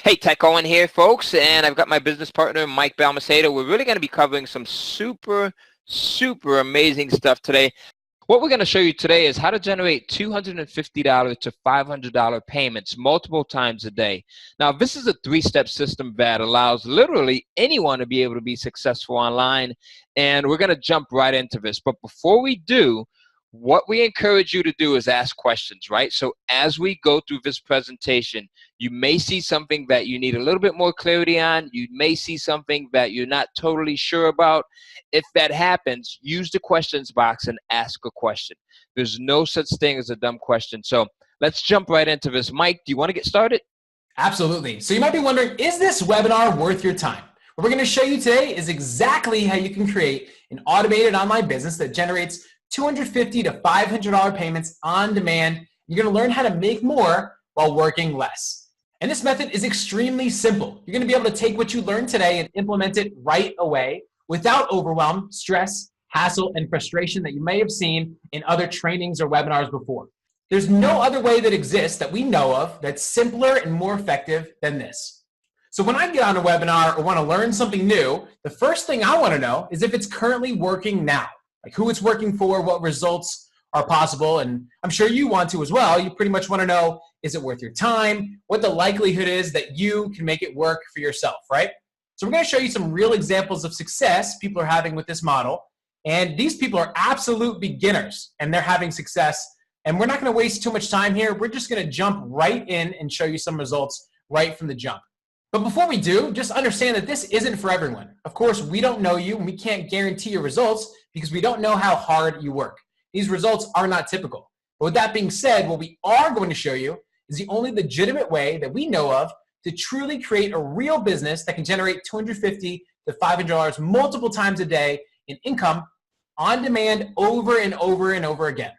Hey, Cohen here, folks, and I've got my business partner, Mike Balmaceda. We're really going to be covering some super amazing stuff today. What we're going to show you today is how to generate $250 to $500 payments multiple times a day. Now, this is a three-step system that allows literally anyone to be able to be successful online, and we're going to jump right into this. But before we do, what we encourage you to do is ask questions, right? So as we go through this presentation, you may see something that you need a little bit more clarity on. You may see something that you're not totally sure about. If that happens, use the questions box and ask a question. There's no such thing as a dumb question. So let's jump right into this. Mike, do you want to get started? Absolutely. So you might be wondering, is this webinar worth your time? What we're going to show you today is exactly how you can create an automated online business that generates $250 to $500 payments on demand. You're going to learn how to make more while working less. And this method is extremely simple. You're going to be able to take what you learned today and implement it right away without overwhelm, stress, hassle, and frustration that you may have seen in other trainings or webinars before. There's no other way that exists that we know of that's simpler and more effective than this. So when I get on a webinar or want to learn something new, the first thing I want to know is if it's currently working now. Like who it's working for, what results are possible, and I'm sure you want to as well. You pretty much want to know, is it worth your time? What the likelihood is that you can make it work for yourself, right? So we're going to show you some real examples of success people are having with this model, and these people are absolute beginners, and they're having success, and we're not going to waste too much time here. We're just going to jump right in and show you some results right from the jump. But before we do, just understand that this isn't for everyone. Of course, we don't know you, and we can't guarantee your results because we don't know how hard you work. These results are not typical. But with that being said, what we are going to show you is the only legitimate way that we know of to truly create a real business that can generate $250 to $500 multiple times a day in income on demand over and over and over again.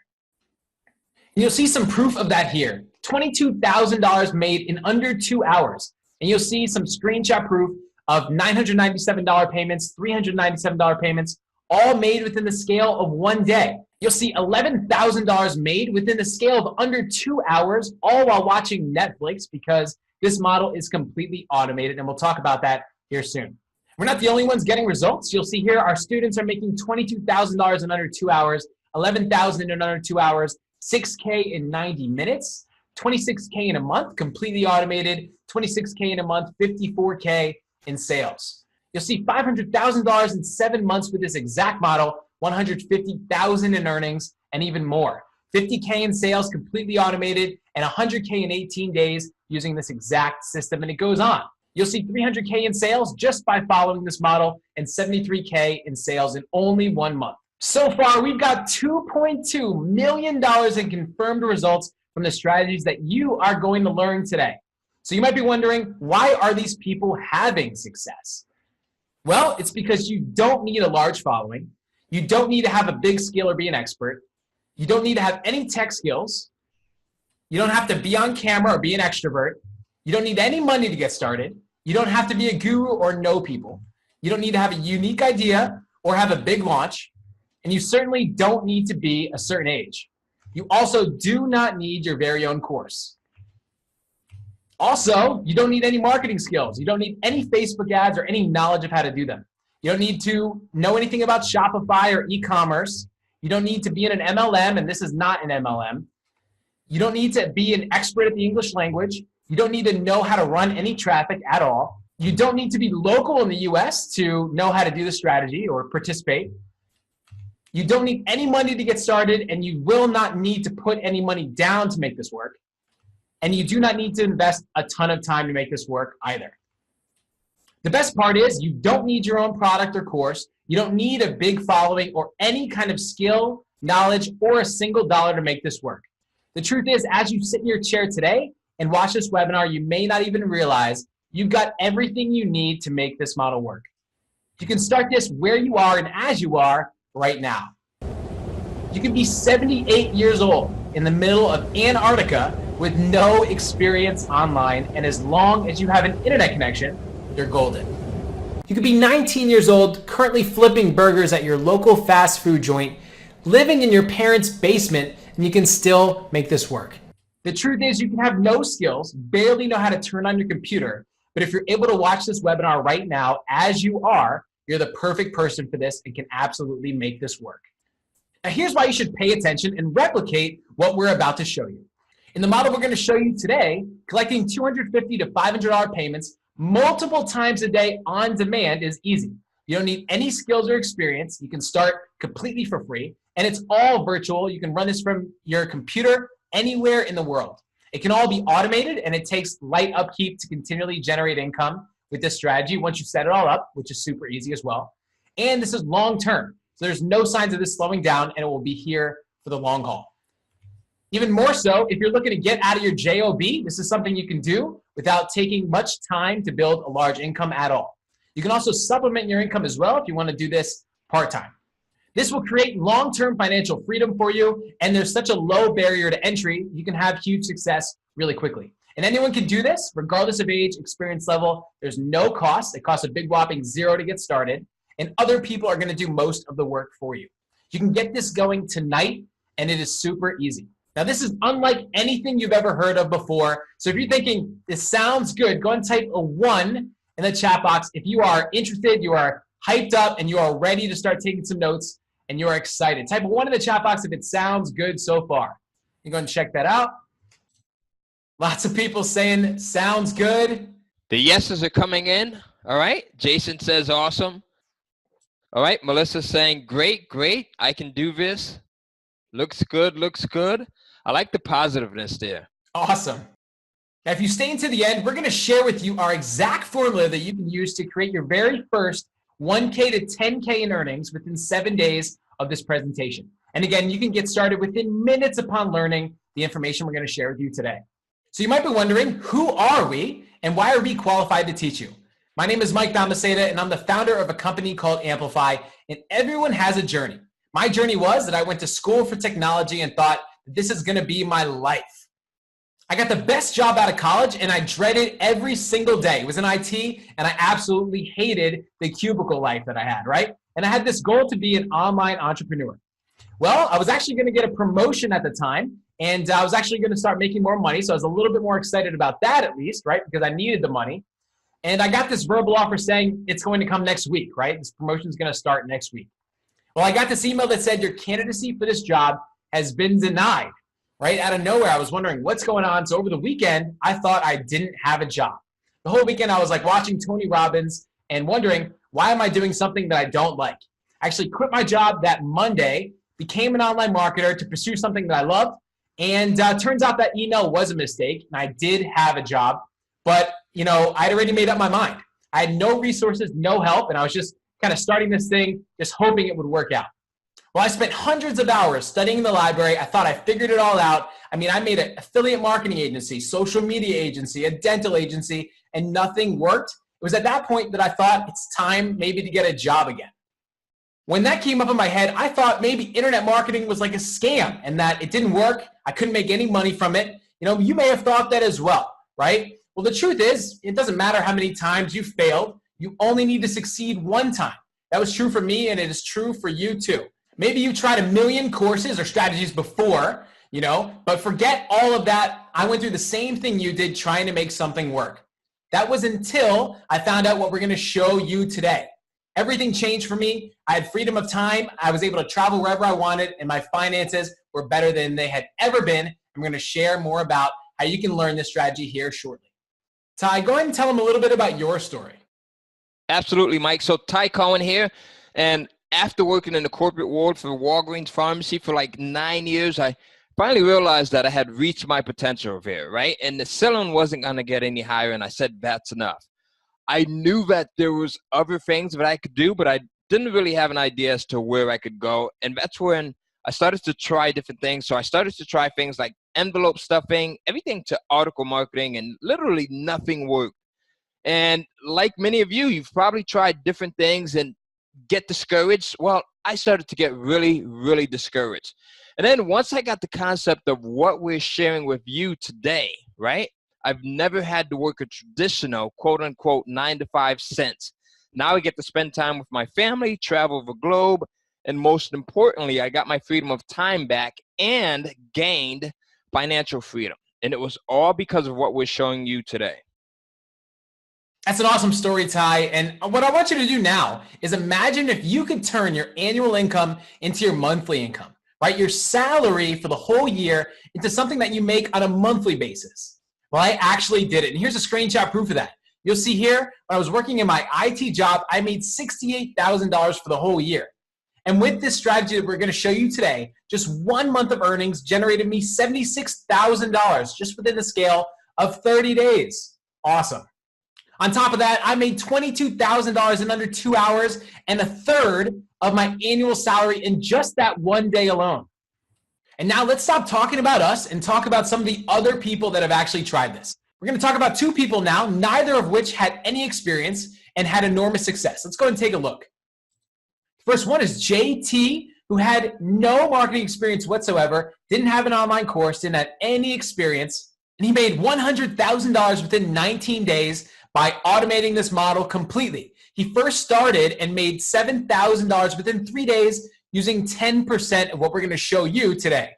And you'll see some proof of that here. $22,000 made in under 2 hours. And you'll see some screenshot proof of $997 payments, $397 payments, all made within the scale of one day. You'll see $11,000 made within the scale of under 2 hours, all while watching Netflix, because this model is completely automated, and we'll talk about that here soon. We're not the only ones getting results. You'll see here our students are making $22,000 in under 2 hours, $11,000 in under 2 hours, $6K in 90 minutes, $26K in a month, completely automated, $26K in a month, $54K in sales. You'll see $500,000 in 7 months with this exact model, $150,000 in earnings, and even more. $50K in sales, completely automated, and $100K in 18 days using this exact system, and it goes on. You'll see $300K in sales just by following this model, and $73K in sales in only 1 month. So far, we've got $2.2 million in confirmed results from the strategies that you are going to learn today. So you might be wondering, why are these people having success? Well, it's because you don't need a large following. You don't need to have a big skill or be an expert. You don't need to have any tech skills. You don't have to be on camera or be an extrovert. You don't need any money to get started. You don't have to be a guru or know people. You don't need to have a unique idea or have a big launch. And you certainly don't need to be a certain age. You also do not need your very own course. Also, you don't need any marketing skills. You don't need any Facebook ads or any knowledge of how to do them. You don't need to know anything about Shopify or e-commerce. You don't need to be in an MLM, and this is not an MLM. You don't need to be an expert at the English language. You don't need to know how to run any traffic at all. You don't need to be local in the US to know how to do the strategy or participate. You don't need any money to get started, and you will not need to put any money down to make this work. And you do not need to invest a ton of time to make this work either. The best part is you don't need your own product or course. You don't need a big following or any kind of skill, knowledge, or a single dollar to make this work. The truth is, as you sit in your chair today and watch this webinar, you may not even realize you've got everything you need to make this model work. You can start this where you are and as you are right now. You can be 78 years old in the middle of Antarctica with no experience online, and as long as you have an internet connection, you're golden. You could be 19 years old, currently flipping burgers at your local fast food joint, living in your parents' basement, and you can still make this work. The truth is, you can have no skills, barely know how to turn on your computer, But if you're able to watch this webinar right now, as you are, you're the perfect person for this and can absolutely make this work. Now, here's why you should pay attention and replicate what we're about to show you. In the model we're going to show you today, collecting $250 to $500 payments multiple times a day on demand is easy. You don't need any skills or experience. You can start completely for free, and it's all virtual. You can run this from your computer anywhere in the world. It can all be automated, and it takes light upkeep to continually generate income with this strategy once you set it all up, which is super easy as well. And this is long-term, so there's no signs of this slowing down, and it will be here for the long haul. Even more so, if you're looking to get out of your JOB, this is something you can do without taking much time to build a large income at all. You can also supplement your income as well if you want to do this part-time. This will create long-term financial freedom for you, and there's such a low barrier to entry, you can have huge success really quickly. And anyone can do this, regardless of age, experience level. There's no cost. It costs a big whopping $0 to get started, and other people are going to do most of the work for you. You can get this going tonight, and it is super easy. Now, this is unlike anything you've ever heard of before. So if you're thinking, this sounds good, go and type a 1 in the chat box. If you are interested, you are hyped up, and you are ready to start taking some notes, and you are excited. Type a 1 in the chat box if it sounds good so far. You go and check that out. Lots of people saying, sounds good. The yeses are coming in. All right. Jason says, awesome. All right. Melissa's saying, great, great. I can do this. Looks good, looks good. I like the positiveness there. Awesome. Now, if you stay until the end, we're going to share with you our exact formula that you can use to create your very first 1K to 10K in earnings within 7 days of this presentation. And again, you can get started within minutes upon learning the information we're going to share with you today. So you might be wondering, who are we and why are we qualified to teach you? My name is Mike Balmaceda, and I'm the founder of a company called Amplify, and everyone has a journey. My journey was that I went to school for technology and thought, this is going to be my life. I got the best job out of college, and I dreaded every single day. It was in IT, and I absolutely hated the cubicle life that I had, right? And I had this goal to be an online entrepreneur. Well, I was actually going to get a promotion at the time, and I was actually going to start making more money, so I was a little bit more excited about that at least, right? Because I needed the money. And I got this verbal offer saying it's going to come next week, right? This promotion is going to start next week. Well, I got this email that said your candidacy for this job has been denied. Right out of nowhere, I was wondering what's going on. So over the weekend, I thought I didn't have a job. The whole weekend, I was like watching Tony Robbins and wondering, why am I doing something that I don't like? I actually quit my job that Monday, became an online marketer to pursue something that I loved. And turns out that email was a mistake. And I did have a job, but I'd already made up my mind. I had no resources, no help. And I was just kind of starting this thing, just hoping it would work out. Well, I spent hundreds of hours studying in the library. I thought I figured it all out. I mean, I made an affiliate marketing agency, social media agency, a dental agency, and nothing worked. It was at that point that I thought it's time maybe to get a job again. When that came up in my head, I thought maybe internet marketing was like a scam and that it didn't work. I couldn't make any money from it. You may have thought that as well, right? Well, the truth is, it doesn't matter how many times you failed. You only need to succeed one time. That was true for me, and it is true for you too. Maybe you tried a million courses or strategies before, but forget all of that. I went through the same thing you did trying to make something work. That was until I found out what we're going to show you today. Everything changed for me. I had freedom of time. I was able to travel wherever I wanted, and my finances were better than they had ever been. I'm going to share more about how you can learn this strategy here shortly. Ty, go ahead and tell them a little bit about your story. Absolutely, Mike. So Ty Cohen here, and after working in the corporate world for Walgreens Pharmacy for like 9 years, I finally realized that I had reached my potential here, right? And the ceiling wasn't going to get any higher, and I said, that's enough. I knew that there was other things that I could do, but I didn't really have an idea as to where I could go. And that's when I started to try different things. So I started to try things like envelope stuffing, everything to article marketing, and literally nothing worked. And like many of you, you've probably tried different things and get discouraged. Well, I started to get really, really discouraged. And then once I got the concept of what we're sharing with you today, right? I've never had to work a traditional, quote unquote, 9-to-5 since. Now I get to spend time with my family, travel the globe, and most importantly, I got my freedom of time back and gained financial freedom. And it was all because of what we're showing you today. That's an awesome story, Ty. And what I want you to do now is imagine if you could turn your annual income into your monthly income, right? Your salary for the whole year into something that you make on a monthly basis. Well, I actually did it. And here's a screenshot proof of that. You'll see here, when I was working in my IT job, I made $68,000 for the whole year. And with this strategy that we're going to show you today, just 1 month of earnings generated me $76,000 just within the scale of 30 days. Awesome. On top of that, I made $22,000 in under 2 hours and a third of my annual salary in just that one day alone. And now let's stop talking about us and talk about some of the other people that have actually tried this. We're going to talk about 2 people now, neither of which had any experience and had enormous success. Let's go and take a look. First one is JT, who had no marketing experience whatsoever, didn't have an online course, didn't have any experience, and he made $100,000 within 19 days by automating this model completely. He first started and made $7,000 within 3 days using 10% of what we're going to show you today.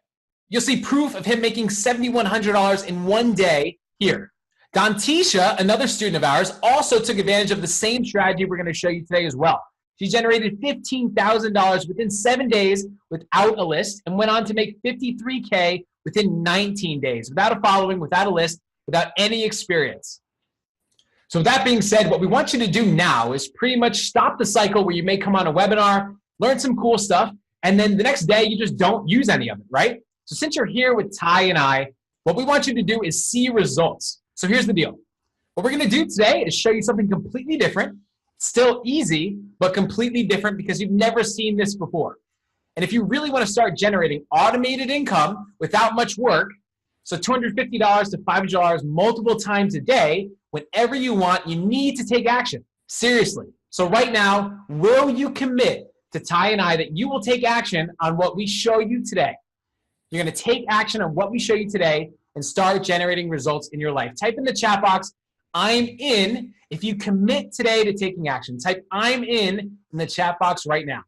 You'll see proof of him making $7,100 in one day here. Dantisha, another student of ours, also took advantage of the same strategy we're going to show you today as well. She generated $15,000 within 7 days without a list and went on to make $53K within 19 days, without a following, without a list, without any experience. So with that being said, what we want you to do now is pretty much stop the cycle where you may come on a webinar, learn some cool stuff, and then the next day you just don't use any of it, right? So since you're here with Ty and I, what we want you to do is see results. So here's the deal. What we're going to do today is show you something completely different. Still easy, but completely different because you've never seen this before. And if you really want to start generating automated income without much work, so $250 to $500 multiple times a day, whenever you want, you need to take action. Seriously. So right now, will you commit to Ty and I that you will take action on what we show you today? You're going to take action on what we show you today and start generating results in your life. Type in the chat box, I'm in, if you commit today to taking action. Type I'm in the chat box right now.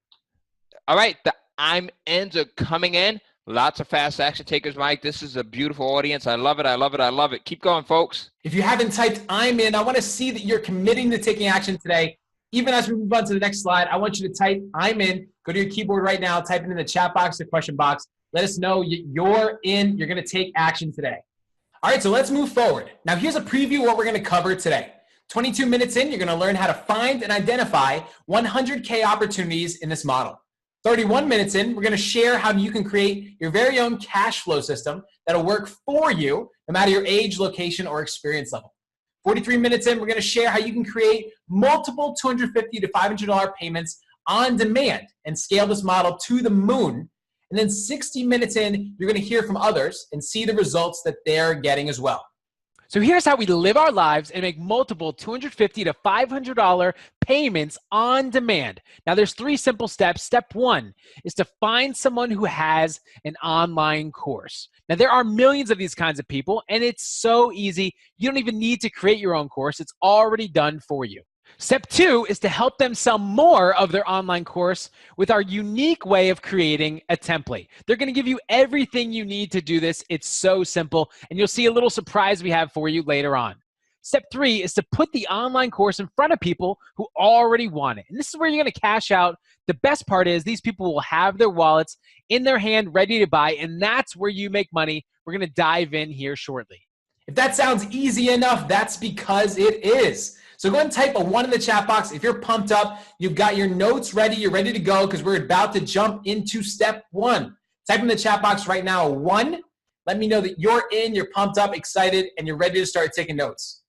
All right, the I'm ins are coming in. Lots of fast action takers, Mike. This is a beautiful audience. I love it. I love it. I love it. Keep going, folks. If you haven't typed I'm in, I want to see that you're committing to taking action today. Even as we move on to the next slide, I want you to type I'm in. Go to your keyboard right now. Type it in the chat box, the question box. Let us know you're in. You're going to take action today. All right, so let's move forward. Now, here's a preview of what we're going to cover today. 22 minutes in, you're going to learn how to find and identify 100K opportunities in this model. 31 minutes in, we're going to share how you can create your very own cash flow system that'll work for you no matter your age, location, or experience level. 43 minutes in, we're going to share how you can create multiple $250 to $500 payments on demand and scale this model to the moon. And then 60 minutes in, you're going to hear from others and see the results that they're getting as well. So here's how we live our lives and make multiple $250 to $500 payments on demand. Now there's 3 simple steps. Step 1 is to find someone who has an online course. Now there are millions of these kinds of people and it's so easy. You don't even need to create your own course. It's already done for you. Step 2 is to help them sell more of their online course with our unique way of creating a template. They're going to give you everything you need to do this. It's so simple, and you'll see a little surprise we have for you later on. Step 3 is to put the online course in front of people who already want it. And this is where you're going to cash out. The best part is these people will have their wallets in their hand ready to buy, and that's where you make money. We're going to dive in here shortly. If that sounds easy enough, that's because it is. So go ahead and type a 1 in the chat box. If you're pumped up, you've got your notes ready, you're ready to go because we're about to jump into step 1. Type in the chat box right now a 1. Let me know that you're in, you're pumped up, excited, and you're ready to start taking notes.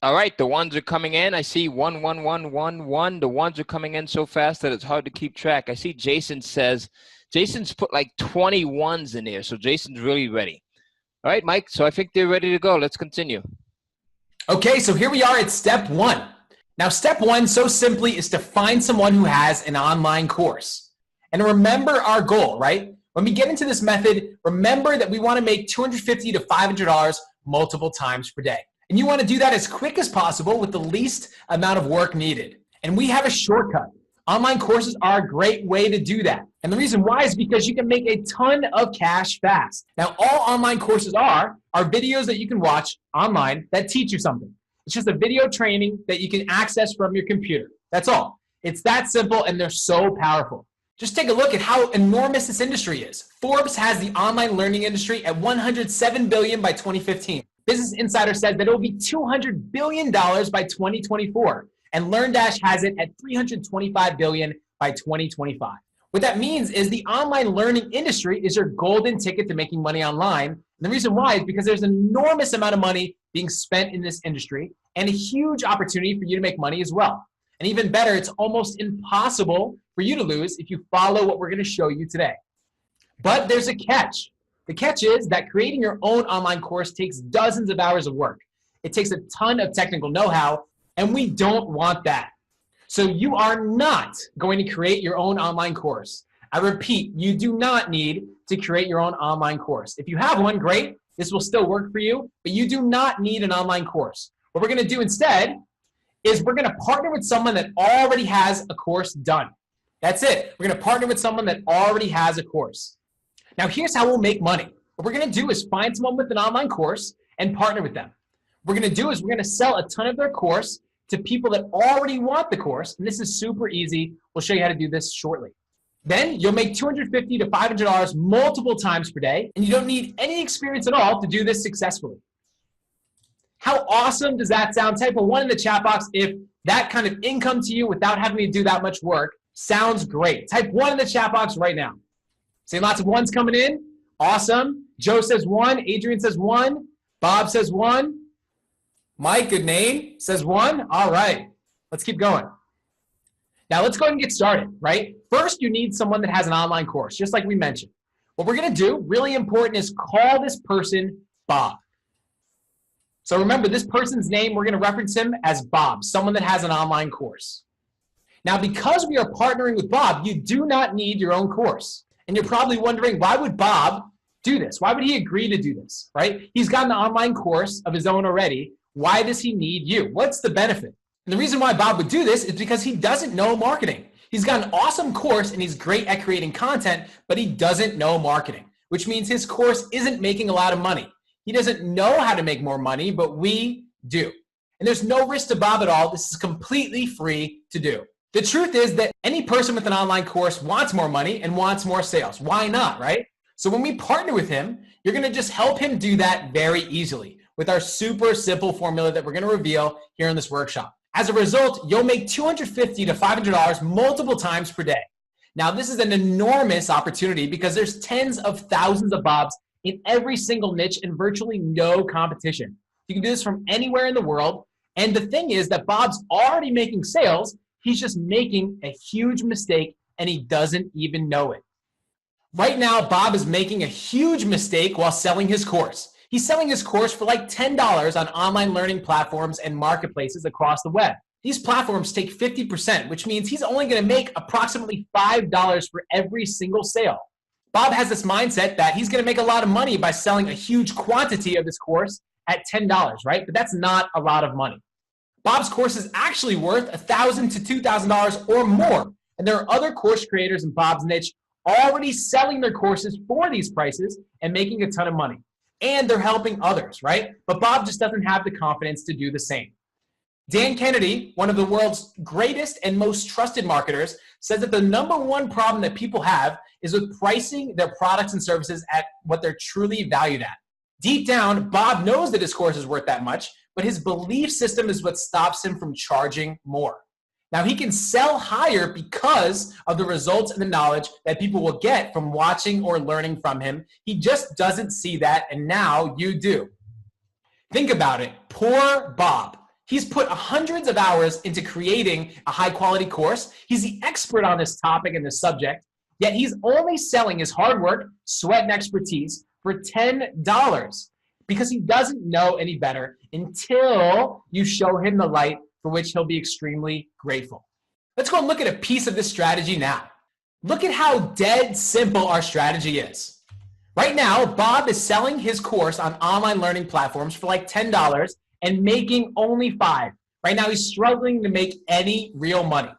All right, the ones are coming in. I see 1, 1, 1, 1, 1. The ones are coming in so fast that it's hard to keep track. I see Jason says, Jason's put like 20 ones in there, so Jason's really ready. All right, Mike, so I think they're ready to go. Let's continue. Okay, so here we are at step 1. Now, step 1, so simply, is to find someone who has an online course. And remember our goal, right? When we get into this method, remember that we want to make $250 to $500 multiple times per day. And you want to do that as quick as possible with the least amount of work needed. And we have a shortcut. Online courses are a great way to do that. And the reason why is because you can make a ton of cash fast. Now, all online courses are videos that you can watch online that teach you something. It's just a video training that you can access from your computer. That's all. It's that simple, and they're so powerful. Just take a look at how enormous this industry is. Forbes has the online learning industry at $107 billion by 2015. Business Insider says that it will be $200 billion by 2024. And LearnDash has it at $325 billion by 2025. What that means is the online learning industry is your golden ticket to making money online. And the reason why is because there's an enormous amount of money being spent in this industry and a huge opportunity for you to make money as well. And even better, it's almost impossible for you to lose if you follow what we're going to show you today. But there's a catch. The catch is that creating your own online course takes dozens of hours of work. It takes a ton of technical know-how, and we don't want that. So you are not going to create your own online course. I repeat, you do not need to create your own online course. If you have one, great. This will still work for you, but you do not need an online course. What we're going to do instead is we're going to partner with someone that already has a course done. That's it. We're going to partner with someone that already has a course. Now, here's how we'll make money. What we're going to do is find someone with an online course and partner with them. What we're going to do is we're going to sell a ton of their course to people that already want the course. And this is super easy. We'll show you how to do this shortly. Then you'll make $250 to $500 multiple times per day, and you don't need any experience at all to do this successfully. How awesome does that sound? Type a 1 in the chat box if that kind of income to you without having to do that much work sounds great. Type 1 in the chat box right now. See lots of ones coming in. Awesome. Joe says 1. Adrian says 1. Bob says 1. Mike, good name, says 1. All right. Let's keep going. Now let's go ahead and get started, right? First, you need someone that has an online course, just like we mentioned. What we're going to do, really important, is call this person Bob. So remember, this person's name, we're going to reference him as Bob, someone that has an online course. Now, because we are partnering with Bob, you do not need your own course. And you're probably wondering, why would Bob do this? Why would he agree to do this, right? He's got an online course of his own already. Why does he need you? What's the benefit? And the reason why Bob would do this is because he doesn't know marketing. He's got an awesome course and he's great at creating content, but he doesn't know marketing, which means his course isn't making a lot of money. He doesn't know how to make more money, but we do. And there's no risk to Bob at all. This is completely free to do. The truth is that any person with an online course wants more money and wants more sales. Why not, right? So when we partner with him, you're going to just help him do that very easily with our super simple formula that we're going to reveal here in this workshop. As a result, you'll make $250 to $500 multiple times per day. Now, this is an enormous opportunity because there's tens of thousands of Bobs in every single niche and virtually no competition. You can do this from anywhere in the world. And the thing is that Bob's already making sales. He's just making a huge mistake and he doesn't even know it. Right now, Bob is making a huge mistake while selling his course. He's selling his course for like $10 on online learning platforms and marketplaces across the web. These platforms take 50%, which means he's only going to make approximately $5 for every single sale. Bob has this mindset that he's going to make a lot of money by selling a huge quantity of this course at $10, right? But that's not a lot of money. Bob's course is actually worth $1,000 to $2,000 or more. And there are other course creators in Bob's niche already selling their courses for these prices and making a ton of money. And they're helping others, right? But Bob just doesn't have the confidence to do the same. Dan Kennedy, one of the world's greatest and most trusted marketers, says that the number one problem that people have is with pricing their products and services at what they're truly valued at. Deep down, Bob knows that his course is worth that much, but his belief system is what stops him from charging more. Now, he can sell higher because of the results and the knowledge that people will get from watching or learning from him. He just doesn't see that, and now you do. Think about it. Poor Bob. He's put hundreds of hours into creating a high-quality course. He's the expert on this topic and this subject, yet he's only selling his hard work, sweat, and expertise for $10 because he doesn't know any better until you show him the light, for which he'll be extremely grateful. Let's go and look at a piece of this strategy now. Look at how dead simple our strategy is. Right now, Bob is selling his course on online learning platforms for like $10 and making only $5. Right now, he's struggling to make any real money.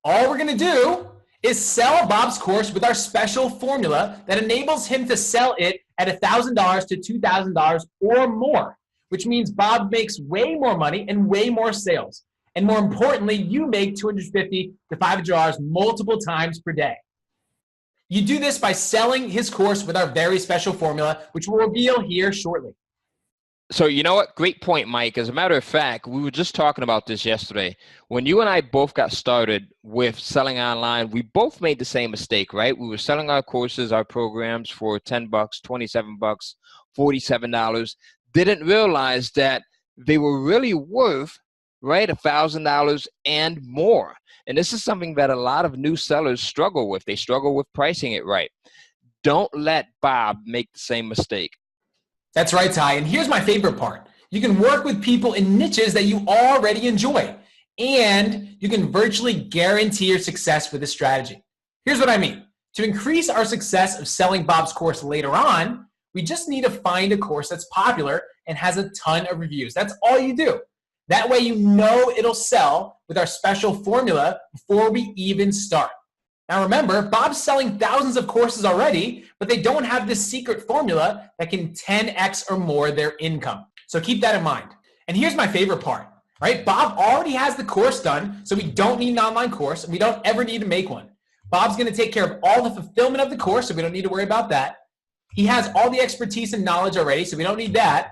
All we're going to do is sell Bob's course with our special formula that enables him to sell it at $1,000 to $2,000 or more, which means Bob makes way more money and way more sales. And more importantly, you make $250 to $500 multiple times per day. You do this by selling his course with our very special formula, which we'll reveal here shortly. So you know what? Great point, Mike. As a matter of fact, we were just talking about this yesterday. When you and I both got started with selling online, we both made the same mistake, right? We were selling our courses, our programs for $10, $27, $47. Didn't realize that they were really worth, right, $1,000 and more. And this is something that a lot of new sellers struggle with. They struggle with pricing it right. Don't let Bob make the same mistake. That's right, Ty. And here's my favorite part. You can work with people in niches that you already enjoy, and you can virtually guarantee your success with this strategy. Here's what I mean. To increase our success of selling Bob's course later on, we just need to find a course that's popular and has a ton of reviews. That's all you do. That way you know it'll sell with our special formula before we even start. Now remember, Bob's selling thousands of courses already, but they don't have this secret formula that can 10x or more their income. So keep that in mind. And here's my favorite part, right? Bob already has the course done, so we don't need an online course, and we don't ever need to make one. Bob's going to take care of all the fulfillment of the course, so we don't need to worry about that. He has all the expertise and knowledge already, so we don't need that.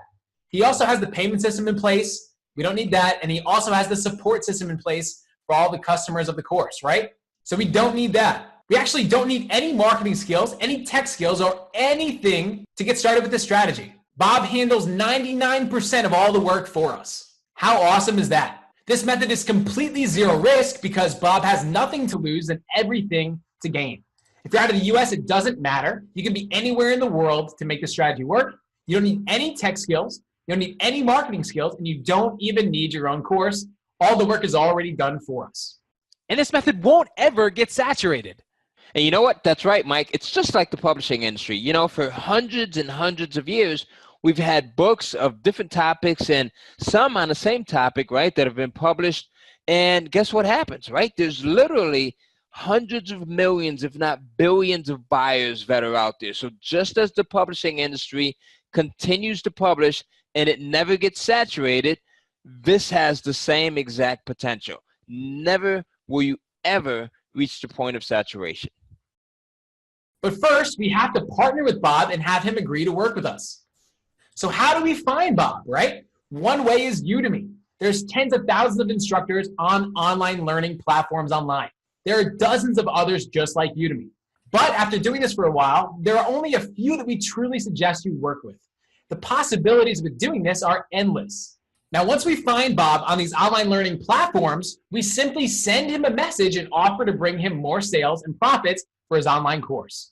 He also has the payment system in place. We don't need that. And he also has the support system in place for all the customers of the course, right? So we don't need that. We actually don't need any marketing skills, any tech skills, or anything to get started with this strategy. Bob handles 99% of all the work for us. How awesome is that? This method is completely zero risk because Bob has nothing to lose and everything to gain. If you're out of the US, it doesn't matter. You can be anywhere in the world to make this strategy work. You don't need any tech skills. You don't need any marketing skills, and you don't even need your own course. All the work is already done for us. And this method won't ever get saturated. And you know what? That's right, Mike. It's just like the publishing industry. You know, for hundreds and hundreds of years, we've had books of different topics and some on the same topic, right, that have been published. And guess what happens, right? There's literally hundreds of millions, if not billions of buyers that are out there. So just as the publishing industry continues to publish and it never gets saturated, this has the same exact potential. Never will you ever reach the point of saturation. But first, we have to partner with Bob and have him agree to work with us. So how do we find Bob, right? One way is Udemy. There's tens of thousands of instructors on online learning platforms online. There are dozens of others just like Udemy. But after doing this for a while, there are only a few that we truly suggest you work with. The possibilities with doing this are endless. Now, once we find Bob on these online learning platforms, we simply send him a message and offer to bring him more sales and profits for his online course.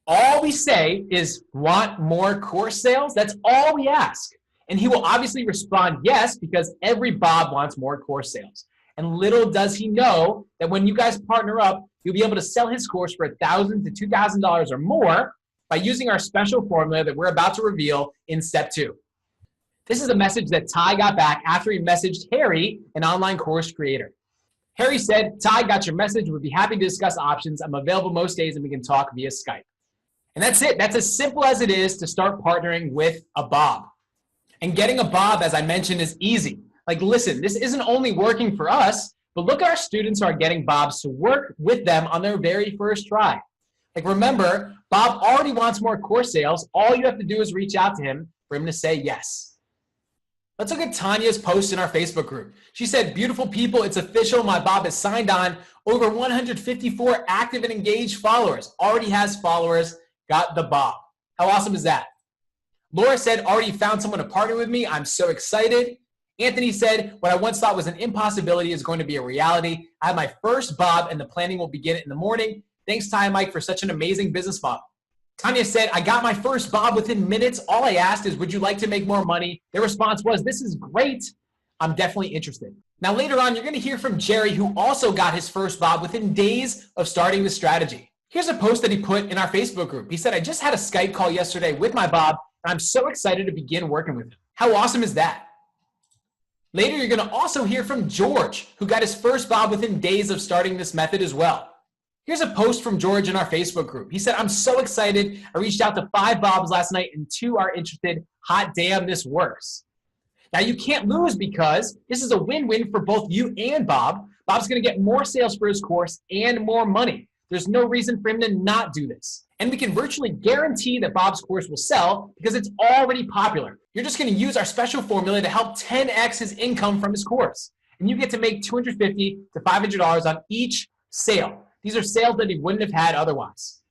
All we say is, want more course sales? That's all we ask. And he will obviously respond yes, because every Bob wants more course sales. And little does he know that when you guys partner up, you'll be able to sell his course for $1,000 to $2,000 or more by using our special formula that we're about to reveal in step 2. This is a message that Ty got back after he messaged Harry, an online course creator. Harry said, Ty, got your message. Would be happy to discuss options. I'm available most days and we can talk via Skype. And that's it. That's as simple as it is to start partnering with a Bob. And getting a Bob, as I mentioned, is easy. Like, listen, this isn't only working for us, but look at our students who are getting Bobs to work with them on their very first try. Like, remember, Bob already wants more course sales. All you have to do is reach out to him for him to say yes. Let's look at Tanya's post in our Facebook group. She said, beautiful people, it's official. My Bob is signed on. Over 154 active and engaged followers. Already has followers. Got the Bob. How awesome is that? Laura said, already found someone to partner with me. I'm so excited. Anthony said, what I once thought was an impossibility is going to be a reality. I have my first Bob and the planning will begin in the morning. Thanks, Ty and Mike, for such an amazing business model. Tanya said, I got my first Bob within minutes. All I asked is, would you like to make more money? Their response was, this is great. I'm definitely interested. Now, later on, you're going to hear from Jerry, who also got his first Bob within days of starting the strategy. Here's a post that he put in our Facebook group. He said, I just had a Skype call yesterday with my Bob, and I'm so excited to begin working with him. How awesome is that? Later, you're going to also hear from George, who got his first Bob within days of starting this method as well. Here's a post from George in our Facebook group. He said, I'm so excited. I reached out to 5 Bobs last night and 2 are interested. Hot damn, this works. Now you can't lose because this is a win-win for both you and Bob. Bob's going to get more sales for his course and more money. There's no reason for him to not do this. And we can virtually guarantee that Bob's course will sell because it's already popular. You're just going to use our special formula to help 10x his income from his course. And you get to make $250 to $500 on each sale. These are sales that he wouldn't have had otherwise.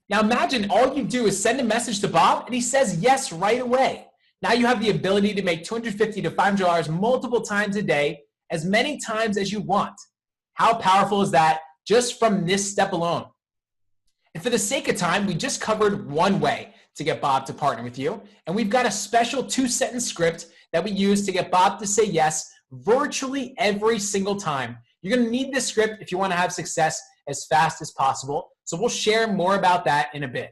Now imagine all you do is send a message to Bob and he says yes right away. Now you have the ability to make $250 to $500 multiple times a day, as many times as you want. How powerful is that just from this step alone? And for the sake of time, we just covered one way to get Bob to partner with you. And we've got a special 2-sentence script that we use to get Bob to say yes virtually every single time. You're going to need this script if you want to have success as fast as possible. So we'll share more about that in a bit.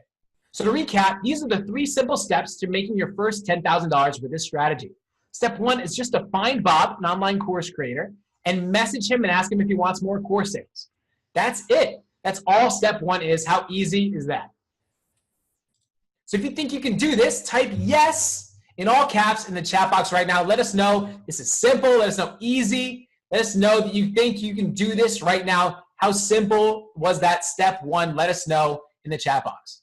So to recap, these are the 3 simple steps to making your first $10,000 with this strategy. Step 1 is just to find Bob, an online course creator, and message him and ask him if he wants more course sales. That's it. That's all step 1 is. How easy is that? So if you think you can do this, type yes in all caps in the chat box right now. Let us know this is simple. Let us know easy. Let us know that you think you can do this right now. How simple was that step 1? Let us know in the chat box.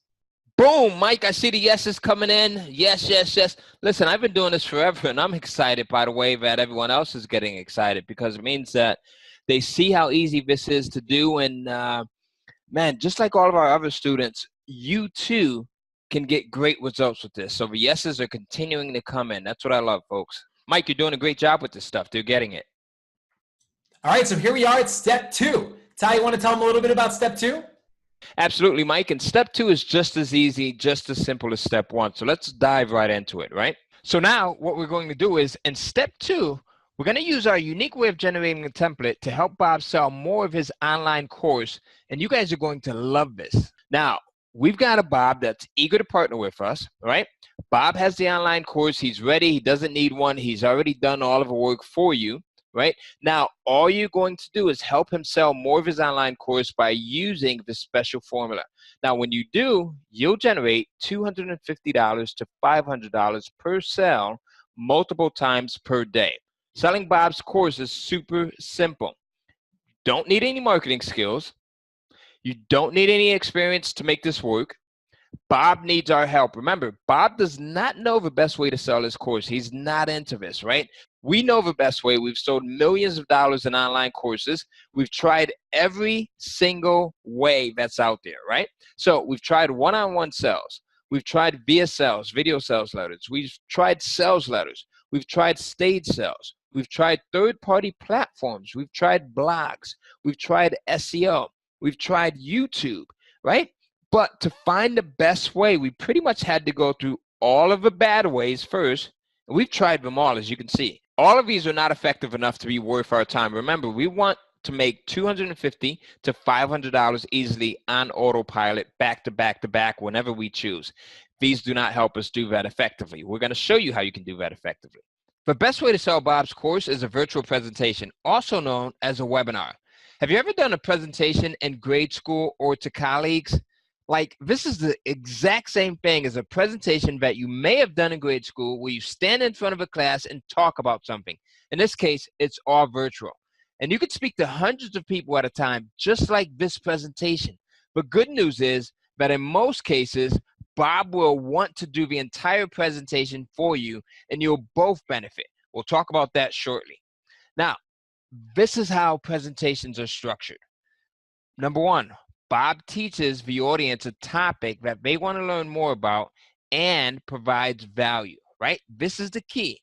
Boom, Mike, I see the yeses coming in. Yes, yes, yes. Listen, I've been doing this forever, and I'm excited, by the way, that everyone else is getting excited because it means that they see how easy this is to do. And, man, just like all of our other students, you too can get great results with this. So the yeses are continuing to come in. That's what I love, folks. Mike, you're doing a great job with this stuff. They're getting it. All right, so here we are at step 2. Ty, you want to tell them a little bit about step 2? Absolutely, Mike. And step 2 is just as easy, just as simple as step 1. So let's dive right into it, right? So now what we're going to do is in step 2, we're going to use our unique way of generating a template to help Bob sell more of his online course. And you guys are going to love this. Now, we've got a Bob that's eager to partner with us, right? Bob has the online course. He's ready. He doesn't need one. He's already done all of the work for you. Right? Now, all you're going to do is help him sell more of his online course by using this special formula. Now, when you do, you'll generate $250 to $500 per sale multiple times per day. Selling Bob's course is super simple. Don't need any marketing skills. You don't need any experience to make this work. Bob needs our help. Remember, Bob does not know the best way to sell his course. He's not into this, right? We know the best way. We've sold millions of dollars in online courses. We've tried every single way that's out there, right? So we've tried one-on-one sales. We've tried via sales, video sales letters. We've tried sales letters. We've tried stage sales. We've tried third-party platforms. We've tried blogs. We've tried SEO. We've tried YouTube, right? But to find the best way, we pretty much had to go through all of the bad ways first. And we've tried them all, as you can see. All of these are not effective enough to be worth our time. Remember, we want to make $250 to $500 easily on autopilot, back to back to back, whenever we choose. These do not help us do that effectively. We're going to show you how you can do that effectively. The best way to sell Bob's course is a virtual presentation, also known as a webinar. Have you ever done a presentation in grade school or to colleagues? Like, this is the exact same thing as a presentation that you may have done in grade school where you stand in front of a class and talk about something. In this case, it's all virtual. And you could speak to hundreds of people at a time, just like this presentation. But good news is that in most cases, Bob will want to do the entire presentation for you, and you'll both benefit. We'll talk about that shortly. Now, this is how presentations are structured. Number 1, Bob teaches the audience a topic that they want to learn more about and provides value, right? This is the key.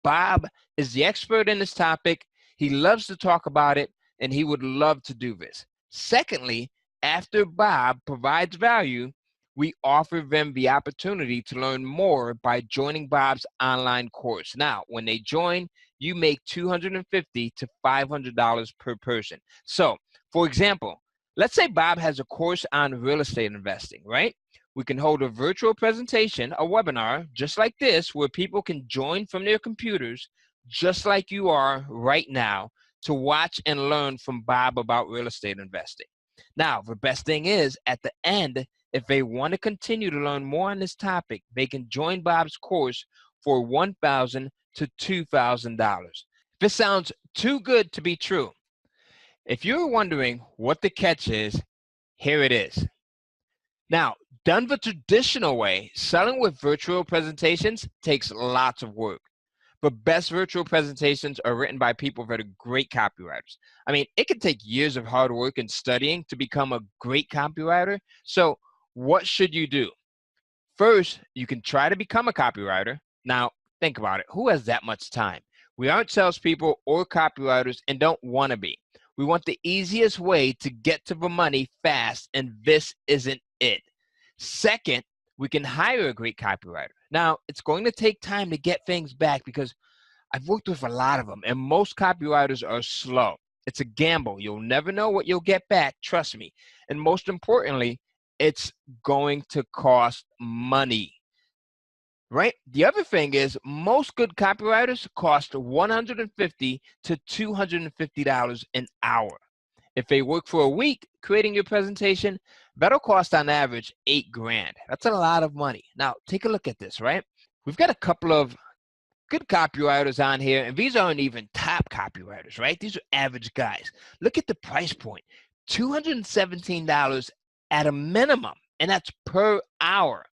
Bob is the expert in this topic. He loves to talk about it, and he would love to do this. Secondly, after Bob provides value, we offer them the opportunity to learn more by joining Bob's online course. Now, when they join, you make $250 to $500 per person. So, for example, let's say Bob has a course on real estate investing, right? We can hold a virtual presentation, a webinar, just like this, where people can join from their computers, just like you are right now, to watch and learn from Bob about real estate investing. Now, the best thing is, at the end, if they want to continue to learn more on this topic, they can join Bob's course for $1,000 to $2,000. This sounds too good to be true. If you're wondering what the catch is, here it is. Now, done the traditional way, selling with virtual presentations takes lots of work. But best virtual presentations are written by people that are great copywriters. I mean, it can take years of hard work and studying to become a great copywriter. So what should you do? First, you can try to become a copywriter. Now, think about it. Who has that much time? We aren't salespeople or copywriters and don't want to be. We want the easiest way to get to the money fast, and this isn't it. Second, we can hire a great copywriter. Now, it's going to take time to get things back because I've worked with a lot of them, and most copywriters are slow. It's a gamble. You'll never know what you'll get back, trust me. And most importantly, it's going to cost money, right? The other thing is most good copywriters cost $150 to $250 an hour. If they work for a week creating your presentation, that'll cost on average $8,000. That's a lot of money. Now, take a look at this, right? We've got a couple of good copywriters on here, and these aren't even top copywriters, right? These are average guys. Look at the price point, $217 at a minimum, and that's per hour.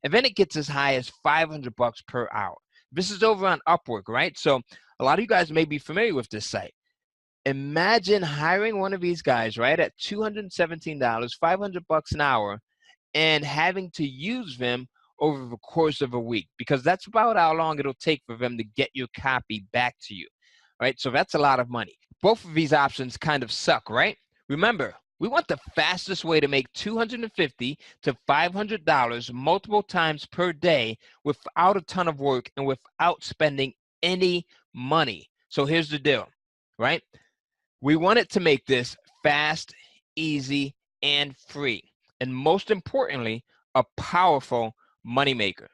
And then it gets as high as $500 per hour. This is over on Upwork, right? So a lot of you guys may be familiar with this site. Imagine hiring one of these guys, right, at $217, $500 an hour, and having to use them over the course of a week, because that's about how long it'll take for them to get your copy back to you, right? So that's a lot of money. Both of these options kind of suck, right? Remember, we want the fastest way to make $250 to $500 multiple times per day without a ton of work and without spending any money. So here's the deal, right? We wanted to make this fast, easy, and free. And most importantly, a powerful moneymaker.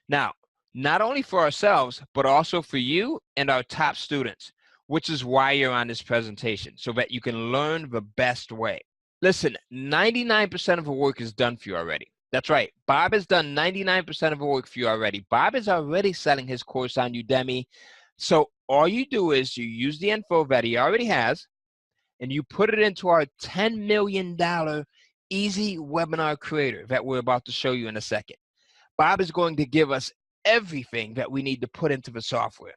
Now, not only for ourselves, but also for you and our top students, which is why you're on this presentation, so that you can learn the best way. Listen, 99% of the work is done for you already. That's right. Bob has done 99% of the work for you already. Bob is already selling his course on Udemy. So all you do is you use the info that he already has, and you put it into our $10 million easy webinar creator that we're about to show you in a second. Bob is going to give us everything that we need to put into the software.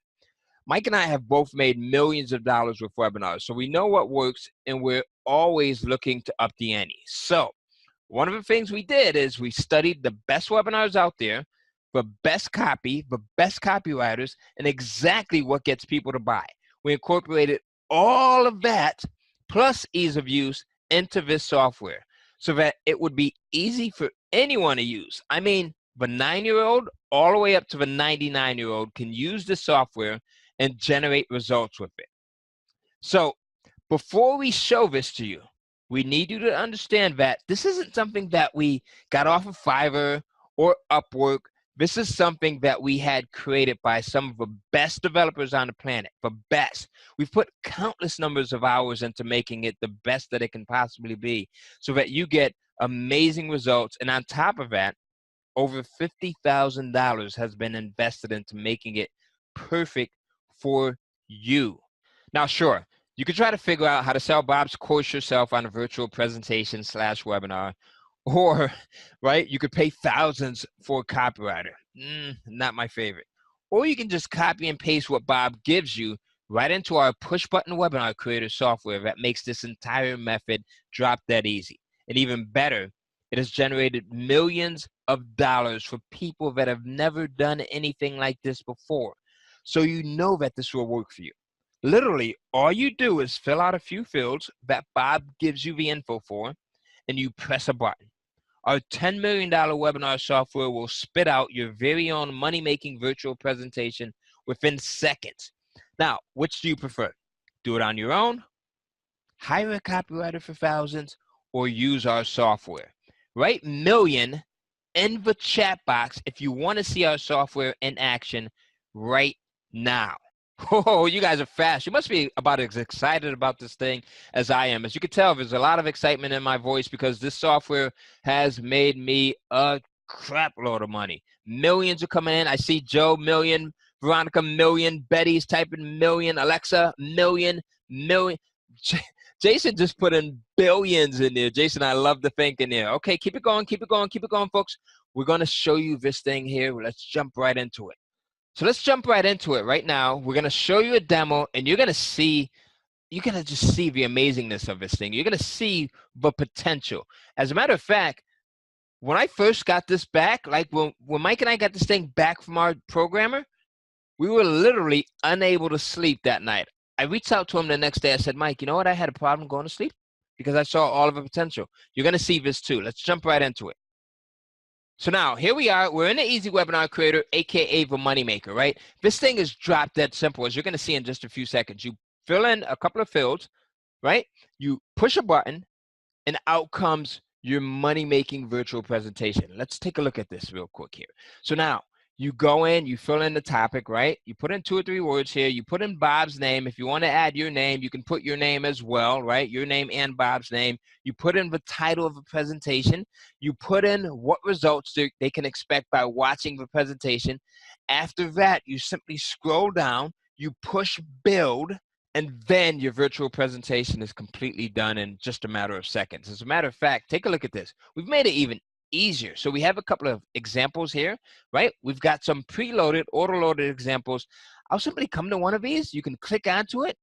Mike and I have both made millions of dollars with webinars, so we know what works, and we're always looking to up the ante. So one of the things we did is we studied the best webinars out there, the best copy, the best copywriters, and exactly what gets people to buy. We incorporated all of that plus ease of use into this software so that it would be easy for anyone to use. I mean, the 9-year-old all the way up to the 99-year-old can use this software and generate results with it. So before we show this to you, we need you to understand that this isn't something that we got off of Fiverr or Upwork. This is something that we had created by some of the best developers on the planet, the best. We've put countless numbers of hours into making it the best that it can possibly be so that you get amazing results. And on top of that, over $50,000 has been invested into making it perfect for you. Now, sure, you could try to figure out how to sell Bob's course yourself on a virtual presentation / webinar, or, right, you could pay thousands for a copywriter. Not my favorite. Or you can just copy and paste what Bob gives you right into our push-button webinar creator software that makes this entire method drop dead easy. And even better, it has generated millions of dollars for people that have never done anything like this before. So you know that this will work for you. Literally, all you do is fill out a few fields that Bob gives you the info for, and you press a button. Our $10 million webinar software will spit out your very own money-making virtual presentation within seconds. Now, which do you prefer? Do it on your own, hire a copywriter for thousands, or use our software? Write million in the chat box if you want to see our software in action right now. Oh, you guys are fast. You must be about as excited about this thing as I am. As you can tell, there's a lot of excitement in my voice because this software has made me a crap load of money. Millions are coming in. I see Joe Million Veronica, million. Betty's typing million. Alexa, million. Jason just put in billions in there. Jason, I love the think in there. Okay, keep it going, folks. We're going to show you this thing here. Let's jump right into it. So let's jump right into it right now. We're going to show you a demo, and you're going to just see the amazingness of this thing. You're going to see the potential. As a matter of fact, when I first got this back, like when Mike and I got this thing back from our programmer, we were literally unable to sleep that night. I reached out to him the next day. I said, Mike, you know what? I had a problem going to sleep because I saw all of the potential. You're going to see this too. Let's jump right into it. So now, here we are. We're in the Easy Webinar Creator, a.k.a. the Moneymaker, right? This thing is drop dead simple, as you're going to see in just a few seconds. You fill in a couple of fields, right? You push a button, and out comes your money-making virtual presentation. Let's take a look at this real quick here. So now, you go in, you fill in the topic, right? You put in 2 or 3 words here. You put in Bob's name. If you want to add your name, you can put your name as well, right? Your name and Bob's name. You put in the title of the presentation. You put in what results they can expect by watching the presentation. After that, you simply scroll down, you push build, and then your virtual presentation is completely done in just a matter of seconds. As a matter of fact, take a look at this. We've made it even easier. So we have a couple of examples here, right? We've got some preloaded, auto-loaded examples. I'll simply come to one of these. You can click onto it.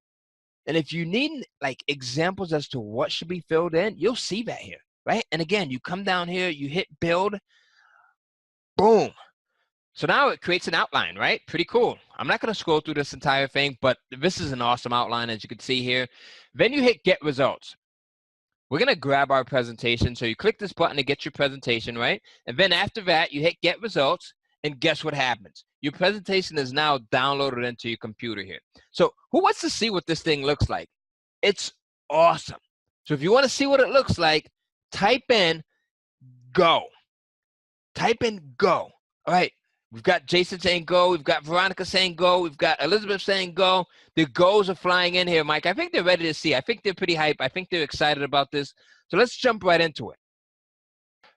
And if you need like examples as to what should be filled in, you'll see that here, right? And again, you come down here, you hit build, boom. So now it creates an outline, right? Pretty cool. I'm not going to scroll through this entire thing, but this is an awesome outline, as you can see here. Then you hit get results. We're going to grab our presentation. So you click this button to get your presentation, right? And then after that, you hit get results, and guess what happens? Your presentation is now downloaded into your computer here. So who wants to see what this thing looks like? It's awesome. So if you want to see what it looks like, type in go. Type in go. All right. We've got Jason saying go. We've got Veronica saying go. We've got Elizabeth saying go. The goes are flying in here, Mike. I think they're ready to see. I think they're pretty hype. I think they're excited about this. So let's jump right into it.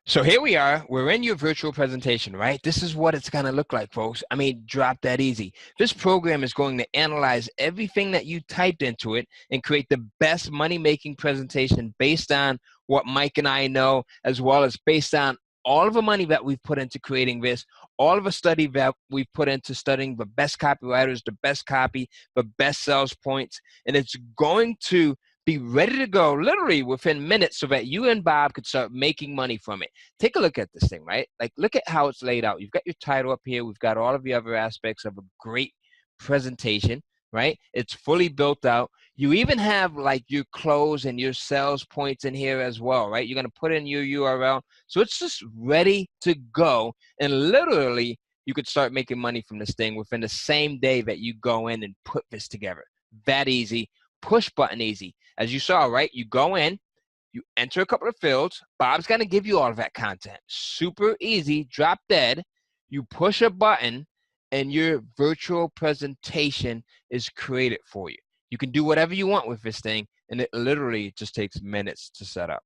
So here we are. We're in your virtual presentation, right? This is what it's going to look like, folks. I mean, drop that easy. This program is going to analyze everything that you typed into it and create the best money-making presentation based on what Mike and I know, as well as based on all of the money that we've put into creating this, all of the study that we've put into studying the best copywriters, the best copy, the best sales points, and it's going to be ready to go literally within minutes so that you and Bob could start making money from it. Take a look at this thing, right? Like, look at how it's laid out. You've got your title up here. We've got all of the other aspects of a great presentation, right? It's fully built out. You even have like your close and your sales points in here as well, right? You're going to put in your URL. So it's just ready to go. And literally, you could start making money from this thing within the same day that you go in and put this together. That easy. Push button easy. As you saw, right? You go in, you enter a couple of fields. Bob's going to give you all of that content. Super easy, drop dead. You push a button, and your virtual presentation is created for you. You can do whatever you want with this thing, and it literally just takes minutes to set up.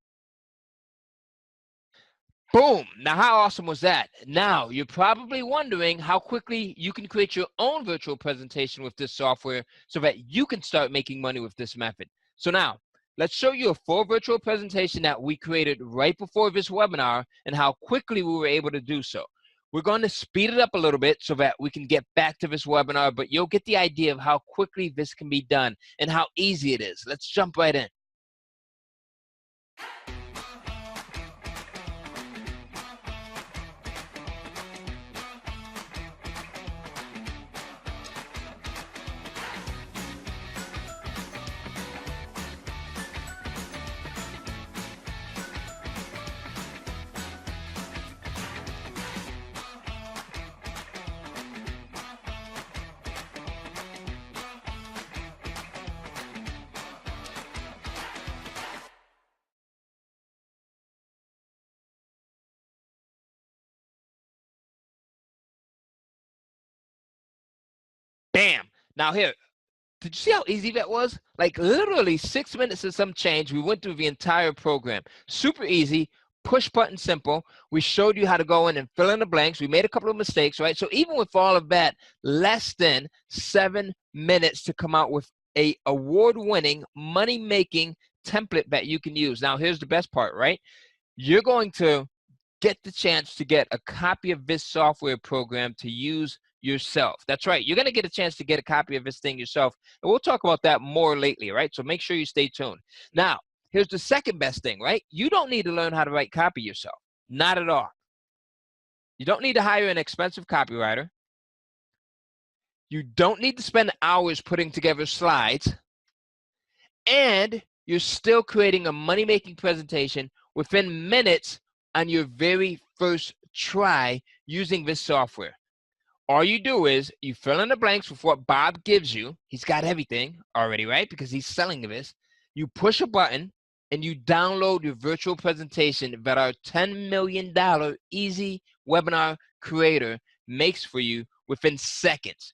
Boom. Now, how awesome was that? Now, you're probably wondering how quickly you can create your own virtual presentation with this software so that you can start making money with this method. So now, let's show you a full virtual presentation that we created right before this webinar and how quickly we were able to do so. We're going to speed it up a little bit so that we can get back to this webinar, but you'll get the idea of how quickly this can be done and how easy it is. Let's jump right in. Bam. Now here, did you see how easy that was? Like literally 6 minutes and some change. We went through the entire program. Super easy. push button simple. We showed you how to go in and fill in the blanks. We made a couple of mistakes, right? So even with all of that, less than 7 minutes to come out with a award-winning, money-making template that you can use. Now, here's the best part, right? You're going to get the chance to get a copy of this software program to use yourself. That's right. You're going to get a chance to get a copy of this thing yourself. And we'll talk about that more lately, right? So make sure you stay tuned. Now, here's the second best thing, right? You don't need to learn how to write copy yourself. Not at all. You don't need to hire an expensive copywriter. You don't need to spend hours putting together slides. And you're still creating a money-making presentation within minutes on your very first try using this software. All you do is you fill in the blanks with what Bob gives you. He's got everything already, right? Because he's selling this. You push a button and you download your virtual presentation that our $10 million easy webinar creator makes for you within seconds.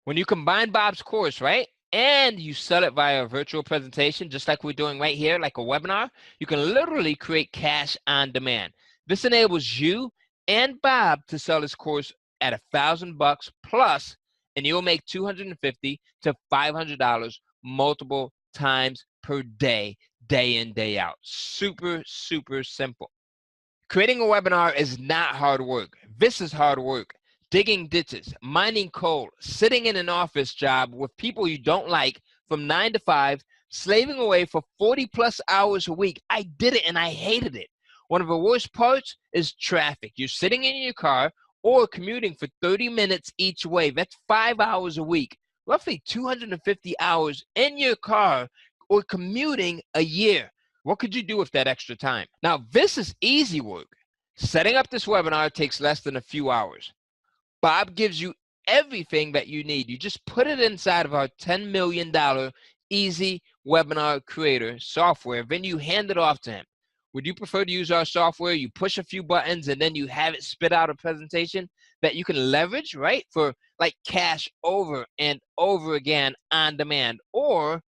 When you combine Bob's course, right, and you sell it via a virtual presentation, just like we're doing right here, like a webinar, you can literally create cash on demand. This enables you and Bob to sell this course at $1,000 plus, and you'll make $250 to $500 multiple times per day, day in, day out. Super, super simple. Creating a webinar is not hard work. This is hard work. Digging ditches, mining coal, sitting in an office job with people you don't like from 9 to 5, slaving away for 40 plus hours a week. I did it and I hated it. One of the worst parts is traffic. You're sitting in your car or commuting for 30 minutes each way. That's 5 hours a week, roughly 250 hours in your car or commuting a year. What could you do with that extra time? Now, this is easy work. Setting up this webinar takes less than a few hours. Bob gives you everything that you need. You just put it inside of our $10 million easy webinar creator software, then you hand it off to him. Would you prefer to use our software? You push a few buttons and then you have it spit out a presentation that you can leverage, right? For like cash over and over again on demand. Or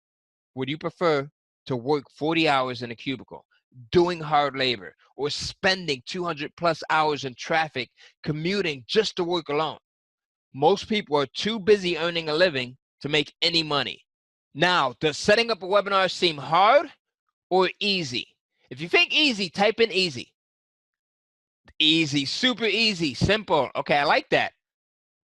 would you prefer to work 40 hours in a cubicle, doing hard labor, or spending 200 plus hours in traffic commuting just to work alone? Most people are too busy earning a living to make any money. Now, does setting up a webinar seem hard or easy? If you think easy, type in easy. Easy, super easy, simple. Okay, I like that.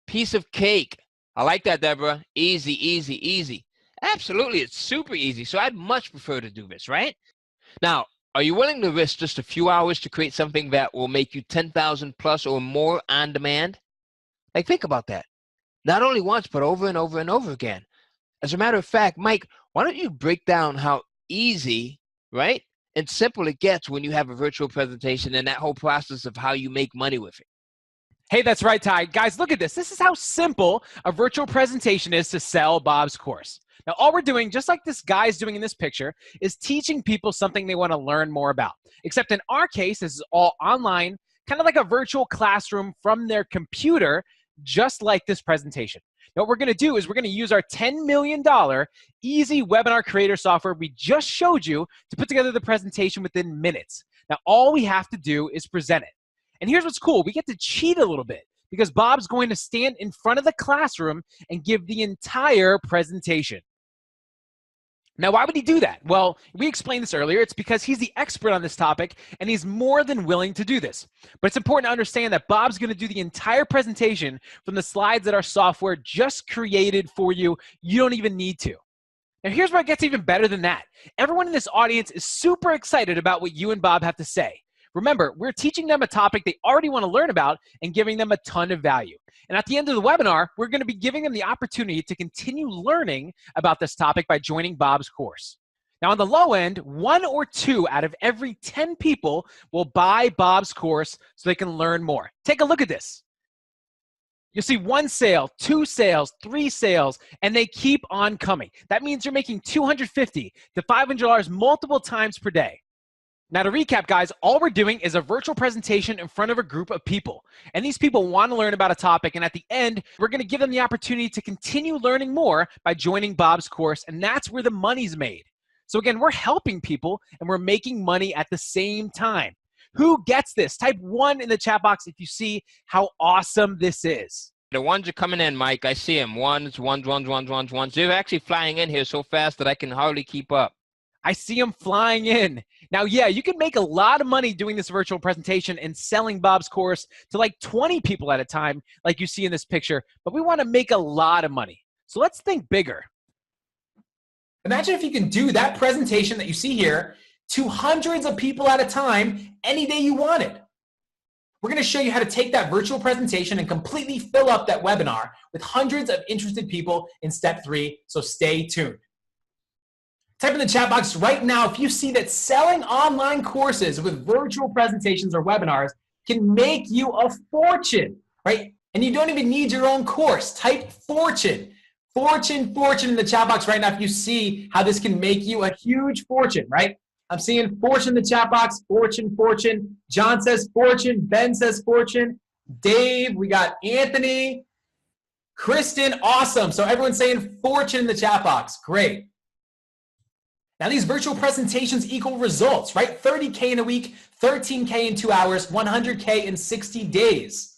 Piece of cake. I like that, Deborah. Easy, easy, easy. Absolutely, it's super easy. So I'd much prefer to do this, right? Now, are you willing to risk just a few hours to create something that will make you 10,000 plus or more on demand? Like, think about that. Not only once, but over and over and over again. As a matter of fact, Mike, why don't you break down how easy, right, and simple it gets when you have a virtual presentation and that whole process of how you make money with it? Hey, that's right, Ty. Guys, look at this. This is how simple a virtual presentation is to sell Bob's course. Now, all we're doing, just like this guy's doing in this picture, is teaching people something they want to learn more about. Except in our case, this is all online, kind of like a virtual classroom from their computer, just like this presentation. Now, what we're going to do is we're going to use our $10 million easy webinar creator software we just showed you to put together the presentation within minutes. Now, all we have to do is present it. And here's what's cool. We get to cheat a little bit because Bob's going to stand in front of the classroom and give the entire presentation. Now, why would he do that? Well, we explained this earlier. It's because he's the expert on this topic, and he's more than willing to do this. But it's important to understand that Bob's going to do the entire presentation from the slides that our software just created for you. You don't even need to. Now, here's where it gets even better than that. Everyone in this audience is super excited about what you and Bob have to say. Remember, we're teaching them a topic they already want to learn about and giving them a ton of value. And at the end of the webinar, we're going to be giving them the opportunity to continue learning about this topic by joining Bob's course. Now, on the low end, 1 or 2 out of every 10 people will buy Bob's course so they can learn more. Take a look at this. You'll see 1 sale, 2 sales, 3 sales, and they keep on coming. That means you're making $250 to $500 multiple times per day. Now, to recap, guys, all we're doing is a virtual presentation in front of a group of people. And these people want to learn about a topic. And at the end, we're going to give them the opportunity to continue learning more by joining Bob's course. And that's where the money's made. So again, we're helping people and we're making money at the same time. Who gets this? Type 1 in the chat box if you see how awesome this is. The ones are coming in, Mike. I see them. Ones. They're actually flying in here so fast that I can hardly keep up. I see them flying in. Now, yeah, you can make a lot of money doing this virtual presentation and selling Bob's course to like 20 people at a time, like you see in this picture, but we want to make a lot of money. So let's think bigger. Imagine if you can do that presentation that you see here to hundreds of people at a time any day you wanted. We're going to show you how to take that virtual presentation and completely fill up that webinar with hundreds of interested people in step 3, so stay tuned. Type in the chat box right now if you see that selling online courses with virtual presentations or webinars can make you a fortune, right? And you don't even need your own course. Type fortune. Fortune in the chat box right now if you see how this can make you a huge fortune, right? I'm seeing fortune in the chat box. Fortune. John says fortune. Ben says fortune. Dave, we got Anthony. Kristen, awesome. So everyone's saying fortune in the chat box. Great. Now these virtual presentations equal results, right? 30K in a week, 13K in 2 hours, 100K in 60 days.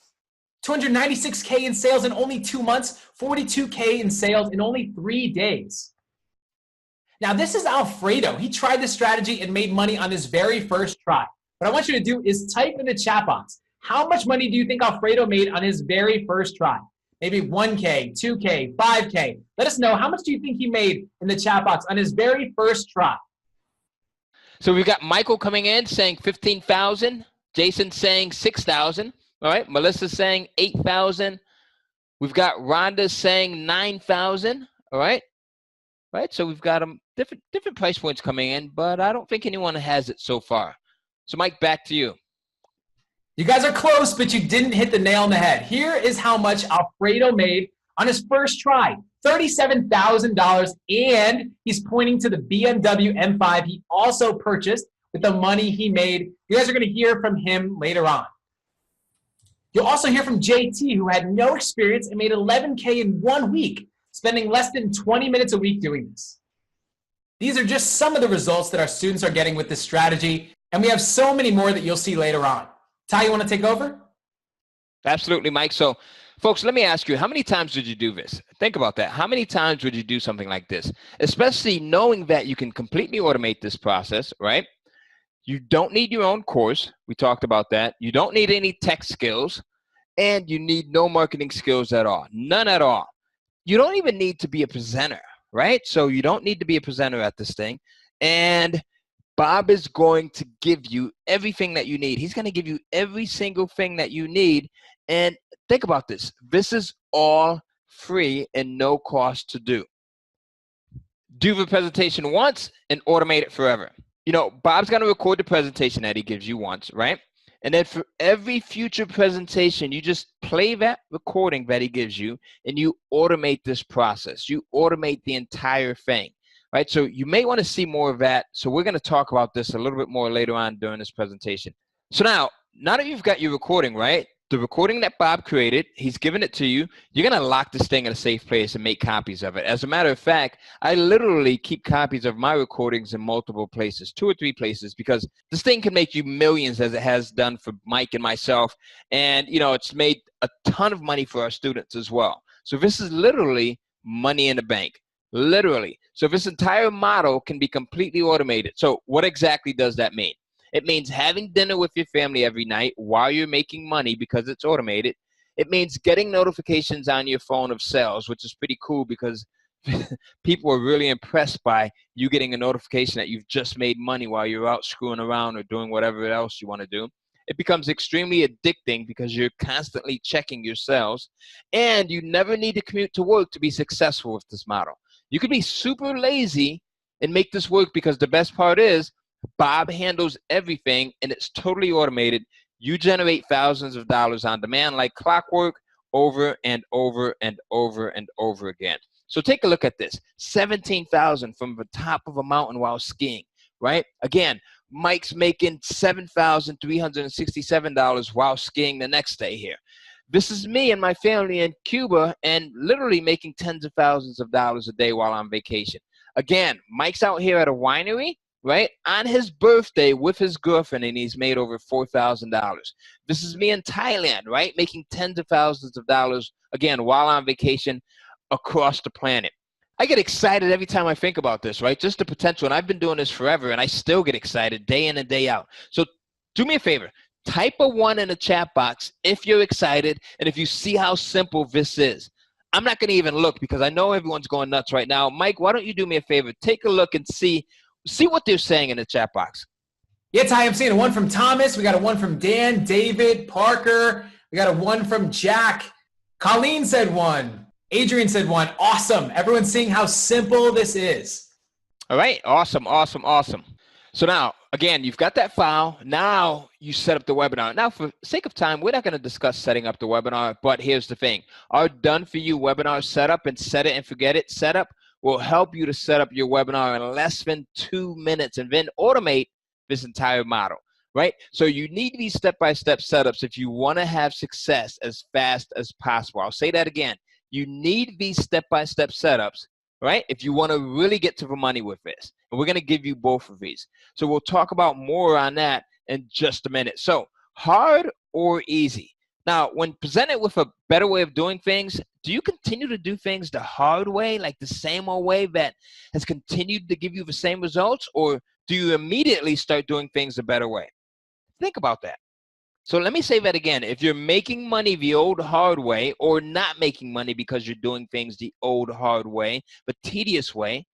296K in sales in only 2 months, 42K in sales in only 3 days. Now this is Alfredo. He tried this strategy and made money on his very first try. What I want you to do is type in the chat box. How much money do you think Alfredo made on his very first try? Maybe 1K, 2K, 5K. Let us know, how much do you think he made in the chat box on his very first try? So we've got Michael coming in saying 15,000. Jason saying 6,000. All right. Melissa saying 8,000. We've got Rhonda saying 9,000. All right. Right. So we've got them different price points coming in, but I don't think anyone has it so far. So Mike, back to you. You guys are close, but you didn't hit the nail on the head. Here is how much Alfredo made on his first try, $37,000, and he's pointing to the BMW M5 he also purchased with the money he made. You guys are going to hear from him later on. You'll also hear from JT, who had no experience and made $11K in 1 week, spending less than 20 minutes a week doing this. These are just some of the results that our students are getting with this strategy, and we have so many more that you'll see later on. Ty, you want to take over? Absolutely, Mike. So, folks, let me ask you, how many times did you do this? Think about that. How many times would you do something like this? Especially knowing that you can completely automate this process, right? You don't need your own course. We talked about that. You don't need any tech skills, and you need no marketing skills at all. None at all. You don't even need to be a presenter, right? So you don't need to be a presenter at this thing. And Bob is going to give you everything that you need. He's going to give you every single thing that you need. And think about this. This is all free and no cost to do. Do the presentation once and automate it forever. You know, Bob's going to record the presentation that he gives you once, right? And then for every future presentation, you just play that recording that he gives you and you automate this process. You automate the entire thing. Right, so you may want to see more of that. So we're going to talk about this a little bit more later on during this presentation. So now that you've got your recording, right, the recording that Bob created, he's given it to you. You're going to lock this thing in a safe place and make copies of it. As a matter of fact, I literally keep copies of my recordings in multiple places, 2 or 3 places, because this thing can make you millions, as it has done for Mike and myself. And, you know, it's made a ton of money for our students as well. So this is literally money in the bank. Literally. So this entire model can be completely automated. So what exactly does that mean? It means having dinner with your family every night while you're making money because it's automated. It means getting notifications on your phone of sales, which is pretty cool because people are really impressed by you getting a notification that you've just made money while you're out screwing around or doing whatever else you want to do. It becomes extremely addicting because you're constantly checking your sales, and you never need to commute to work to be successful with this model. You could be super lazy and make this work because the best part is Bob handles everything and it's totally automated. You generate thousands of dollars on demand like clockwork over and over and over and over again. So take a look at this. 17,000 from the top of a mountain while skiing, right? Again, Mike's making $7,367 while skiing the next day here. This is me and my family in Cuba and literally making tens of thousands of dollars a day while on vacation. Again, Mike's out here at a winery right, on his birthday with his girlfriend, and he's made over $4,000. This is me in Thailand, right, making tens of thousands of dollars, again, while on vacation across the planet. I get excited every time I think about this, right? Just the potential. And I've been doing this forever, and I still get excited day in and day out. So do me a favor. Type a 1 in the chat box if you're excited and if you see how simple this is. I'm not going to even look because I know everyone's going nuts right now. Mike, why don't you do me a favor? Take a look and see what they're saying in the chat box. Yeah, Ty, I'm seeing a 1 from Thomas. We got a 1 from Dan, David, Parker. We got a 1 from Jack. Colleen said 1. Adrian said 1. Awesome. Everyone's seeing how simple this is. All right. Awesome, awesome, awesome. So now, again, you've got that file. Now you set up the webinar. Now, for sake of time, we're not going to discuss setting up the webinar, but here's the thing. Our done-for-you webinar setup and set it and forget it setup will help you to set up your webinar in less than 2 minutes and then automate this entire model, right? So you need these step-by-step setups if you want to have success as fast as possible. I'll say that again. You need these step-by-step setups, right, if you want to really get to the money with this. And we're going to give you both of these. So we'll talk about more on that in just a minute. So hard or easy? Now, when presented with a better way of doing things, do you continue to do things the hard way, like the same old way that has continued to give you the same results, or do you immediately start doing things the better way? Think about that. So let me say that again. If you're making money the old hard way or not making money because you're doing things the old hard way, but tedious way,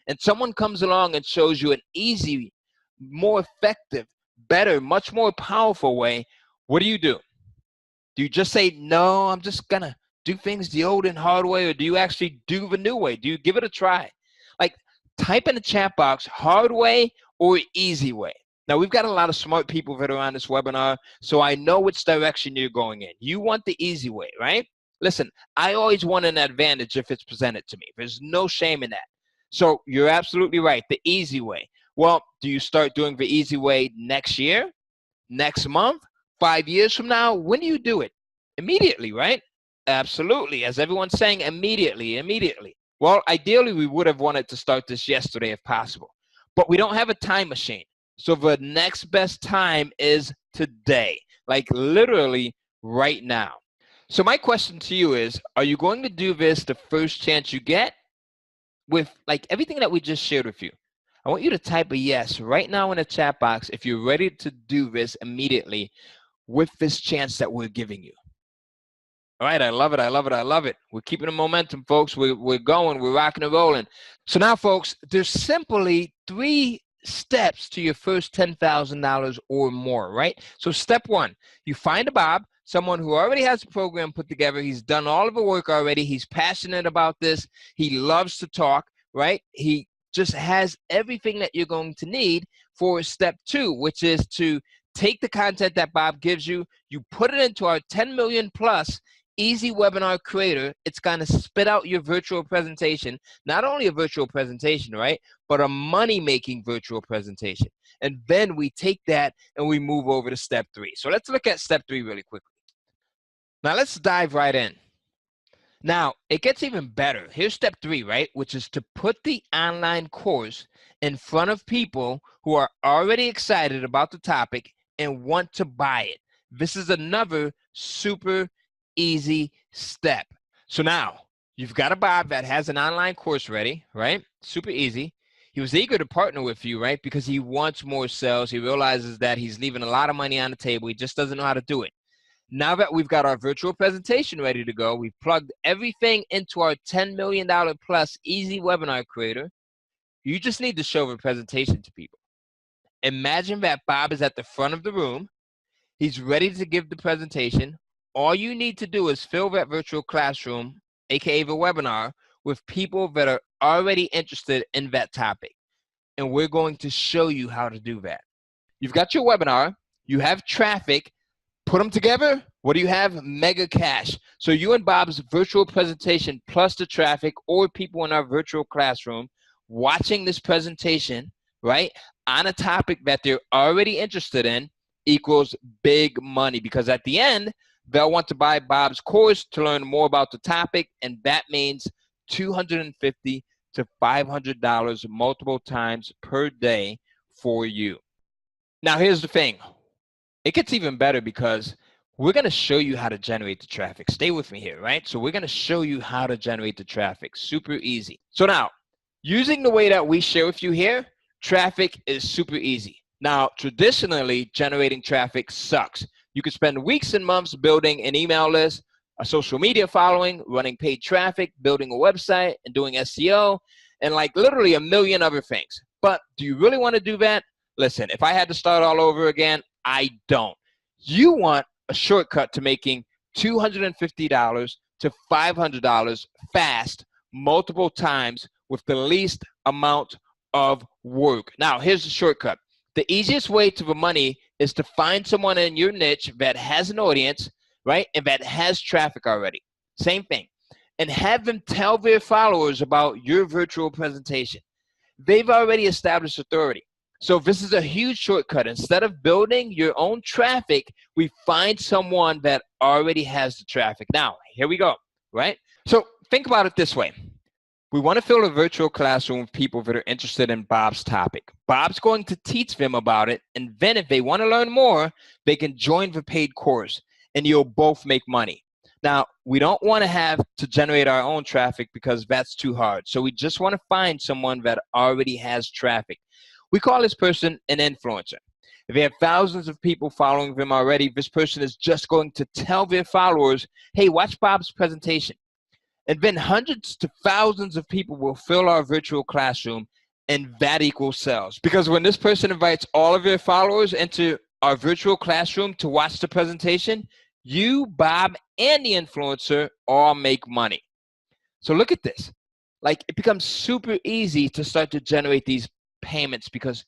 and someone comes along and shows you an easy, more effective, better, much more powerful way, what do? Do you just say, no, I'm just going to do things the old and hard way, or do you actually do the new way? Do you give it a try? Like, type in the chat box, hard way or easy way. Now, we've got a lot of smart people that are on this webinar, so I know which direction you're going in. You want the easy way, right? Listen, I always want an advantage if it's presented to me. There's no shame in that. So you're absolutely right, the easy way. Well, do you start doing the easy way next year, next month, 5 years from now? When do you do it? Immediately, right? Absolutely. As everyone's saying, immediately, immediately. Well, ideally, we would have wanted to start this yesterday if possible, but we don't have a time machine. So the next best time is today, like literally right now. So my question to you is, are you going to do this the first chance you get with like everything that we just shared with you? I want you to type a yes right now in the chat box if you're ready to do this immediately with this chance that we're giving you. All right, I love it, I love it, I love it. We're keeping the momentum, folks. We're going, we're rocking and rolling. So now, folks, there's simply 3 steps to your first $10,000 or more, right? So step 1, you find a Bob, someone who already has a program put together. He's done all of the work already. He's passionate about this. He loves to talk, right? He just has everything that you're going to need for step 2, which is to take the content that Bob gives you, you put it into our 10 million plus easy webinar creator. It's going to spit out your virtual presentation, not only a virtual presentation, right, but a money-making virtual presentation. And then we take that and we move over to step 3. So let's look at step 3 really quickly. Now let's dive right in. Now, it gets even better. Here's step 3, right, which is to put the online course in front of people who are already excited about the topic and want to buy it. This is another super easy step. So now you've got a Bob that has an online course ready, right? Super easy. He was eager to partner with you, right? Because he wants more sales. He realizes that he's leaving a lot of money on the table. He just doesn't know how to do it. Now that we've got our virtual presentation ready to go, we've plugged everything into our $10 million plus easy webinar creator. You just need to show the presentation to people. Imagine that Bob is at the front of the room. He's ready to give the presentation. All you need to do is fill that virtual classroom, aka the webinar, with people that are already interested in that topic. And we're going to show you how to do that. You've got your webinar, you have traffic, put them together. What do you have? Mega cash. So you and Bob's virtual presentation plus the traffic or people in our virtual classroom watching this presentation, right, on a topic that they're already interested in equals big money, because at the end, they'll want to buy Bob's course to learn more about the topic, and that means $250 to $500 multiple times per day for you. Now, here's the thing. It gets even better because we're going to show you how to generate the traffic. Stay with me here, right? So we're going to show you how to generate the traffic. Super easy. So now, using the way that we share with you here, traffic is super easy. Now, traditionally, generating traffic sucks. You could spend weeks and months building an email list, a social media following, running paid traffic, building a website, and doing SEO, and like literally a million other things. But do you really want to do that? Listen, if I had to start all over again, I don't. You want a shortcut to making $250 to $500 fast, multiple times with the least amount of work. Now, here's the shortcut. The easiest way to the money is to find someone in your niche that has an audience, right, and that has traffic already. Same thing. And have them tell their followers about your virtual presentation. They've already established authority. So this is a huge shortcut. Instead of building your own traffic, we find someone that already has the traffic. Now, here we go, right? So think about it this way. We want to fill a virtual classroom with people that are interested in Bob's topic. Bob's going to teach them about it, and then if they want to learn more, they can join the paid course, and you'll both make money. Now, we don't want to have to generate our own traffic because that's too hard. So we just want to find someone that already has traffic. We call this person an influencer. If they have thousands of people following them already, this person is just going to tell their followers, hey, watch Bob's presentation. And then hundreds to thousands of people will fill our virtual classroom, and that equals sales. Because when this person invites all of their followers into our virtual classroom to watch the presentation, you, Bob, and the influencer all make money. So look at this. Like, it becomes super easy to start to generate these payments because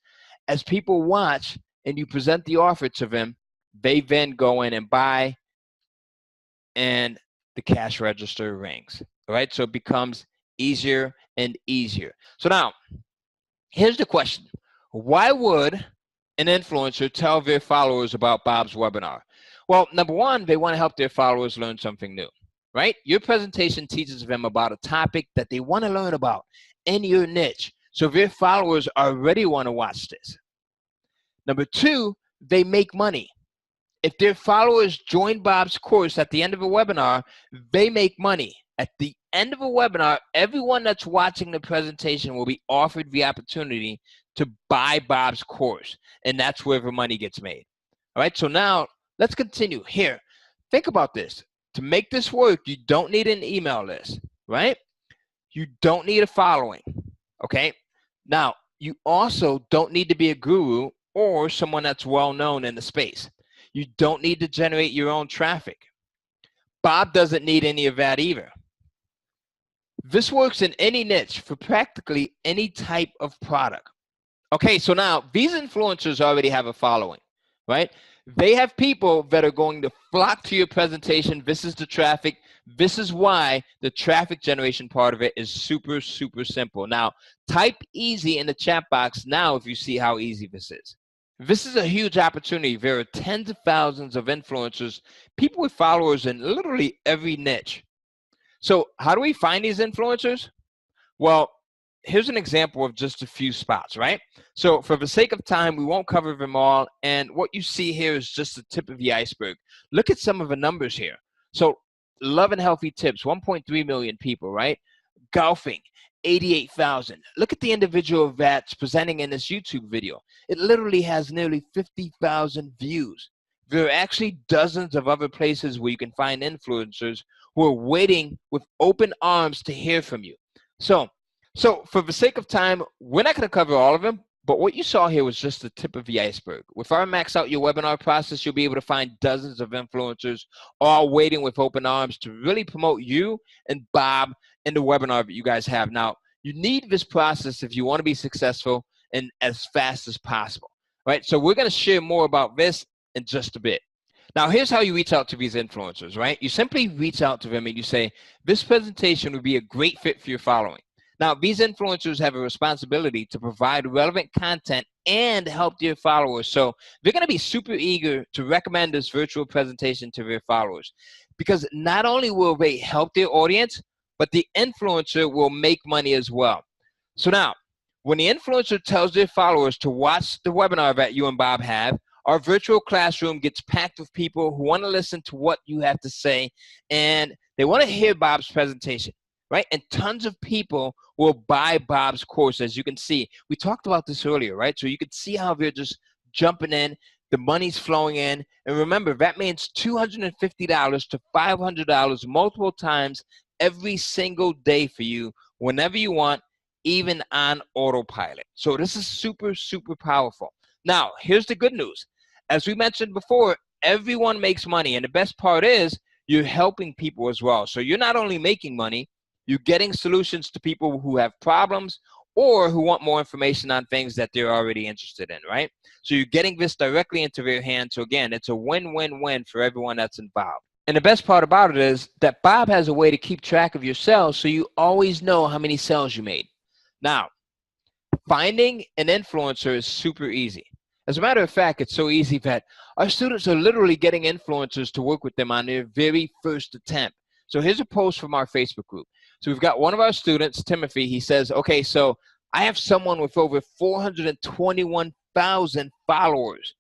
as people watch and you present the offer to them, they then go in and buy, and the cash register rings, right? So it becomes easier and easier. So now, here's the question. Why would an influencer tell their followers about Bob's webinar? Well, number one, they want to help their followers learn something new, right? Your presentation teaches them about a topic that they want to learn about in your niche. So their followers already want to watch this. Number two, they make money. If their followers join Bob's course at the end of a webinar, they make money. At the end of a webinar, everyone that's watching the presentation will be offered the opportunity to buy Bob's course, and that's where the money gets made. All right, so now let's continue. Here, think about this. To make this work, you don't need an email list, right? You don't need a following, okay? Now, you also don't need to be a guru or someone that's well-known in the space. You don't need to generate your own traffic. Bob doesn't need any of that either. This works in any niche for practically any type of product. Okay, so now these influencers already have a following, right? They have people that are going to flock to your presentation. This is the traffic. This is why the traffic generation part of it is super, super simple. Now, type easy in the chat box now if you see how easy this is. This is a huge opportunity. There are tens of thousands of influencers, people with followers in literally every niche. So how do we find these influencers? Well, here's an example of just a few spots, right? So for the sake of time, we won't cover them all. And what you see here is just the tip of the iceberg. Look at some of the numbers here. So Love and Healthy Tips, 1.3 million people, right? Golfing, 88,000. Look at the individual that's presenting in this YouTube video. It literally has nearly 50,000 views. There are actually dozens of other places where you can find influencers who are waiting with open arms to hear from you. So for the sake of time, we're not going to cover all of them, but what you saw here was just the tip of the iceberg. With our Max Out Your Webinar process, you'll be able to find dozens of influencers all waiting with open arms to really promote you and Bob in the webinar that you guys have. Now, you need this process if you want to be successful and as fast as possible, right? So we're going to share more about this in just a bit. Now, here's how you reach out to these influencers, right? You simply reach out to them and you say, this presentation would be a great fit for your following. Now, these influencers have a responsibility to provide relevant content and help their followers. So they're going to be super eager to recommend this virtual presentation to their followers because not only will they help their audience, but the influencer will make money as well. So now, When the influencer tells their followers to watch the webinar that you and Bob have, our virtual classroom gets packed with people who want to listen to what you have to say, and they want to hear Bob's presentation, right? And tons of people will buy Bob's course, as you can see. We talked about this earlier, right? So you can see how they're just jumping in, the money's flowing in, and remember, that means $250 to $500 multiple times every single day for you, whenever you want, even on autopilot. So this is super, super powerful. Now, here's the good news. As we mentioned before, everyone makes money, and the best part is you're helping people as well. So you're not only making money, you're getting solutions to people who have problems or who want more information on things that they're already interested in, right? So you're getting this directly into their hands. So again, it's a win-win-win for everyone that's involved. And the best part about it is that Bob has a way to keep track of your sales, so you always know how many sales you made. Now, finding an influencer is super easy. As a matter of fact, it's so easy that our students are literally getting influencers to work with them on their very first attempt. So here's a post from our Facebook group. So we've got one of our students, Timothy. He says, okay, so I have someone with over 421,000 followers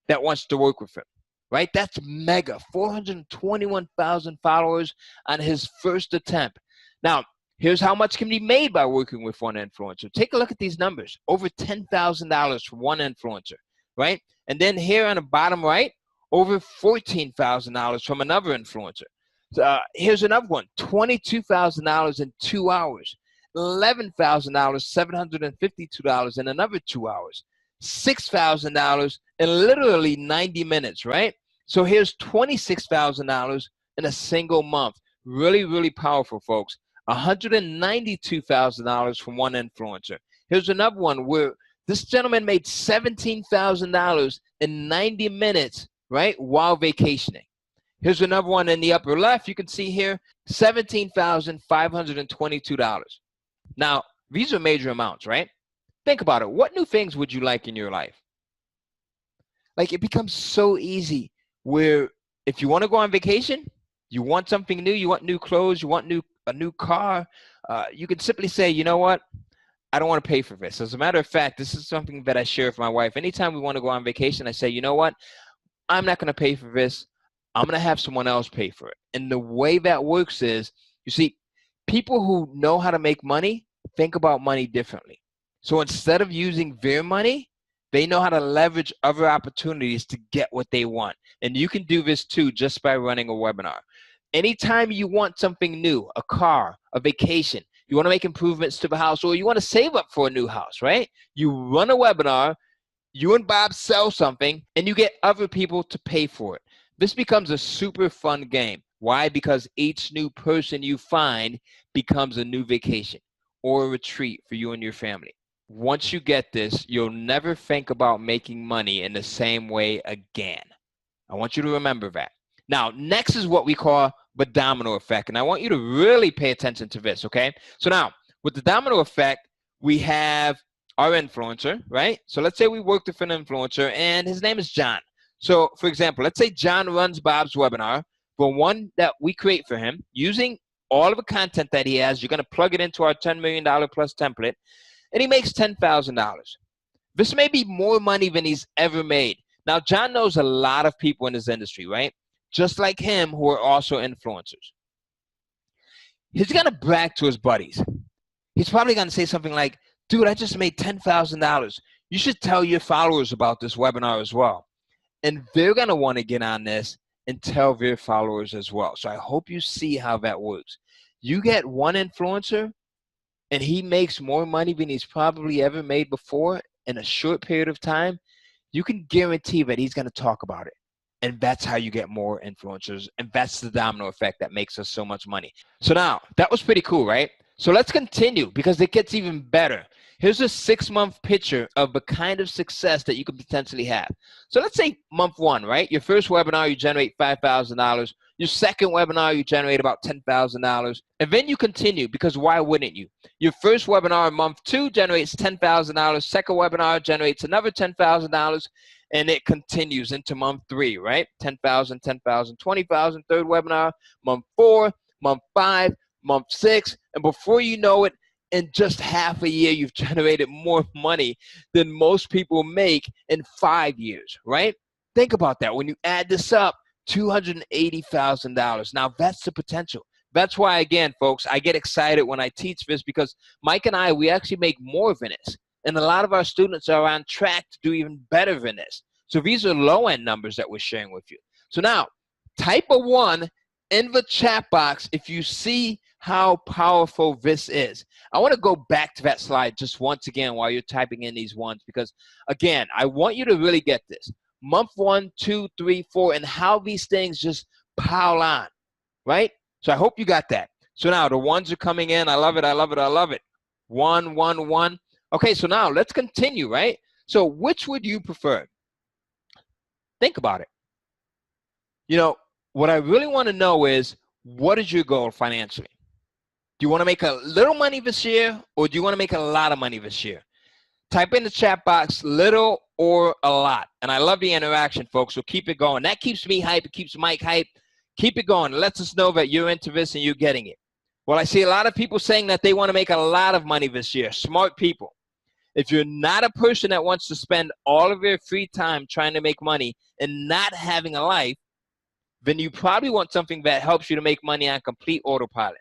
that wants to work with him, right? That's mega, 421,000 followers on his first attempt. Now, here's how much can be made by working with one influencer. Take a look at these numbers. Over $10,000 from one influencer, right? And then here on the bottom right, over $14,000 from another influencer. Here's another one, $22,000 in 2 hours. $11,000, $752 in another 2 hours. $6,000 in literally 90 minutes, right? So here's $26,000 in a single month. Really, really powerful, folks. $192,000 from one influencer. Here's another one where this gentleman made $17,000 in 90 minutes, right, while vacationing. Here's another one in the upper left. You can see here, $17,522. Now, these are major amounts, right? Think about it. What new things would you like in your life? Like, it becomes so easy where if you want to go on vacation, you want something new, you want new clothes, you want a new car, you can simply say, you know what? I don't want to pay for this. As a matter of fact, this is something that I share with my wife. Anytime we want to go on vacation, I say, you know what? I'm not going to pay for this. I'm going to have someone else pay for it. And the way that works is, you see, people who know how to make money think about money differently. So instead of using their money, they know how to leverage other opportunities to get what they want. And you can do this too just by running a webinar. Anytime you want something new, a car, a vacation, you want to make improvements to the house, or you want to save up for a new house, right? You run a webinar, you and Bob sell something, and you get other people to pay for it. This becomes a super fun game. Why? Because each new person you find becomes a new vacation or a retreat for you and your family. Once you get this, you'll never think about making money in the same way again. I want you to remember that. Now, next is what we call the domino effect, and I want you to really pay attention to this, okay? So now, with the domino effect, we have our influencer, right? So let's say we worked with an influencer, and his name is John. So, for example, let's say John runs Bob's webinar, for one that we create for him, using all of the content that he has. You're going to plug it into our $10 million plus template, and he makes $10,000. This may be more money than he's ever made. Now, John knows a lot of people in this industry, right? Just like him, who are also influencers. He's going to brag to his buddies. He's probably going to say something like, dude, I just made $10,000. You should tell your followers about this webinar as well. And they're going to want to get on this and tell their followers as well. So I hope you see how that works. You get one influencer, and he makes more money than he's probably ever made before in a short period of time. You can guarantee that he's going to talk about it. And that's how you get more influencers. And that's the domino effect that makes us so much money. So now, that was pretty cool, right? So let's continue because it gets even better. Here's a 6-month picture of the kind of success that you could potentially have. So let's say month 1, right? Your first webinar, you generate $5,000. Your second webinar, you generate about $10,000. And then you continue, because why wouldn't you? Your first webinar in month 2 generates $10,000. Second webinar generates another $10,000. And it continues into month 3, right? 10,000, 10,000, 20,000. Third webinar, month 4, month 5, month 6. And before you know it, in just half a year, you've generated more money than most people make in 5 years, right? Think about that. When you add this up, $280,000. Now, that's the potential. That's why, again, folks, I get excited when I teach this because Mike and I, we actually make more than this. And a lot of our students are on track to do even better than this. So these are low-end numbers that we're sharing with you. So now, type a 1 in the chat box if you see how powerful this is. I want to go back to that slide just once again while you're typing in these ones because, again, I want you to really get this. Month 1, 2, 3, 4, and how these things just pile on, right? So I hope you got that. So now the ones are coming in. I love it. I love it. I love it. 1, 1, 1. Okay, so now let's continue, right? So which would you prefer? Think about it. You know, what I really want to know is, what is your goal financially? Do you want to make a little money this year, or do you want to make a lot of money this year? Type in the chat box, little or a lot. And I love the interaction, folks, so keep it going. That keeps me hype. It keeps Mike hype. Keep it going. It lets us know that you're into this and you're getting it. Well, I see a lot of people saying that they want to make a lot of money this year. Smart people. If you're not a person that wants to spend all of your free time trying to make money and not having a life, then you probably want something that helps you to make money on complete autopilot.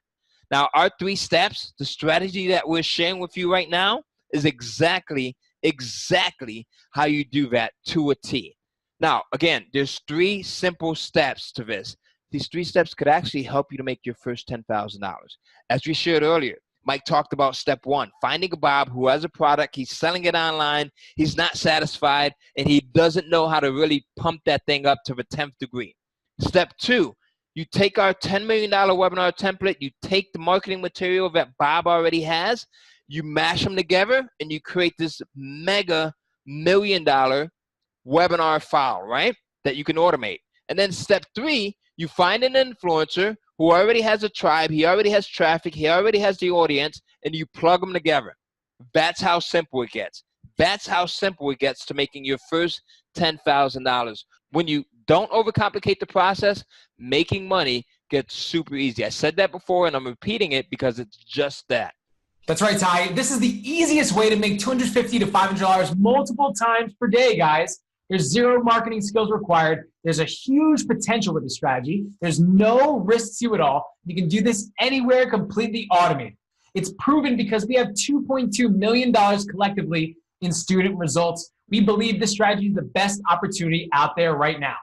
Now, our 3 steps, the strategy that we're sharing with you right now is exactly how you do that to a T. Now, again, there's 3 simple steps to this. These 3 steps could actually help you to make your first $10,000. As we shared earlier, Mike talked about step 1, finding a Bob who has a product, he's selling it online, he's not satisfied, and he doesn't know how to really pump that thing up to the 10th degree. Step 2, you take our $10 million webinar template, you take the marketing material that Bob already has, you mash them together, and you create this mega $1 million webinar file, right, that you can automate. And then step 3, you find an influencer who already has a tribe, he already has traffic, he already has the audience, and you plug them together. That's how simple it gets. That's how simple it gets to making your first $10,000. When you don't overcomplicate the process, making money gets super easy. I said that before, and I'm repeating it because it's just that. That's right, Ty. This is the easiest way to make $250 to $500 multiple times per day, guys. There's 0 marketing skills required. There's a huge potential with the strategy. There's no risk to it all. You can do this anywhere, completely automated. It's proven because we have $2.2 million collectively in student results. We believe this strategy is the best opportunity out there right now.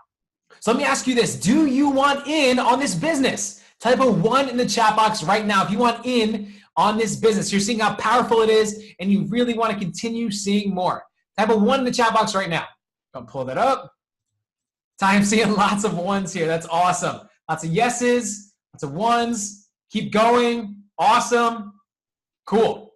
So let me ask you this. Do you want in on this business? Type a 1 in the chat box right now if you want in on this business. You're seeing how powerful it is and you really want to continue seeing more. Type a 1 in the chat box right now. I'll pull that up. I'm seeing lots of 1s here. That's awesome. Lots of yeses, lots of 1s. Keep going. Awesome. Cool.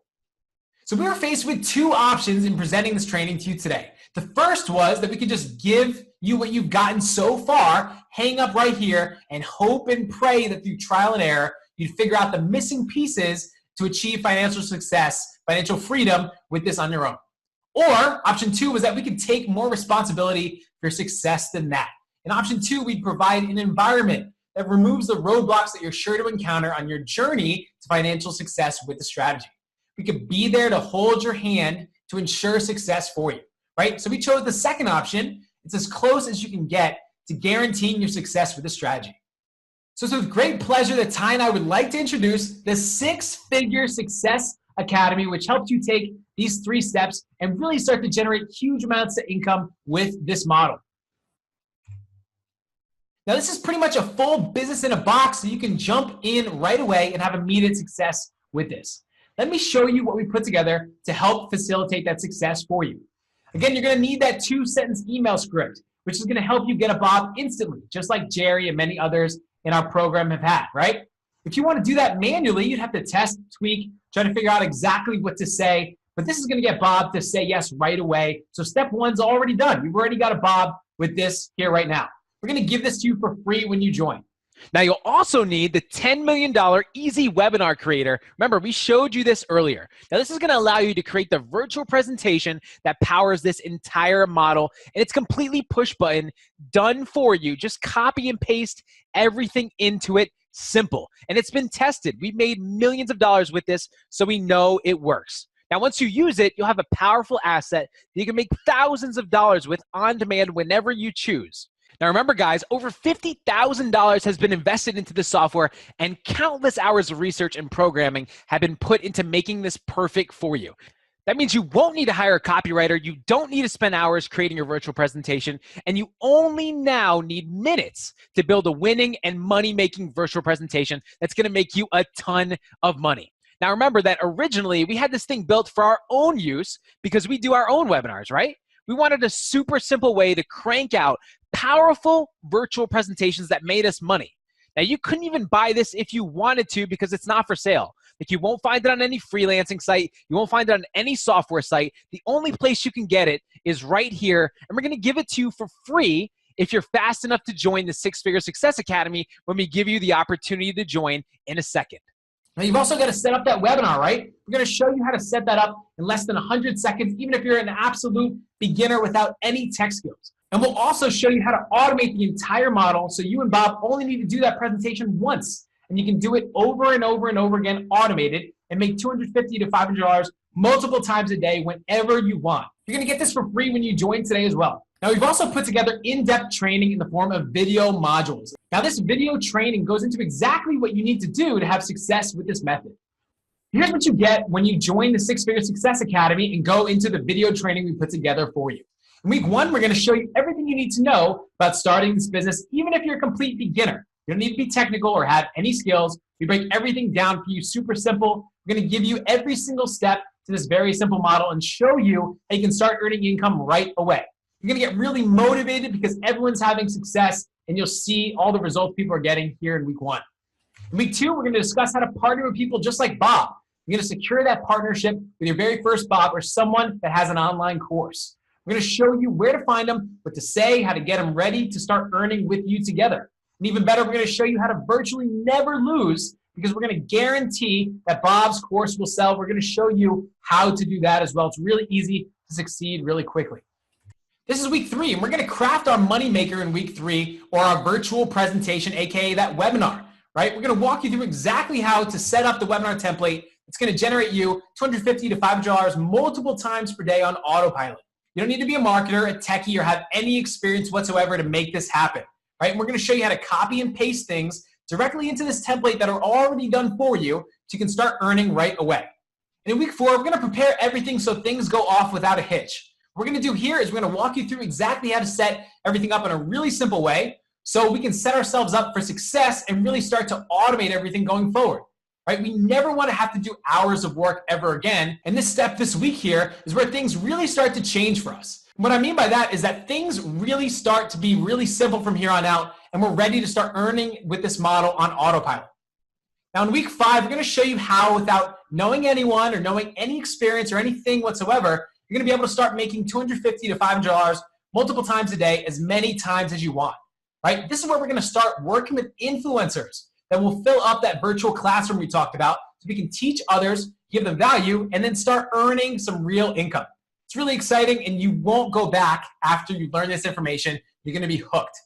So we were faced with 2 options in presenting this training to you today. The first was that we could just give you what you've gotten so far, hang up right here, and hope and pray that through trial and error, you'd figure out the missing pieces to achieve financial success, financial freedom with this on your own. Or option 2 was that we could take more responsibility for your success than that. In option 2, we'd provide an environment that removes the roadblocks that you're sure to encounter on your journey to financial success with the strategy. We could be there to hold your hand to ensure success for you, right? So we chose the second option. It's as close as you can get to guaranteeing your success with the strategy. So it's with great pleasure that Ty and I would like to introduce the 6-Figure Success Academy, which helps you take these 3 steps and really start to generate huge amounts of income with this model. Now, this is pretty much a full business in a box, so you can jump in right away and have immediate success with this. Let me show you what we put together to help facilitate that success for you. Again, you're going to need that 2-sentence email script, which is going to help you get a Bob instantly, just like Jerry and many others in our program have had, right? If you want to do that manually, you'd have to test, tweak, try to figure out exactly what to say. But this is going to get Bob to say yes right away. So step 1's already done. You've already got a Bob with this here right now. We're going to give this to you for free when you join. Now, you'll also need the $10 million easy webinar creator. Remember, we showed you this earlier. Now, this is going to allow you to create the virtual presentation that powers this entire model, and it's completely push button, done for you. Just copy and paste everything into it. simple. And it's been tested. We've made millions of dollars with this, so we know it works. Now, once you use it, you'll have a powerful asset that you can make thousands of dollars with on demand whenever you choose. Now, remember, guys, over $50,000 has been invested into this software, and countless hours of research and programming have been put into making this perfect for you. That means you won't need to hire a copywriter, you don't need to spend hours creating your virtual presentation, and you only now need minutes to build a winning and money-making virtual presentation that's going to make you a ton of money. Now, remember that originally we had this thing built for our own use because we do our own webinars, right? We wanted a super simple way to crank out powerful virtual presentations that made us money. Now, you couldn't even buy this if you wanted to because it's not for sale. Like, you won't find it on any freelancing site. You won't find it on any software site. The only place you can get it is right here, and we're going to give it to you for free if you're fast enough to join the Six Figure Success Academy when we give you the opportunity to join in a second. Now, you've also got to set up that webinar, right? We're going to show you how to set that up in less than 100 seconds, even if you're an absolute beginner without any tech skills. And we'll also show you how to automate the entire model so you and Bob only need to do that presentation once. And you can do it over and over and over again, automated, and make $250 to $500 multiple times a day whenever you want. You're going to get this for free when you join today as well. Now, we've also put together in-depth training in the form of video modules. Now, this video training goes into exactly what you need to do to have success with this method. Here's what you get when you join the Six Figure Success Academy and go into the video training we put together for you. In week 1, we're going to show you everything you need to know about starting this business, even if you're a complete beginner. You don't need to be technical or have any skills. We break everything down for you super simple. We're going to give you every single step to this very simple model and show you how you can start earning income right away. You're going to get really motivated because everyone's having success, and you'll see all the results people are getting here in week 1. In week 2, we're going to discuss how to partner with people just like Bob. You're going to secure that partnership with your very first Bob or someone that has an online course. We're going to show you where to find them, what to say, how to get them ready to start earning with you together. And even better, we're going to show you how to virtually never lose because we're going to guarantee that Bob's course will sell. We're going to show you how to do that as well. It's really easy to succeed really quickly. This is week 3, and we're going to craft our money maker in week 3, or our virtual presentation, aka that webinar, right? We're going to walk you through exactly how to set up the webinar template. It's going to generate you $250 to $500 multiple times per day on autopilot. You don't need to be a marketer, a techie, or have any experience whatsoever to make this happen, right? And we're going to show you how to copy and paste things directly into this template that are already done for you so you can start earning right away. And in week 4, we're going to prepare everything so things go off without a hitch. What we're going to do here is we're going to walk you through exactly how to set everything up in a really simple way so we can set ourselves up for success and really start to automate everything going forward. Right? We never want to have to do hours of work ever again. And this step this week here is where things really start to change for us. And what I mean by that is that things really start to be really simple from here on out, and we're ready to start earning with this model on autopilot. Now in week 5, we're going to show you how, without knowing anyone or knowing any experience or anything whatsoever, you're going to be able to start making $250 to $500 multiple times a day, as many times as you want. Right? This is where we're going to start working with influencers that will fill up that virtual classroom we talked about so we can teach others, give them value, and then start earning some real income. It's really exciting, and you won't go back after you learn this information. You're going to be hooked.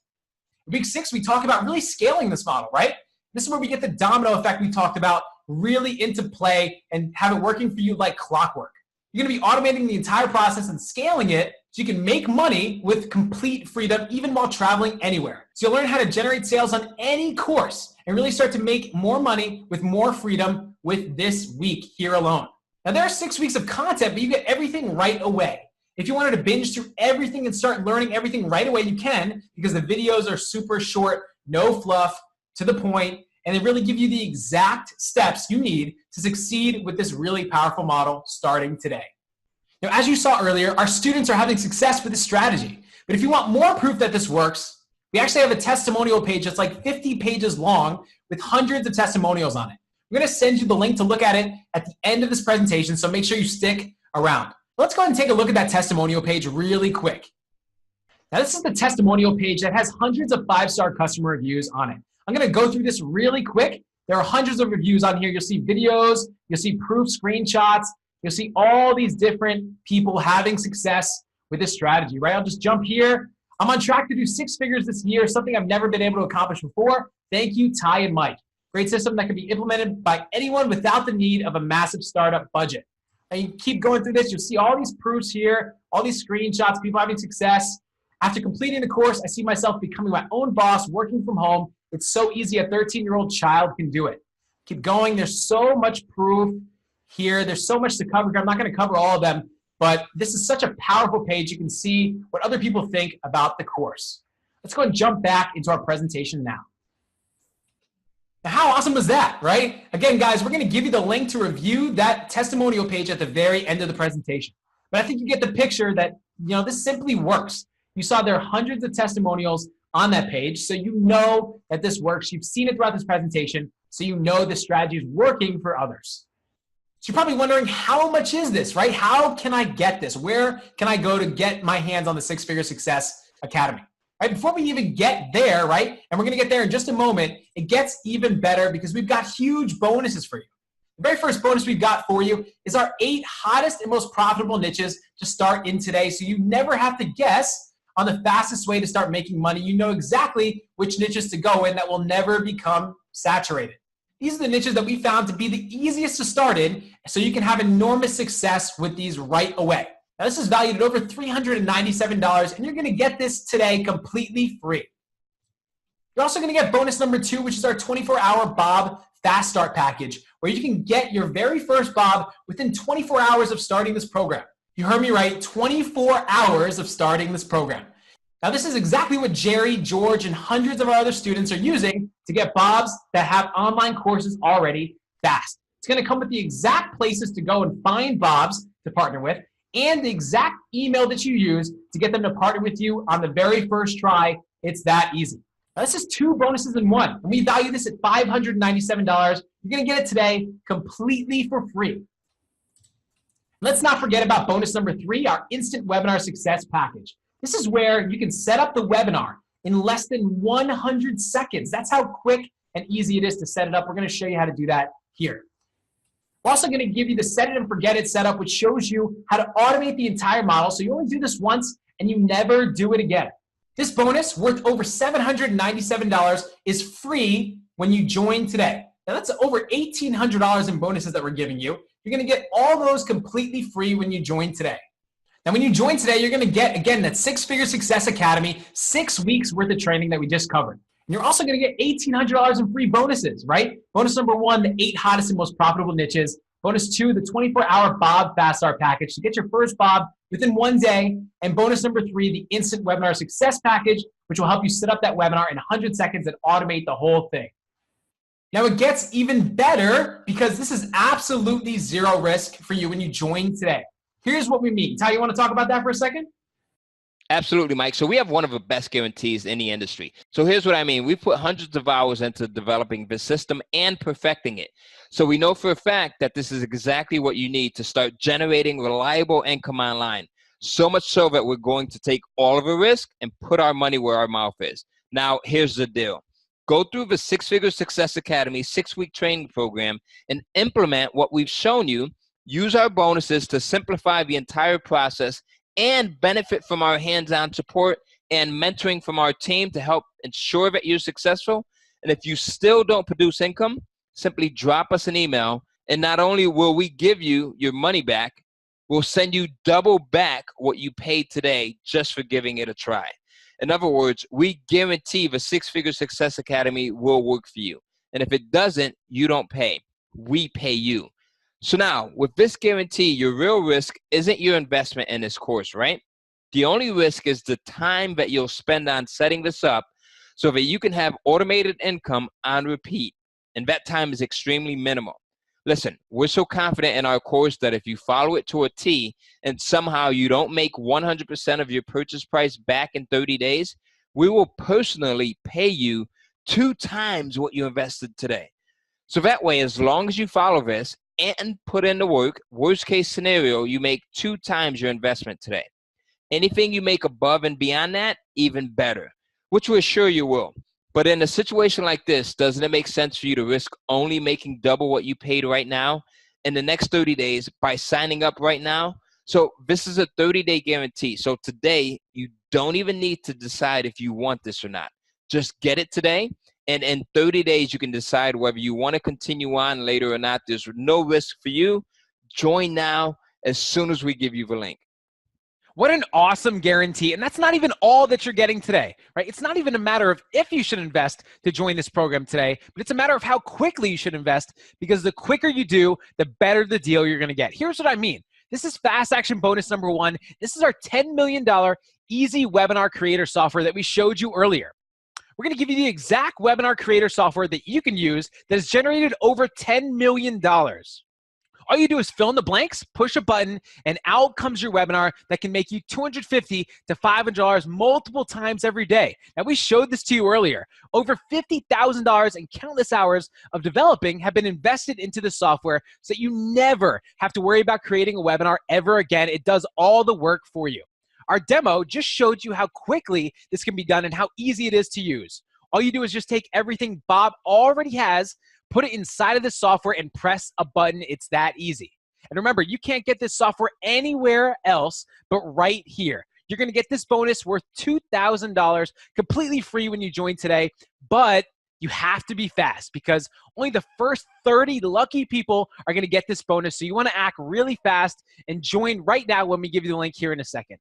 In week 6, we talk about really scaling this model, right? This is where we get the domino effect we talked about really into play and have it working for you like clockwork. You're going to be automating the entire process and scaling it so you can make money with complete freedom even while traveling anywhere. So you'll learn how to generate sales on any course and really start to make more money with more freedom with this week here alone. Now there are 6 weeks of content, but you get everything right away. If you wanted to binge through everything and start learning everything right away, you can, because the videos are super short, no fluff, to the point, and they really give you the exact steps you need to succeed with this really powerful model starting today. Now, as you saw earlier, our students are having success with this strategy. But if you want more proof that this works, we actually have a testimonial page that's like 50 pages long with hundreds of testimonials on it. I'm going to send you the link to look at it at the end of this presentation, so make sure you stick around. Let's go ahead and take a look at that testimonial page really quick. Now, this is the testimonial page that has hundreds of 5-star customer reviews on it. I'm going to go through this really quick. There are hundreds of reviews on here. You'll see videos, you'll see proof screenshots, you'll see all these different people having success with this strategy, right? I'll just jump here. I'm on track to do 6 figures this year, something I've never been able to accomplish before. Thank you, Ty and Mike. Great system that can be implemented by anyone without the need of a massive startup budget. And you keep going through this, you'll see all these proofs here, all these screenshots, people having success. After completing the course, I see myself becoming my own boss, working from home. It's so easy, a 13-year-old child can do it. Keep going, there's so much proof here. There's so much to cover. I'm not gonna cover all of them, but this is such a powerful page. You can see what other people think about the course. Let's go and jump back into our presentation now. Now, how awesome was that, right? Again, guys, we're gonna give you the link to review that testimonial page at the very end of the presentation. But I think you get the picture that, this simply works. You saw there are hundreds of testimonials on that page, so you know that this works. You've seen it throughout this presentation, so you know this strategy is working for others. So you're probably wondering, how much is this, right? How can I get this? Where can I go to get my hands on the Six Figure Success Academy? Right, before we even get there, right, and we're gonna get there in just a moment, it gets even better because we've got huge bonuses for you. The very first bonus we've got for you is our 8 hottest and most profitable niches to start in today, so you never have to guess on the fastest way to start making money. You know exactly which niches to go in that will never become saturated. These are the niches that we found to be the easiest to start in, so you can have enormous success with these right away. Now, this is valued at over $397, and you're gonna get this today completely free. You're also gonna get bonus number 2, which is our 24-hour Bob Fast Start package, where you can get your very first Bob within 24 hours of starting this program. You heard me right, 24 hours of starting this program. Now, this is exactly what Jerry, George, and hundreds of our other students are using to get Bobs that have online courses already fast. It's gonna come with the exact places to go and find Bobs to partner with, and the exact email that you use to get them to partner with you on the very first try. It's that easy. Now, this is 2 bonuses in one, and we value this at $597. You're gonna get it today completely for free. Let's not forget about bonus number 3, our Instant Webinar Success Package. This is where you can set up the webinar in less than 100 seconds. That's how quick and easy it is to set it up. We're gonna show you how to do that here. We're also gonna give you the set it and forget it setup, which shows you how to automate the entire model, so you only do this once and you never do it again. This bonus, worth over $797, is free when you join today. Now, that's over $1,800 in bonuses that we're giving you. You're gonna get all those completely free when you join today. Now, when you join today, you're gonna get, again, that Six Figure Success Academy, 6 weeks worth of training that we just covered. And you're also gonna get $1,800 in free bonuses, right? Bonus number 1, the 8 hottest and most profitable niches. Bonus 2, the 24-hour Bob Fast Start package to get your first Bob within 1 day. And bonus number 3, the Instant Webinar Success package, which will help you set up that webinar in 100 seconds and automate the whole thing. Now, it gets even better because this is absolutely zero risk for you when you join today. Here's what we mean. Ty, you want to talk about that for a second? Absolutely, Mike. So we have one of the best guarantees in the industry. So here's what I mean. We put hundreds of hours into developing the system and perfecting it. So we know for a fact that this is exactly what you need to start generating reliable income online. So much so that we're going to take all of the risk and put our money where our mouth is. Now, here's the deal. Go through the Six Figure Success Academy 6-week training program and implement what we've shown you. Use our bonuses to simplify the entire process and benefit from our hands-on support and mentoring from our team to help ensure that you're successful. And if you still don't produce income, simply drop us an email, and not only will we give you your money back, we'll send you double back what you paid today just for giving it a try. In other words, we guarantee the Six Figure Success Academy will work for you. And if it doesn't, you don't pay. We pay you. So now, with this guarantee, your real risk isn't your investment in this course, right? The only risk is the time that you'll spend on setting this up so that you can have automated income on repeat. And that time is extremely minimal. Listen, we're so confident in our course that if you follow it to a T and somehow you don't make 100% of your purchase price back in 30 days, we will personally pay you 2 times what you invested today. So that way, as long as you follow this and put in the work, worst case scenario, you make 2 times your investment today. Anything you make above and beyond that, even better, which we're sure you will. But in a situation like this, doesn't it make sense for you to risk only making double what you paid right now in the next 30 days by signing up right now? So this is a 30-day guarantee. So today, you don't even need to decide if you want this or not. Just get it today And in 30 days, you can decide whether you want to continue on later or not. There's no risk for you. Join now as soon as we give you the link. What an awesome guarantee. And that's not even all that you're getting today, right? It's not even a matter of if you should invest to join this program today, but it's a matter of how quickly you should invest, because the quicker you do, the better the deal you're going to get. Here's what I mean. This is fast action bonus number 1. This is our $10 million easy webinar creator software that we showed you earlier. We're going to give you the exact webinar creator software that you can use that has generated over $10 million. All you do is fill in the blanks, push a button, and out comes your webinar that can make you $250 to $500 multiple times every day. Now, we showed this to you earlier. Over $50,000 and countless hours of developing have been invested into the software so that you never have to worry about creating a webinar ever again. It does all the work for you. Our demo just showed you how quickly this can be done and how easy it is to use. All you do is just take everything Bob already has, put it inside of the software, and press a button. It's that easy. And remember, you can't get this software anywhere else but right here. You're going to get this bonus worth $2,000 completely free when you join today, but you have to be fast because only the first 30 lucky people are going to get this bonus. So you want to act really fast and join right now when we give you the link here in a second.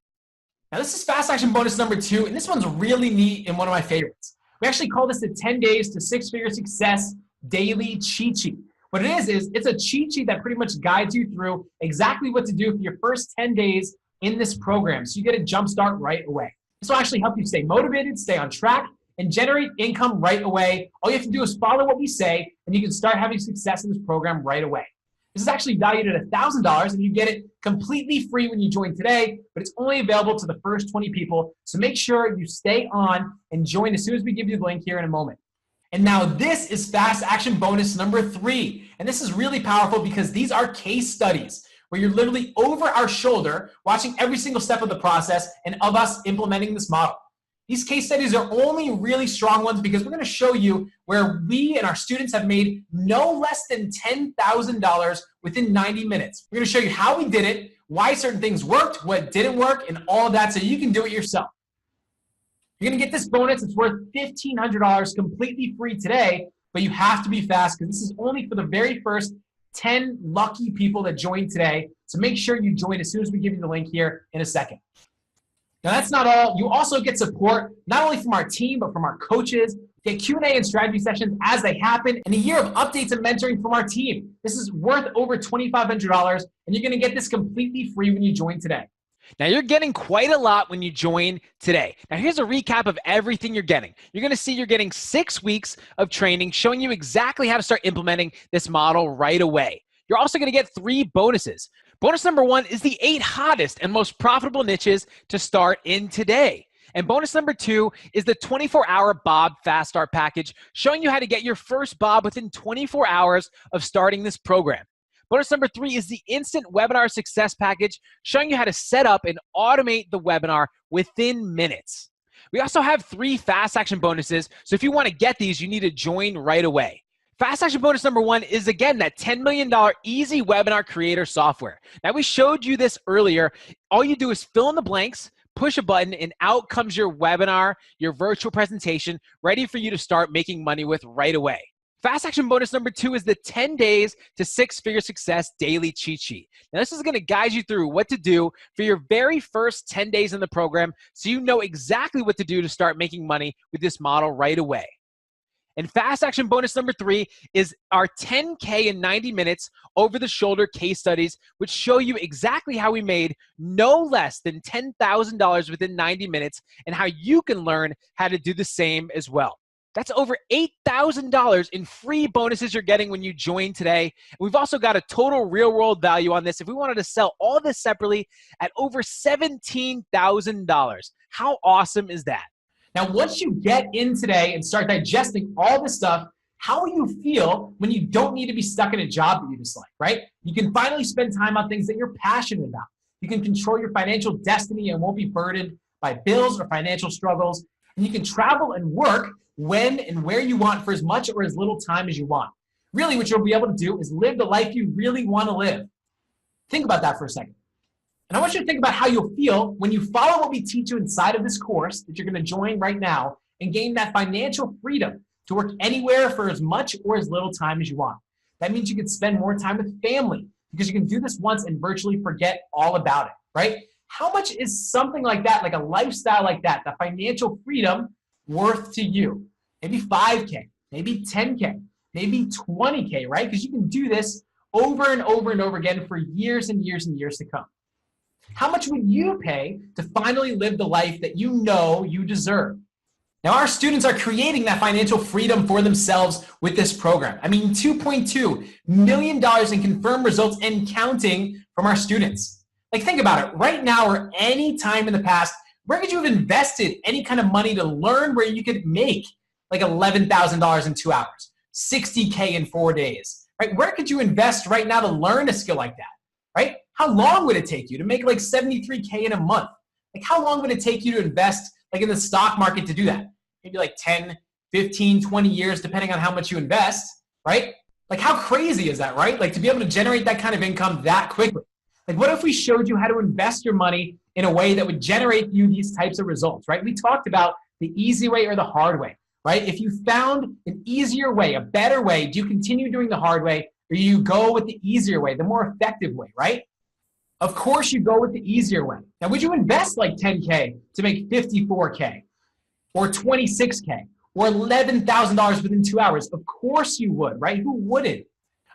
Now, this is fast action bonus number 2, and this one's really neat and one of my favorites. We actually call this the 10 days to 6-figure success daily cheat sheet. What it is it's a cheat sheet that pretty much guides you through exactly what to do for your first 10 days in this program. So you get a jump start right away. This will actually help you stay motivated, stay on track, and generate income right away. All you have to do is follow what we say, and you can start having success in this program right away. This is actually valued at $1,000, and you get it completely free when you join today, but it's only available to the first 20 people. So make sure you stay on and join as soon as we give you the link here in a moment. And now this is fast action bonus number 3. And this is really powerful because these are case studies where you're literally over our shoulder watching every single step of the process and of us implementing this model. These case studies are only really strong ones because we're going to show you where we and our students have made no less than $10,000 within 90 minutes. We're going to show you how we did it, why certain things worked, what didn't work, and all of that so you can do it yourself. You're going to get this bonus. It's worth $1,500 completely free today, but you have to be fast because this is only for the very first 10 lucky people that join today. So make sure you join as soon as we give you the link here in a second. Now, that's not all. You also get support not only from our team, but from our coaches. Get Q&A and strategy sessions as they happen, and a year of updates and mentoring from our team. This is worth over $2,500, and you're going to get this completely free when you join today. Now, you're getting quite a lot when you join today. Now, here's a recap of everything you're getting. You're going to see you're getting 6 weeks of training showing you exactly how to start implementing this model right away. You're also going to get 3 bonuses. Bonus number 1 is the 8 hottest and most profitable niches to start in today. And bonus number 2 is the 24-hour Bob Fast Start package, showing you how to get your first Bob within 24 hours of starting this program. Bonus number 3 is the instant webinar success package, showing you how to set up and automate the webinar within minutes. We also have 3 fast action bonuses, so if you want to get these, you need to join right away. Fast action bonus number 1 is, again, that $10 million easy webinar creator software. Now, we showed you this earlier. All you do is fill in the blanks, push a button, and out comes your webinar, your virtual presentation, ready for you to start making money with right away. Fast action bonus number 2 is the 10 days to 6-figure success daily cheat sheet. Now, this is going to guide you through what to do for your very first 10 days in the program so you know exactly what to do to start making money with this model right away. And fast action bonus number 3 is our 10K in 90 minutes over-the-shoulder case studies, which show you exactly how we made no less than $10,000 within 90 minutes and how you can learn how to do the same as well. That's over $8,000 in free bonuses you're getting when you join today. We've also got a total real-world value on this. If we wanted to sell all this separately at over $17,000. How awesome is that? Now, once you get in today and start digesting all this stuff, how will you feel when you don't need to be stuck in a job that you dislike, right? You can finally spend time on things that you're passionate about. You can control your financial destiny and won't be burdened by bills or financial struggles. And you can travel and work when and where you want for as much or as little time as you want. Really, what you'll be able to do is live the life you really want to live. Think about that for a second. And I want you to think about how you'll feel when you follow what we teach you inside of this course that you're going to join right now and gain that financial freedom to work anywhere for as much or as little time as you want. That means you can spend more time with family because you can do this once and virtually forget all about it, right? How much is something like that, like a lifestyle like that, the financial freedom worth to you? Maybe 5K, maybe 10K, maybe 20K, right? Because you can do this over and over and over again for years and years and years to come. How much would you pay to finally live the life that you know you deserve? Now, our students are creating that financial freedom for themselves with this program. I mean, $2.2 million in confirmed results and counting from our students. Like, think about it. Right now or any time in the past, where could you have invested any kind of money to learn where you could make like $11,000 in 2 hours, 60K in 4 days, right? Where could you invest right now to learn a skill like that, right? How long would it take you to make like 73K in a month? Like, how long would it take you to invest like in the stock market to do that? Maybe like 10, 15, 20 years, depending on how much you invest, right? Like, how crazy is that, right? Like, to be able to generate that kind of income that quickly. Like, what if we showed you how to invest your money in a way that would generate you these types of results, right? We talked about the easy way or the hard way, right? If you found an easier way, a better way, do you continue doing the hard way or you go with the easier way, the more effective way, right? Of course you go with the easier way. Now, would you invest like 10K to make 54K or 26K or $11,000 within 2 hours? Of course you would, right? Who wouldn't?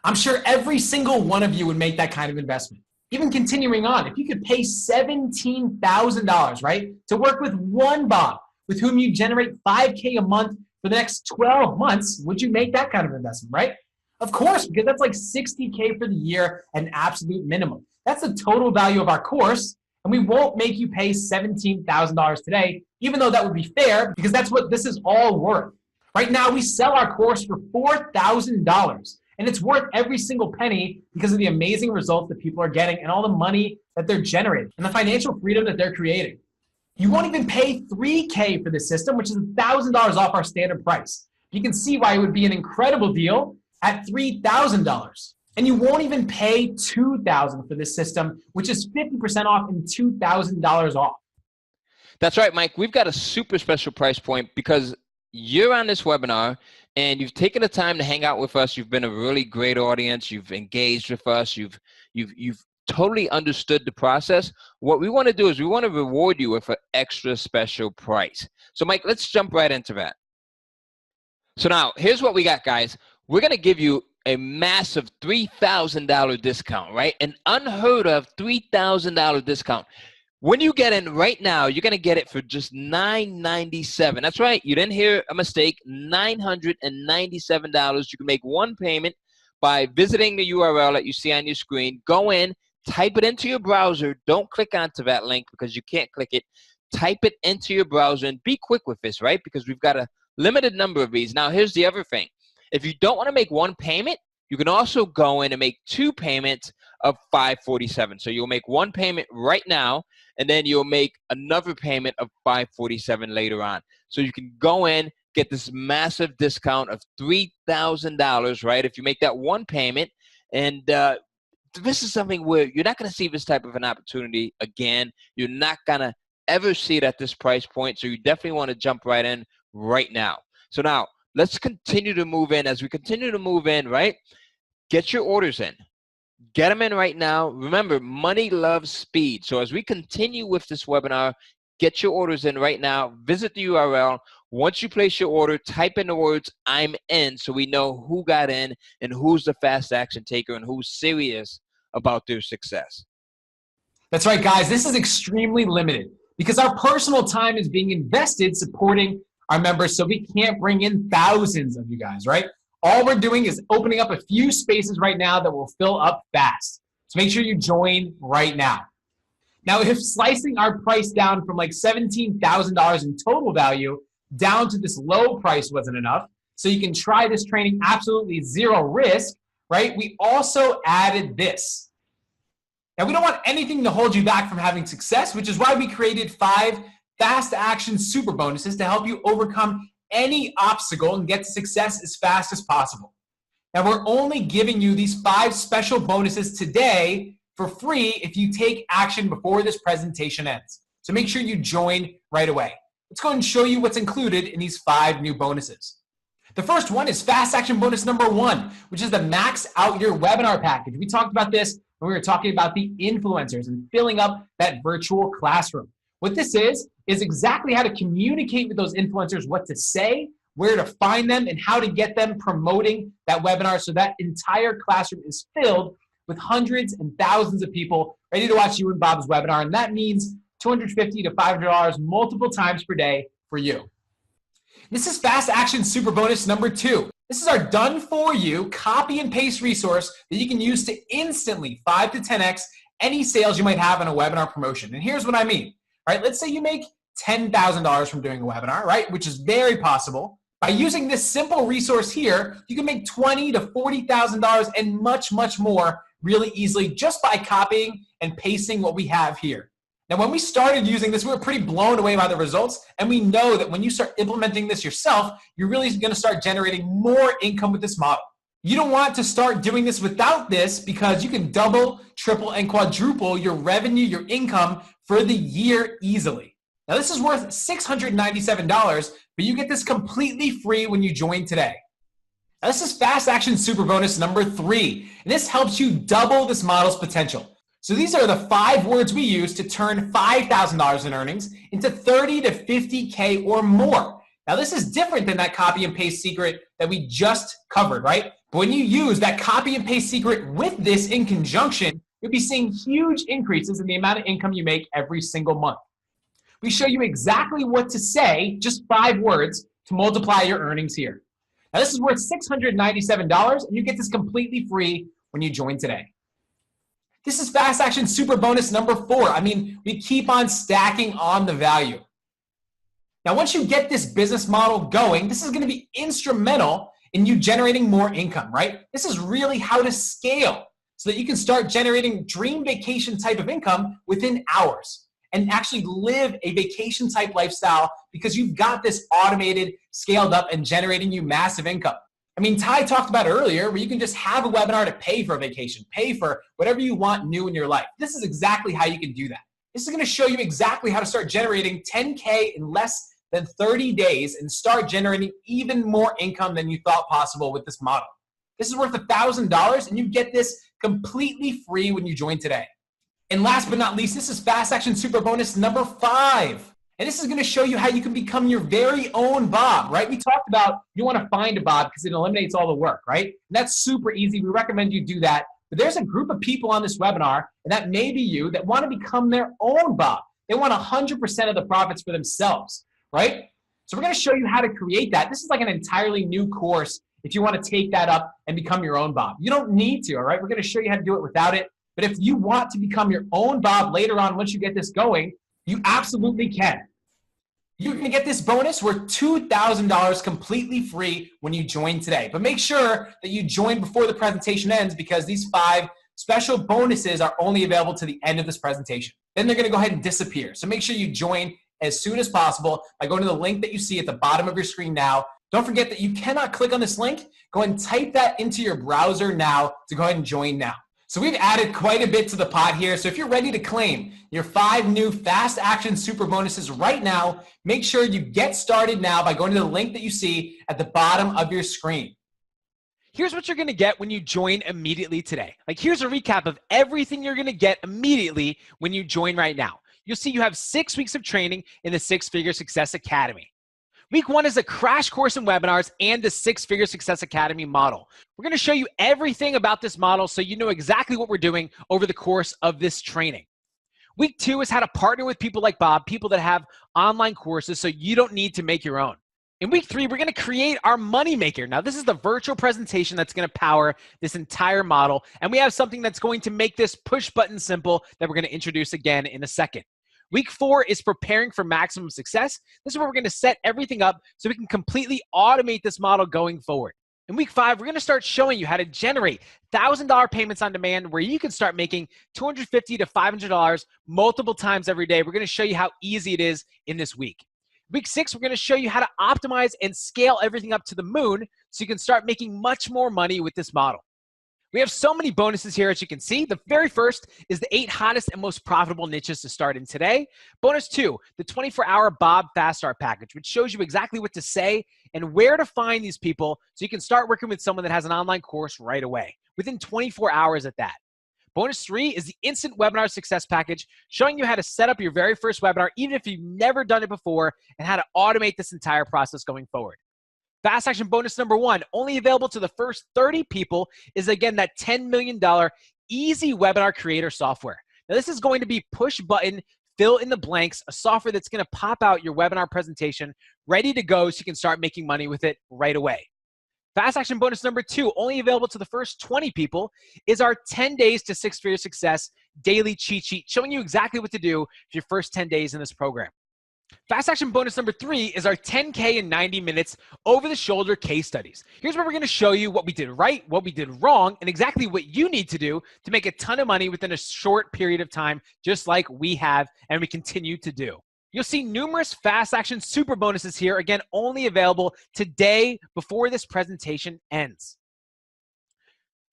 I'm sure every single one of you would make that kind of investment. Even continuing on, if you could pay $17,000, right, to work with one Bob with whom you generate 5K a month for the next 12 months, would you make that kind of investment, right? Of course, because that's like 60K for the year, an absolute minimum. That's the total value of our course, and we won't make you pay $17,000 today, even though that would be fair, because that's what this is all worth. Right now, we sell our course for $4,000. And it's worth every single penny because of the amazing results that people are getting and all the money that they're generating and the financial freedom that they're creating. You won't even pay $3K for this system, which is $1,000 off our standard price. You can see why it would be an incredible deal at $3,000. And you won't even pay $2,000 for this system, which is 50% off and $2,000 off. That's right, Mike. We've got a super special price point because you're on this webinar and you've taken the time to hang out with us. You've been a really great audience. You've engaged with us. You've totally understood the process. What we want to do is we want to reward you with an extra special price. So, Mike, let's jump right into that. So now, here's what we got, guys. We're going to give you a massive $3,000 discount, right? An unheard of $3,000 discount. When you get in right now, you're going to get it for just $997. That's right. You didn't hear a mistake. $997. You can make one payment by visiting the URL that you see on your screen. Go in, type it into your browser. Don't click onto that link because you can't click it. Type it into your browser and be quick with this, right? Because we've got a limited number of these. Now, here's the other thing. If you don't want to make one payment, you can also go in and make two payments of $547. So you'll make one payment right now, and then you'll make another payment of $547 later on. So you can go in, get this massive discount of $3,000, right? If you make that one payment, and this is something where you're not going to see this type of an opportunity again. You're not going to ever see it at this price point. So you definitely want to jump right in right now. So now let's continue to move in. As we continue to move in, right? Get your orders in. Get them in right now. Remember, money loves speed. So as we continue with this webinar, get your orders in right now. Visit the URL. Once you place your order, type in the words, "I'm in," so we know who got in and who's the fast action taker and who's serious about their success. That's right, guys. This is extremely limited because our personal time is being invested supporting our members, so we can't bring in thousands of you guys, right? All we're doing is opening up a few spaces right now that will fill up fast. So make sure you join right now. Now, if slicing our price down from like $17,000 in total value down to this low price wasn't enough, so you can try this training absolutely zero risk, right? We also added this. Now, we don't want anything to hold you back from having success, which is why we created 5 fast action super bonuses to help you overcome any obstacle and get to success as fast as possible. Now, we're only giving you these 5 special bonuses today for free if you take action before this presentation ends. So make sure you join right away. Let's go and show you what's included in these 5 new bonuses. The first one is fast action bonus number 1, which is the max out your webinar package. We talked about this when we were talking about the influencers and filling up that virtual classroom. What this is exactly how to communicate with those influencers, what to say, where to find them, and how to get them promoting that webinar so that entire classroom is filled with hundreds and thousands of people ready to watch you and Bob's webinar. And that means $250 to $500 multiple times per day for you. This is fast action super bonus number 2. This is our done for you copy and paste resource that you can use to instantly 5 to 10x any sales you might have on a webinar promotion. And here's what I mean. All right, let's say you make $10,000 from doing a webinar, right? Which is very possible. By using this simple resource here, you can make $20,000 to $40,000 and much, much more really easily just by copying and pasting what we have here. Now, when we started using this, we were pretty blown away by the results, and we know that when you start implementing this yourself, you're really going to start generating more income with this model. You don't want to start doing this without this because you can double, triple, and quadruple your revenue, your income for the year easily. Now, this is worth $697, but you get this completely free when you join today. Now, this is fast action super bonus number 3, and this helps you double this model's potential. So these are the 5 words we use to turn $5,000 in earnings into 30 to 50K or more. Now, this is different than that copy and paste secret that we just covered, right? But when you use that copy and paste secret with this in conjunction, you'll be seeing huge increases in the amount of income you make every single month. We show you exactly what to say, just 5 words, to multiply your earnings here. Now, this is worth $697, and you get this completely free when you join today. This is fast action super bonus number 4. I mean, we keep on stacking on the value. Now, once you get this business model going, this is going to be instrumental in you generating more income, right? This is really how to scale so that you can start generating dream vacation type of income within hours and actually live a vacation type lifestyle because you've got this automated, scaled up, and generating you massive income. I mean, Ty talked about earlier where you can just have a webinar to pay for a vacation, pay for whatever you want new in your life. This is exactly how you can do that. This is going to show you exactly how to start generating 10K in less than 30 days and start generating even more income than you thought possible with this model. This is worth $1,000, and you get this completely free when you join today. And last but not least, this is fast action super bonus number 5. And this is going to show you how you can become your very own Bob, right? We talked about you want to find a Bob because it eliminates all the work, right? And that's super easy. We recommend you do that. But there's a group of people on this webinar, and that may be you, that want to become their own Bob. They want 100% of the profits for themselves, right? So we're going to show you how to create that. This is like an entirely new course if you want to take that up and become your own Bob. You don't need to, all right? We're going to show you how to do it without it. But if you want to become your own Bob later on, once you get this going, you absolutely can. You're going to get this bonus worth $2,000 completely free when you join today. But make sure that you join before the presentation ends because these 5 special bonuses are only available to the end of this presentation. Then they're going to go ahead and disappear. So make sure you join as soon as possible by going to the link that you see at the bottom of your screen now. Don't forget that you cannot click on this link. Go ahead and type that into your browser now to go ahead and join now. So we've added quite a bit to the pot here. So if you're ready to claim your 5 new fast action super bonuses right now, make sure you get started now by going to the link that you see at the bottom of your screen. Here's what you're going to get when you join immediately today. Like, here's a recap of everything you're going to get immediately when you join right now. You'll see you have 6 weeks of training in the 6-Figure Success Academy. Week 1 is a crash course in webinars and the 6-Figure Success Academy model. We're going to show you everything about this model so you know exactly what we're doing over the course of this training. Week 2 is how to partner with people like Bob, people that have online courses so you don't need to make your own. In week 3, we're going to create our moneymaker. Now, this is the virtual presentation that's going to power this entire model, and we have something that's going to make this push button simple that we're going to introduce again in a second. Week 4 is preparing for maximum success. This is where we're going to set everything up so we can completely automate this model going forward. In week 5, we're going to start showing you how to generate $1,000 payments on demand where you can start making $250 to $500 multiple times every day. We're going to show you how easy it is in this week. Week 6, we're going to show you how to optimize and scale everything up to the moon so you can start making much more money with this model. We have so many bonuses here, as you can see. The very first is the 8 hottest and most profitable niches to start in today. Bonus 2, the 24-hour Bob Fast Start package, which shows you exactly what to say and where to find these people so you can start working with someone that has an online course right away, within 24 hours at that. Bonus 3 is the Instant Webinar Success Package, showing you how to set up your very first webinar, even if you've never done it before, and how to automate this entire process going forward. Fast action bonus number 1, only available to the first 30 people, is again that $10 million easy webinar creator software. Now this is going to be push button, fill in the blanks, a software that's going to pop out your webinar presentation ready to go so you can start making money with it right away. Fast action bonus number 2, only available to the first 20 people, is our 10 days to 6-figure success daily cheat sheet, showing you exactly what to do for your first 10 days in this program. Fast action bonus number 3 is our 10K in 90 minutes over-the-shoulder case studies. Here's where we're going to show you what we did right, what we did wrong, and exactly what you need to do to make a ton of money within a short period of time, just like we have and we continue to do. You'll see numerous fast action super bonuses here, again, only available today before this presentation ends.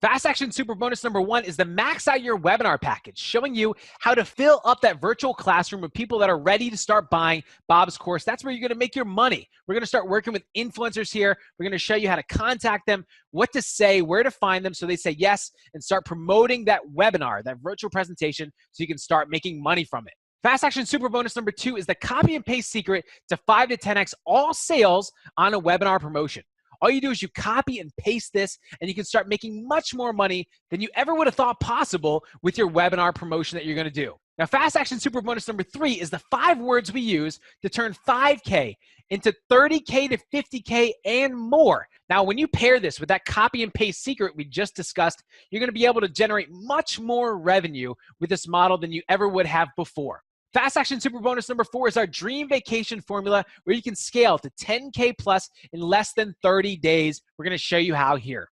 Fast action super bonus number 1 is the Max Out Your Webinar package, showing you how to fill up that virtual classroom with people that are ready to start buying Bob's course. That's where you're going to make your money. We're going to start working with influencers here. We're going to show you how to contact them, what to say, where to find them so they say yes, and start promoting that webinar, that virtual presentation, so you can start making money from it. Fast action super bonus number 2 is the copy and paste secret to 5 to 10x all sales on a webinar promotion. All you do is you copy and paste this, and you can start making much more money than you ever would have thought possible with your webinar promotion that you're going to do. Now, fast action super bonus number 3 is the 5 words we use to turn 5K into 30K to 50K and more. Now, when you pair this with that copy and paste secret we just discussed, you're going to be able to generate much more revenue with this model than you ever would have before. Fast action super bonus number 4 is our dream vacation formula where you can scale to 10K plus in less than 30 days. We're going to show you how here.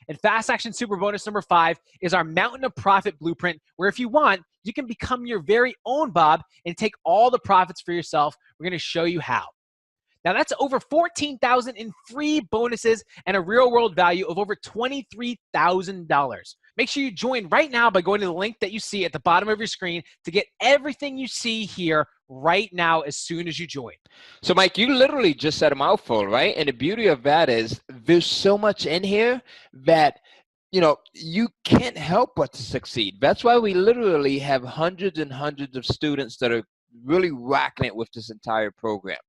And fast action super bonus number 5 is our mountain of profit blueprint, where if you want, you can become your very own Bob and take all the profits for yourself. We're going to show you how. Now that's over $14,000 in free bonuses and a real world value of over $23,000. Make sure you join right now by going to the link that you see at the bottom of your screen to get everything you see here right now as soon as you join. So Mike, you literally just said a mouthful, right? And the beauty of that is there's so much in here that you can't help but to succeed. That's why we literally have hundreds and hundreds of students that are really rocking it with this entire program.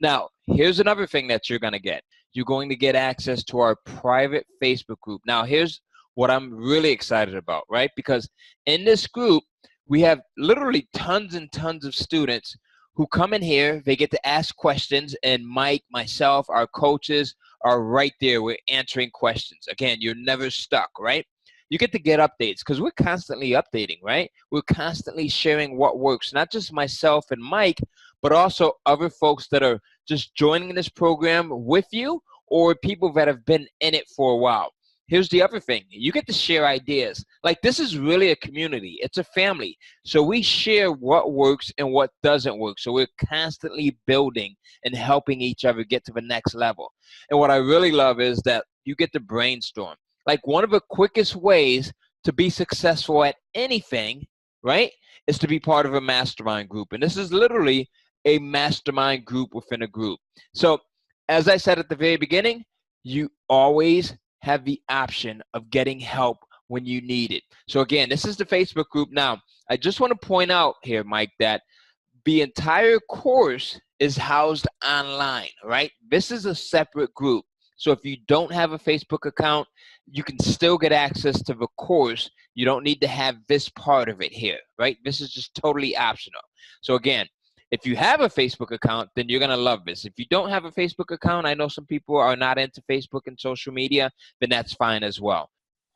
Now, here's another thing that you're going to get. You're going to get access to our private Facebook group. Now, here's what I'm really excited about, right? Because in this group, we have literally tons and tons of students who come in here. They get to ask questions, and Mike, myself, our coaches are right there. We're answering questions. Again, you're never stuck, right? You get to get updates because we're constantly updating, right? We're constantly sharing what works, not just myself and Mike, but also other folks that are just joining this program with you or people that have been in it for a while. Here's the other thing. You get to share ideas. Like, this is really a community. It's a family. So we share what works and what doesn't work. So we're constantly building and helping each other get to the next level. And what I really love is that you get to brainstorm. Like, one of the quickest ways to be successful at anything, right, is to be part of a mastermind group. And this is literally a mastermind group within a group. So as I said at the very beginning, you always have the option of getting help when you need it. So again, this is the Facebook group. Now, I just want to point out here, Mike, that the entire course is housed online, right? This is a separate group. So if you don't have a Facebook account, you can still get access to the course. You don't need to have this part of it here, right? This is just totally optional. So again, if you have a Facebook account, then you're going to love this. If you don't have a Facebook account, I know some people are not into Facebook and social media, then that's fine as well.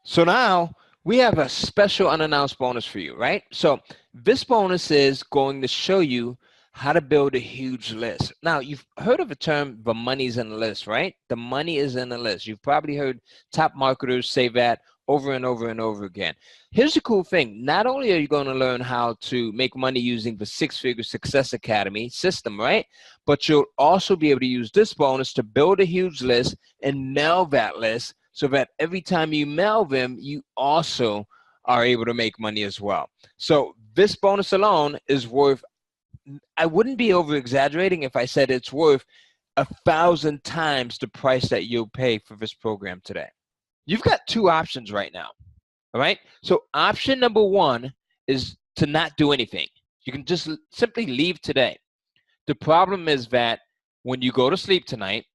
So now we have a special unannounced bonus for you, right? So this bonus is going to show you how to build a huge list. Now, you've heard of the term, the money's in the list, right? The money is in the list. You've probably heard top marketers say that over and over and over again. Here's the cool thing. Not only are you going to learn how to make money using the 6-Figure Success Academy system, right? But you'll also be able to use this bonus to build a huge list and mail that list so that every time you mail them, you also are able to make money as well. So this bonus alone is worth, I wouldn't be over exaggerating if I said it's worth 1,000 times the price that you'll pay for this program today. You've got two options right now. All right. So option number one is to not do anything. You can just simply leave today. The problem is that when you go to sleep tonight,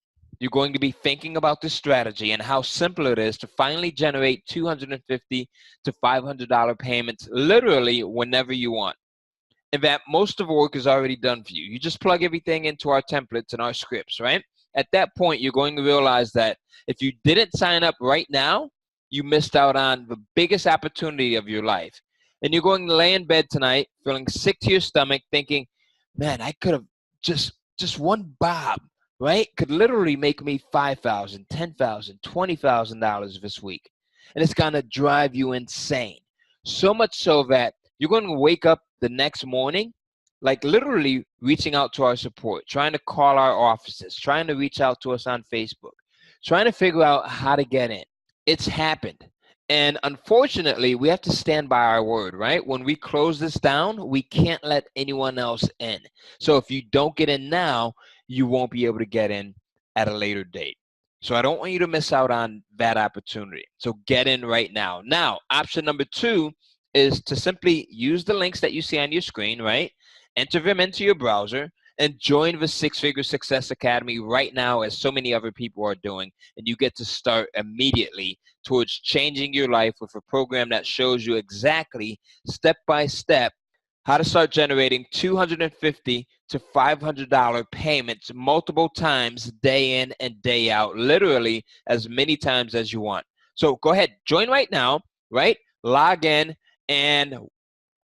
you're going to be thinking about this strategy and how simple it is to finally generate $250 to $500 payments literally whenever you want. And that most of the work is already done for you. You just plug everything into our templates and our scripts, right? At that point, you're going to realize that if you didn't sign up right now, you missed out on the biggest opportunity of your life. And you're going to lay in bed tonight feeling sick to your stomach thinking, man, I could have just one bob, right? Could literally make me $5,000, $10,000, $20,000 this week. And it's going to drive you insane. So much so that you're going to wake up the next morning, like literally reaching out to our support, trying to call our offices, trying to reach out to us on Facebook, trying to figure out how to get in. It's happened. And unfortunately, we have to stand by our word, right? When we close this down, we can't let anyone else in. So if you don't get in now, you won't be able to get in at a later date. So I don't want you to miss out on that opportunity. So get in right now. Now, option number two is to simply use the links that you see on your screen, right? Enter them into your browser and join the Six Figure Success Academy right now, as so many other people are doing. And you get to start immediately towards changing your life with a program that shows you exactly step by step how to start generating $250 to $500 payments multiple times, day in and day out, literally as many times as you want. So go ahead, join right now, right? Log in and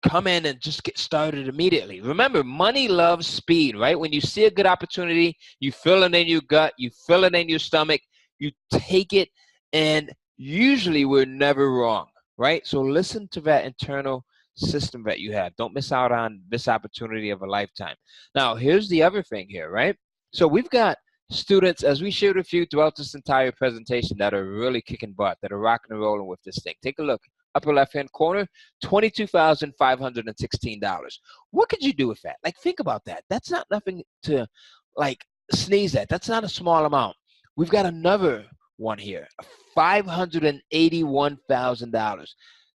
come in and just get started immediately. Remember, money loves speed, right? When you see a good opportunity, you feel it in your gut, you feel it in your stomach, you take it, and usually we're never wrong, right? So listen to that internal system that you have. Don't miss out on this opportunity of a lifetime. Now, here's the other thing here, right? So we've got students, as we shared with you throughout this entire presentation, that are really kicking butt, that are rocking and rolling with this thing. Take a look. Upper left-hand corner, $22,516. What could you do with that? Like, think about that. That's not nothing to, like, sneeze at. That's not a small amount. We've got another one here, $581,000.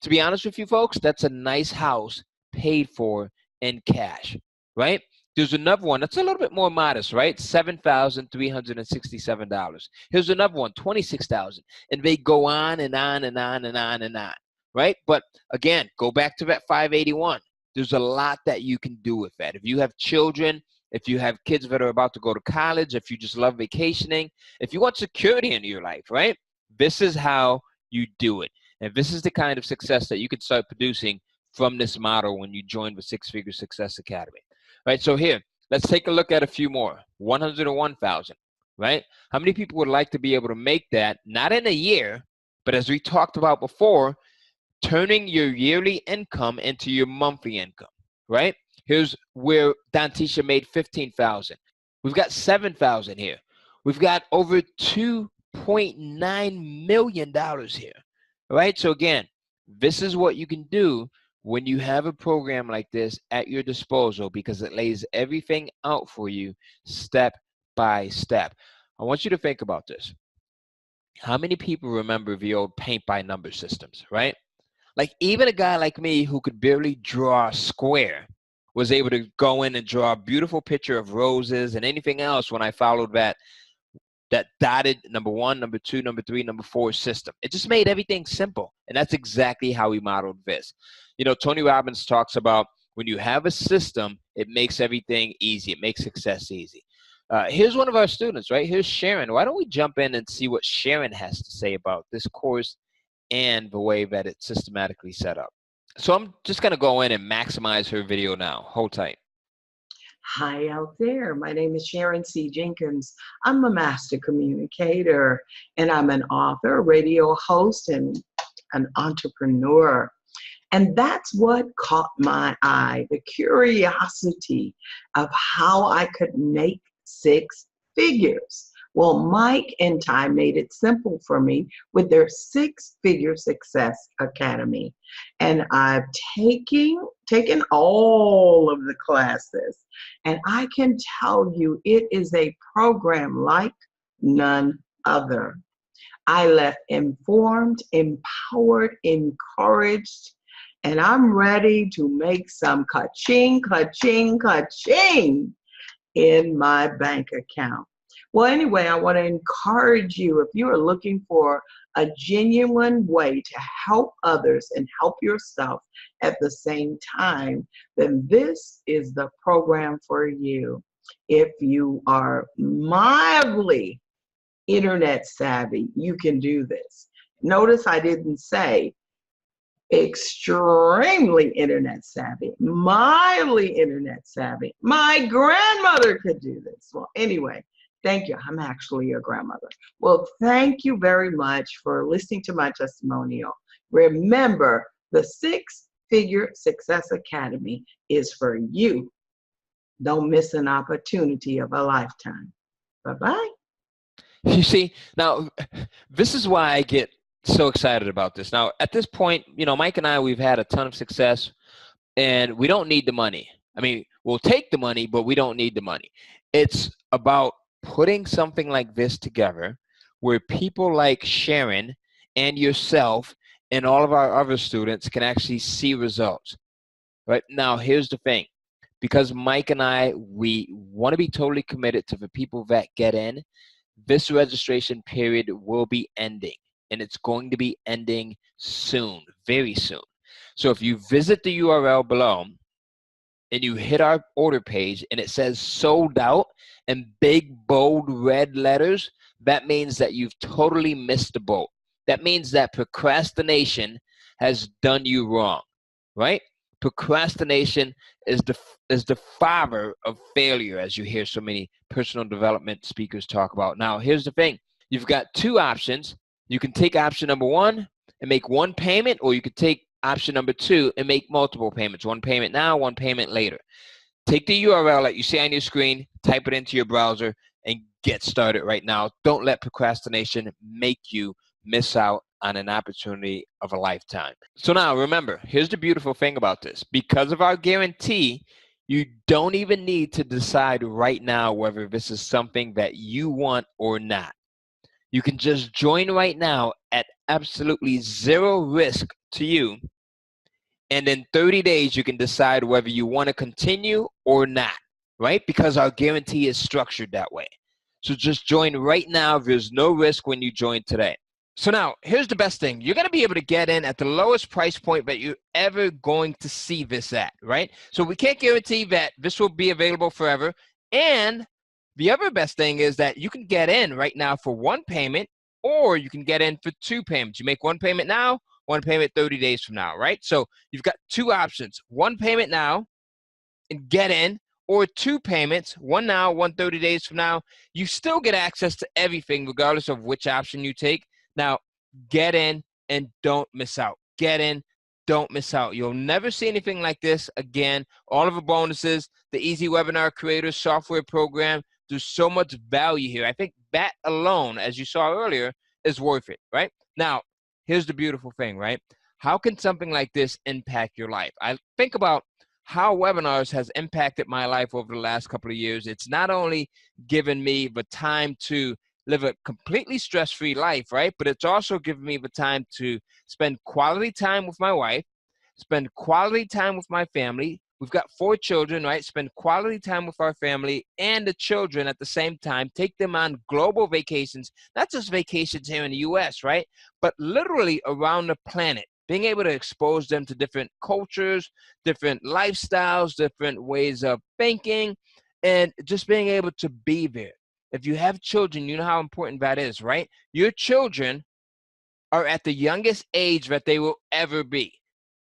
To be honest with you folks, that's a nice house paid for in cash, right? There's another one that's a little bit more modest, right? $7,367. Here's another one, $26,000. And they go on and on and on and on and on, right? But again, go back to that 581. There's a lot that you can do with that. If you have children, if you have kids that are about to go to college, if you just love vacationing, if you want security in your life, right? This is how you do it. And this is the kind of success that you can start producing from this model when you join the Six Figure Success Academy. Right, so here, let's take a look at a few more. 101,000, right? How many people would like to be able to make that, not in a year, but as we talked about before, turning your yearly income into your monthly income, right? Here's where Dantisha made 15,000. We've got 7,000 here. We've got over $2.9 million here, right? So again, this is what you can do when you have a program like this at your disposal, because it lays everything out for you step by step. I want you to think about this. How many people remember the old paint by number systems, right? Like, even a guy like me who could barely draw a square was able to go in and draw a beautiful picture of roses and anything else when I followed that dotted number 1, number 2, number 3, number 4 system. It just made everything simple. And that's exactly how we modeled this. You know, Tony Robbins talks about when you have a system, it makes everything easy. It makes success easy. Here's one of our students, right? Here's Sharon. Why don't we jump in and see what Sharon has to say about this course and the way that it's systematically set up. So I'm just going to go in and maximize her video now. Hold tight. Hi out there. My name is Sharon C. Jenkins. I'm a master communicator, and I'm an author, radio host, and an entrepreneur. And that's what caught my eye, the curiosity of how I could make six figures Well, Mike and Ty made it simple for me with their Six-Figure Success Academy. And I've taken all of the classes. And I can tell you it is a program like none other. I left informed, empowered, encouraged, and I'm ready to make some ka-ching, ka-ching, ka-ching in my bank account. Well, anyway, I want to encourage you, if you are looking for a genuine way to help others and help yourself at the same time, then this is the program for you. If you are mildly internet savvy, you can do this. Notice I didn't say extremely internet savvy, mildly internet savvy. My grandmother could do this. Well, anyway, thank you. I'm actually a grandmother. Well, thank you very much for listening to my testimonial. Remember, the Six-Figure Success Academy is for you. Don't miss an opportunity of a lifetime. Bye-bye. You see, now, this is why I get so excited about this. Now, at this point, Mike and I, we've had a ton of success, and we don't need the money. I mean, we'll take the money, but we don't need the money. It's about putting something like this together where people like Sharon and yourself and all of our other students can actually see results. Right now, here's the thing. Because Mike and I, we want to be totally committed to the people that get in. This registration period will be ending, and it's going to be ending soon, very soon. So if you visit the URL below and you hit our order page and it says sold out in big, bold, red letters, that means that you've totally missed the boat. That means that procrastination has done you wrong, right? Procrastination is the father of failure, as you hear so many personal development speakers talk about. Now, here's the thing. You've got two options. You can take option number one and make one payment, or you could take option number two and make multiple payments. One payment now, one payment later. Take the URL that you see on your screen, type it into your browser, and get started right now. Don't let procrastination make you miss out on an opportunity of a lifetime. So now remember, here's the beautiful thing about this. Because of our guarantee, you don't even need to decide right now whether this is something that you want or not. You can just join right now at absolutely zero risk to you. And in 30 days, you can decide whether you want to continue or not, right? Because our guarantee is structured that way. So just join right now. There's no risk when you join today. So now, here's the best thing. You're going to be able to get in at the lowest price point that you're ever going to see this at, right? So we can't guarantee that this will be available forever. And the other best thing is that you can get in right now for one payment, or you can get in for two payments. You make one payment now, one payment 30 days from now, right? So you've got two options. One payment now and get in, or two payments, one now, one 30 days from now. You still get access to everything regardless of which option you take. Now, get in and don't miss out. Get in, don't miss out. You'll never see anything like this again. All of the bonuses, the Easy Webinar Creator software program, there's so much value here. I think that alone, as you saw earlier, is worth it, right? Now, here's the beautiful thing, right? How can something like this impact your life? I think about how webinars has impacted my life over the last couple of years. It's not only given me the time to live a completely stress-free life, right? But it's also given me the time to spend quality time with my wife, spend quality time with my family. We've got 4 children, right? Spend quality time with our family and the children at the same time. Take them on global vacations, not just vacations here in the U.S., right? But literally around the planet. Being able to expose them to different cultures, different lifestyles, different ways of thinking, and just being able to be there. If you have children, you know how important that is, right? Your children are at the youngest age that they will ever be.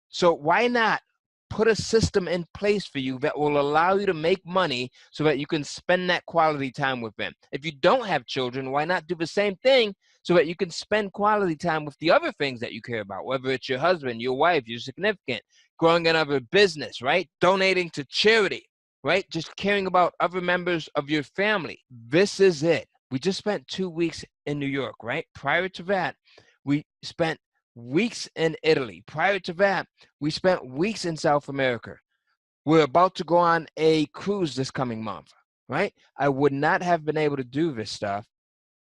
So why not put a system in place for you that will allow you to make money so that you can spend that quality time with them? If you don't have children, why not do the same thing so that you can spend quality time with the other things that you care about, whether it's your husband, your wife, your significant, growing another business, right? Donating to charity, right? Just caring about other members of your family. This is it. We just spent 2 weeks in New York, right? Prior to that, we spent weeks in Italy. Prior to that, we spent weeks in South America. We're about to go on a cruise this coming month, right? I would not have been able to do this stuff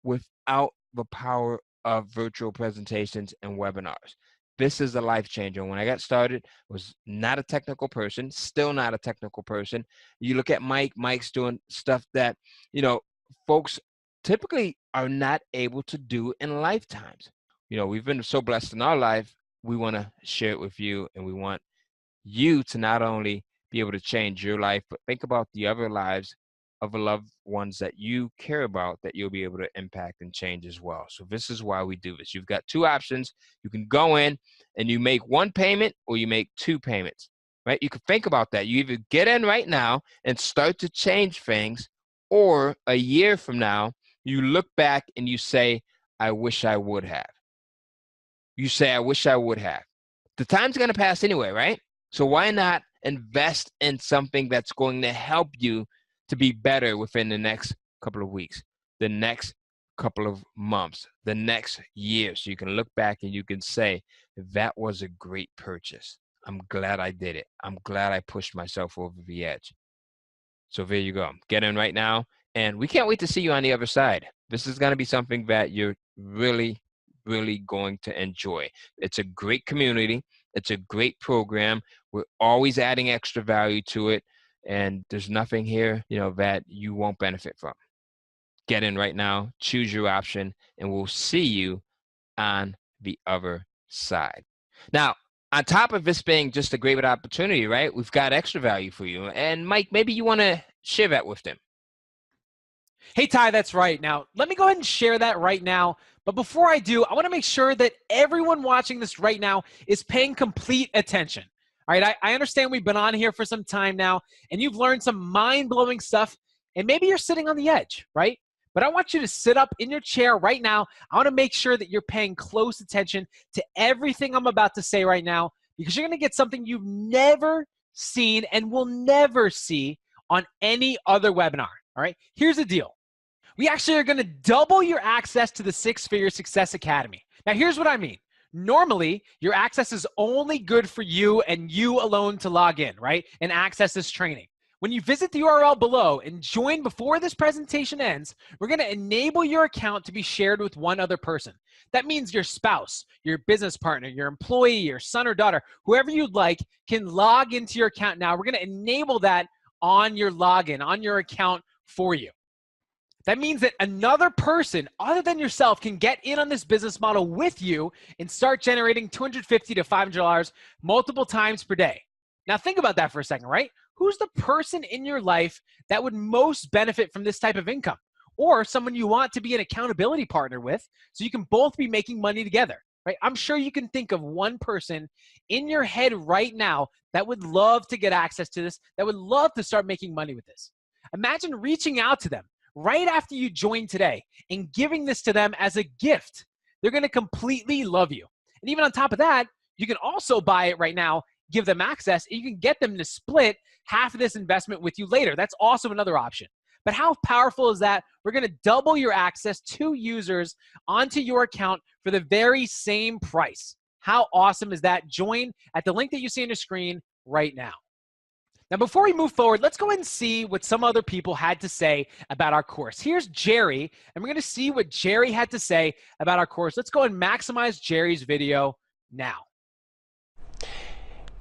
without the power of virtual presentations and webinars. This is a life changer. When I got started, I was not a technical person, still not a technical person. You look at Mike's doing stuff that, folks typically are not able to do in lifetimes. We've been so blessed in our life, we want to share it with you, and we want you to not only be able to change your life, but think about the other lives of the loved ones that you care about that you'll be able to impact and change as well. So this is why we do this. You've got two options. You can go in and you make one payment or you make two payments, right? You can think about that. You either get in right now and start to change things, or a year from now, you look back and you say, I wish I would have. You say, I wish I would have. The time's going to pass anyway, right? So why not invest in something that's going to help you to be better within the next couple of weeks, the next couple of months, the next year, so you can look back and you can say, that was a great purchase. I'm glad I did it. I'm glad I pushed myself over the edge. So there you go. Get in right now, and we can't wait to see you on the other side. This is going to be something that you're really, really going to enjoy. It's a great community. It's a great program. We're always adding extra value to it. And there's nothing here, that you won't benefit from. Get in right now, choose your option, and we'll see you on the other side. Now, on top of this being just a great opportunity, right, we've got extra value for you. And Mike, maybe you want to share that with them. Hey, Ty, that's right. Now, let me go ahead and share that right now. But before I do, I want to make sure that everyone watching this right now is paying complete attention. All right, I understand we've been on here for some time now, and you've learned some mind-blowing stuff, and maybe you're sitting on the edge, right? But I want you to sit up in your chair right now. I want to make sure that you're paying close attention to everything I'm about to say right now, because you're going to get something you've never seen and will never see on any other webinar, all right? Here's the deal. We actually are going to double your access to the Six Figure Success Academy. Now, here's what I mean. Normally, your access is only good for you and you alone to log in, right, and access this training. When you visit the URL below and join before this presentation ends, we're going to enable your account to be shared with one other person. That means your spouse, your business partner, your employee, your son or daughter, whoever you'd like can log into your account now. We're going to enable that on your login, on your account for you. That means that another person other than yourself can get in on this business model with you and start generating $250 to $500 multiple times per day. Now think about that for a second, right? Who's the person in your life that would most benefit from this type of income? Or someone you want to be an accountability partner with so you can both be making money together, right? I'm sure you can think of one person in your head right now that would love to get access to this, that would love to start making money with this. Imagine reaching out to them right after you join today and giving this to them as a gift. They're going to completely love you. And even on top of that, you can also buy it right now, give them access, and you can get them to split half of this investment with you later. That's also another option. But how powerful is that? We're going to double your access to users onto your account for the very same price. How awesome is that? Join at the link that you see on your screen right now. Now, before we move forward, let's go ahead and see what some other people had to say about our course. Here's Jerry, and we're going to see what Jerry had to say about our course. Let's go and maximize Jerry's video now.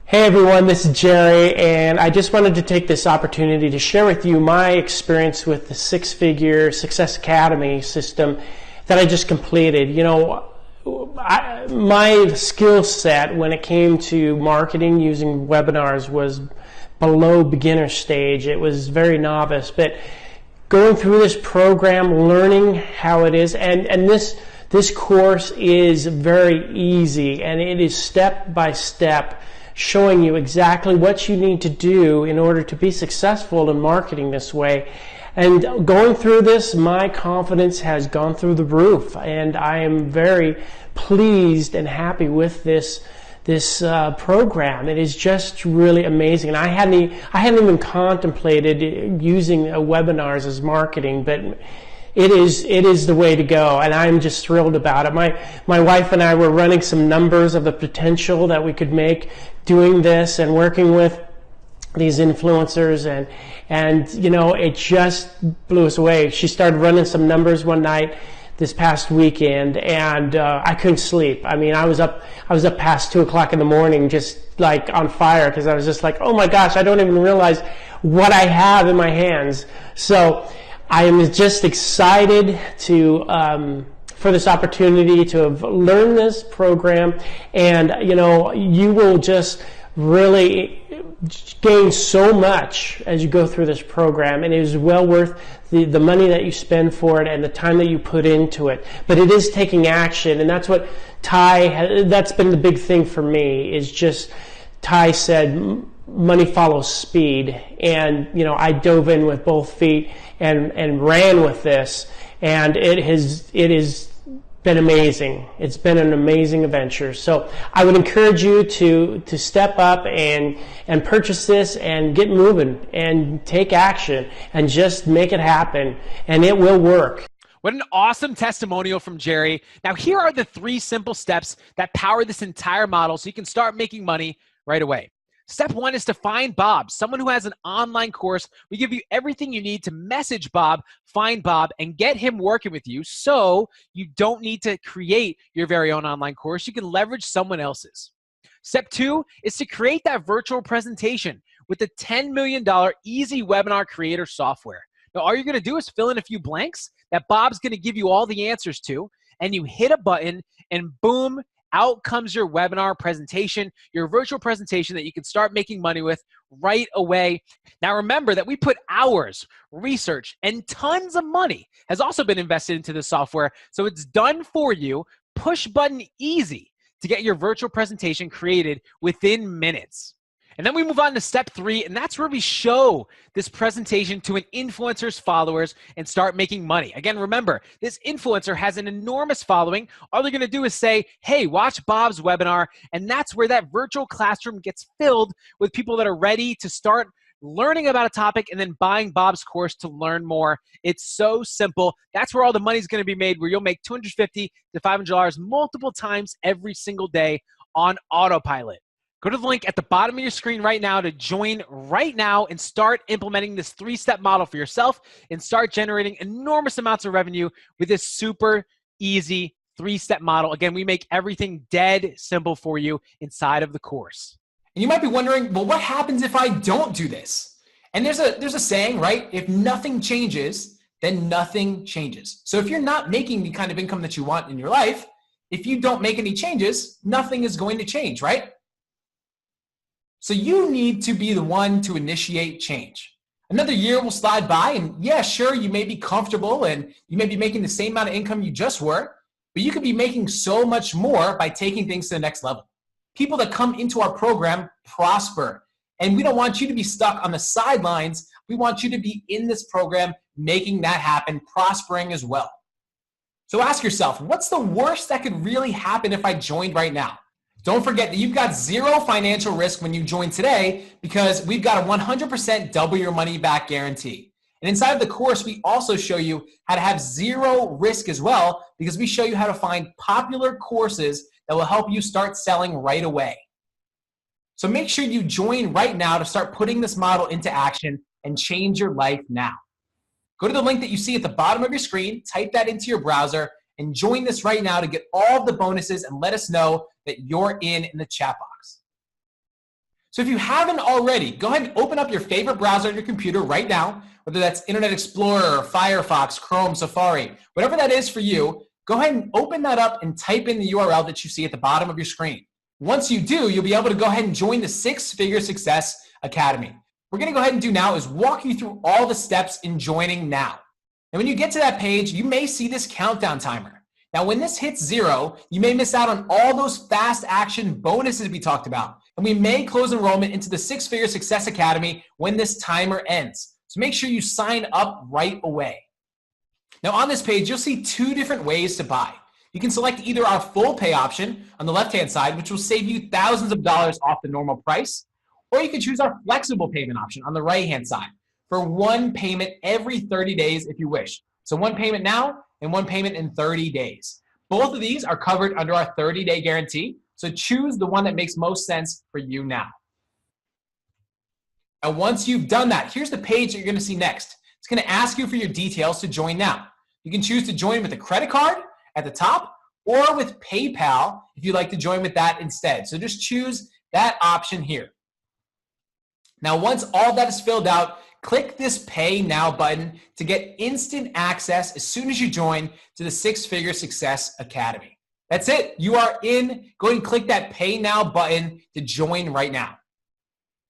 Hey everyone, this is Jerry, and I just wanted to take this opportunity to share with you my experience with the Six Figure Success Academy system that I just completed. My skill set when it came to marketing using webinars was below beginner stage. It was very novice, but going through this program, learning how it is, and this course is very easy, and it is step by step showing you exactly what you need to do in order to be successful in marketing this way. And going through this, my confidence has gone through the roof, and I am very pleased and happy with this program. It is just really amazing. And I hadn't even contemplated using webinars as marketing, but it is the way to go, and I'm just thrilled about it. My wife and I were running some numbers of the potential that we could make doing this and working with these influencers, and you know, it just blew us away. She started running some numbers one night this past weekend, and I couldn't sleep. I mean, I was up past 2 o'clock in the morning, just like on fire, because I was just like, oh my gosh, I don't even realize what I have in my hands. So I am just excited to for this opportunity to have learned this program, and you know, you will just really gain so much as you go through this program, and it is well worth the money that you spend for it and the time that you put into it. But it is taking action, and that's what that's been the big thing for me, is just Ty said money follows speed, and you know, I dove in with both feet and ran with this, and it has been amazing. It's been an amazing adventure. So I would encourage you to step up and purchase this and get moving and take action and just make it happen, and it will work. What an awesome testimonial from Jerry. Now, here are the 3 simple steps that power this entire model so you can start making money right away. Step 1 is to find Bob, someone who has an online course. We give you everything you need to message Bob, find Bob, and get him working with you, so you don't need to create your very own online course. You can leverage someone else's. Step 2 is to create that virtual presentation with the $10 million easy webinar creator software. Now, all you're going to do is fill in a few blanks that Bob's going to give you all the answers to, and you hit a button, and boom, out comes your webinar presentation, your virtual presentation that you can start making money with right away. Now, remember that we put hours, research, and tons of money has also been invested into the software, so it's done for you, push button easy to get your virtual presentation created within minutes. And then we move on to step 3, and that's where we show this presentation to an influencer's followers and start making money. Again, remember, this influencer has an enormous following. All they're going to do is say, hey, watch Bob's webinar, and that's where that virtual classroom gets filled with people that are ready to start learning about a topic and then buying Bob's course to learn more. It's so simple. That's where all the money is going to be made, where you'll make $250 to $500 multiple times every single day on autopilot. Go to the link at the bottom of your screen right now to join right now and start implementing this 3-step model for yourself and start generating enormous amounts of revenue with this super easy 3-step model. Again, we make everything dead simple for you inside of the course. And you might be wondering, well, what happens if I don't do this? And there's a saying, right? If nothing changes, then nothing changes. So if you're not making the kind of income that you want in your life, if you don't make any changes, nothing is going to change, right? So you need to be the one to initiate change. Another year will slide by, and yeah, sure, you may be comfortable and you may be making the same amount of income you just were, but you could be making so much more by taking things to the next level. People that come into our program prosper, and we don't want you to be stuck on the sidelines. We want you to be in this program, making that happen, prospering as well. So ask yourself, what's the worst that could really happen if I joined right now? Don't forget that you've got 0 financial risk when you join today, because we've got a 100% double your money back guarantee. And inside of the course, we also show you how to have 0 risk as well, because we show you how to find popular courses that will help you start selling right away. So make sure you join right now to start putting this model into action and change your life now. Go to the link that you see at the bottom of your screen, type that into your browser, and join this right now to get all of the bonuses, and let us know that you're in the chat box. So if you haven't already, go ahead and open up your favorite browser on your computer right now, whether that's Internet Explorer, Firefox, Chrome, Safari, whatever that is for you. Go ahead and open that up and type in the URL that you see at the bottom of your screen. Once you do, you'll be able to go ahead and join the 6-Figure Success Academy. What we're going to go ahead and do now is walk you through all the steps in joining now. And when you get to that page, you may see this countdown timer. Now, when this hits 0, you may miss out on all those fast action bonuses we talked about. And we may close enrollment into the 6-Figure Success Academy when this timer ends. So make sure you sign up right away. Now, on this page, you'll see 2 different ways to buy. You can select either our full pay option on the left-hand side, which will save you thousands of dollars off the normal price, or you can choose our flexible payment option on the right-hand side for 1 payment every 30 days if you wish. So one payment now and one payment in 30 days. Both of these are covered under our 30-day guarantee. So choose the one that makes most sense for you now. Now, once you've done that, here's the page that you're going to see next. It's going to ask you for your details to join now. You can choose to join with a credit card at the top or with PayPal if you'd like to join with that instead. So just choose that option here. Now, once all that is filled out, click this Pay Now button to get instant access as soon as you join to the Six Figure Success Academy. That's it. You are in. Go ahead and click that Pay Now button to join right now.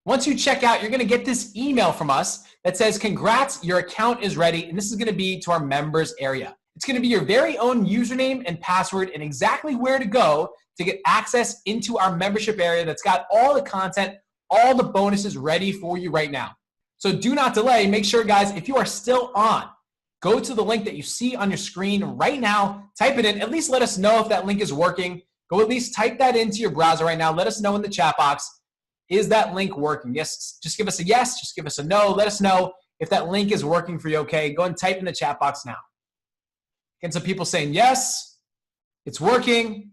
Once you check out, you're going to get this email from us that says, congrats, your account is ready. And this is going to be to our members area. It's going to be your very own username and password and exactly where to go to get access into our membership area that's got all the content, all the bonuses ready for you right now. So do not delay. Make sure, guys, if you are still on, go to the link that you see on your screen right now, type it in, at least let us know if that link is working. Go at least type that into your browser right now. Let us know in the chat box. Is that link working? Yes, just give us a yes, just give us a no. Let us know if that link is working for you, okay? Go and type in the chat box now. Get some people saying yes, it's working,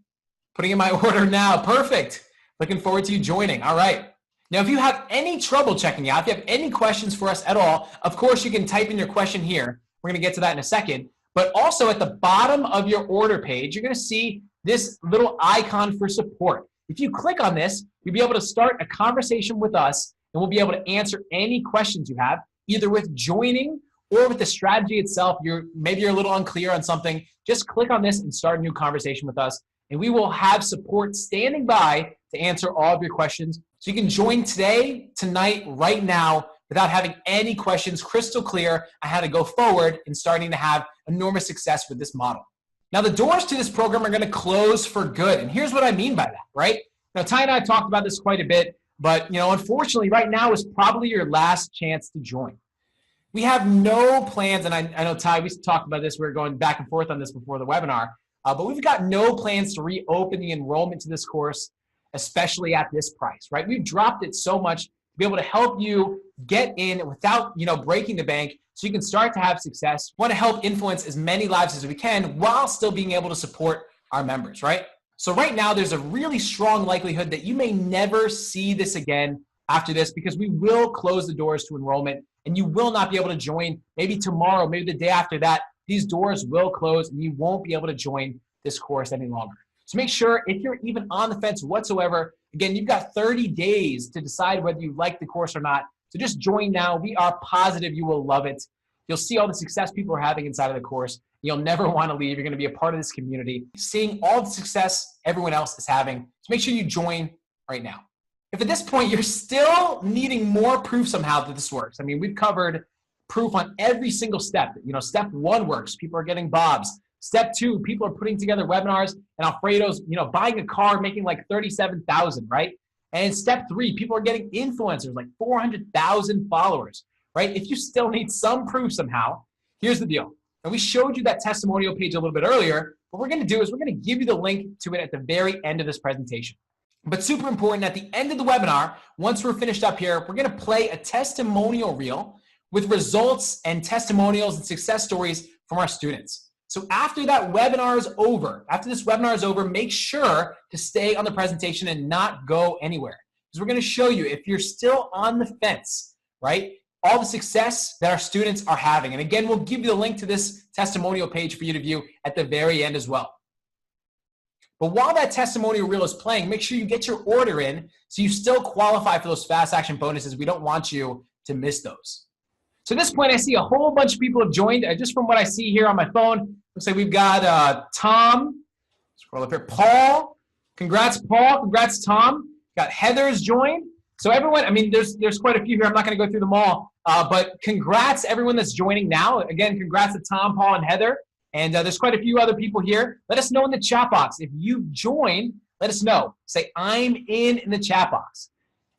putting in my order now. Perfect. Looking forward to you joining. All right. Now, if you have any trouble checking out, if you have any questions for us at all, of course, you can type in your question here. We're going to get to that in a second. But also at the bottom of your order page, you're going to see this little icon for support. If you click on this, you'll be able to start a conversation with us, and we'll be able to answer any questions you have, either with joining or with the strategy itself. Maybe you're a little unclear on something. Just click on this and start a new conversation with us, and we will have support standing by to answer all of your questions. So you can join today, tonight, right now, without having any questions, crystal clear on how to go forward and starting to have enormous success with this model. Now, the doors to this program are going to close for good. And here's what I mean by that, right? Now, Ty and I talked about this quite a bit, but unfortunately, right now is probably your last chance to join. We have no plans, and I know, Ty, we talked about this. We were going back and forth on this before the webinar, but we've got no plans to reopen the enrollment to this course, especially at this price, right? We've dropped it so much to be able to help you get in without, breaking the bank, so you can start to have success. We want to help influence as many lives as we can while still being able to support our members, right? So right now, there's a really strong likelihood that you may never see this again after this, because we will close the doors to enrollment and you will not be able to join. Maybe tomorrow, maybe the day after that, these doors will close and you won't be able to join this course any longer. So make sure, if you're even on the fence whatsoever, again, you've got 30 days to decide whether you like the course or not. So just join now. We are positive you will love it. You'll see all the success people are having inside of the course. You'll never want to leave. You're going to be a part of this community, seeing all the success everyone else is having. So make sure you join right now. If at this point you're still needing more proof somehow that this works, I mean, we've covered proof on every single step. Step 1 works. People are getting Bobs. Step 2, people are putting together webinars, and Alfredo's, buying a car, making like 37,000, right? And step 3, people are getting influencers, like 400,000 followers, right? If you still need some proof somehow, here's the deal. And we showed you that testimonial page a little bit earlier. What we're going to do is we're going to give you the link to it at the very end of this presentation. But super important, at the end of the webinar, once we're finished up here, we're going to play a testimonial reel with results and testimonials and success stories from our students. So after that webinar is over, after this webinar is over, make sure to stay on the presentation and not go anywhere. Because we're going to show you, if you're still on the fence, right, all the success that our students are having. And again, we'll give you the link to this testimonial page for you to view at the very end as well. But while that testimonial reel is playing, make sure you get your order in so you still qualify for those fast action bonuses. We don't want you to miss those. So at this point, I see a whole bunch of people have joined. Just from what I see here on my phone, looks like we've got Tom. Scroll up here. Paul. Congrats, Paul. Congrats, Tom. Got Heather's joined. So everyone, I mean, there's quite a few here. I'm not going to go through them all. But congrats, everyone that's joining now. Again, congrats to Tom, Paul, and Heather. And there's quite a few other people here. Let us know in the chat box. If you've joined, let us know. Say, I'm in the chat box.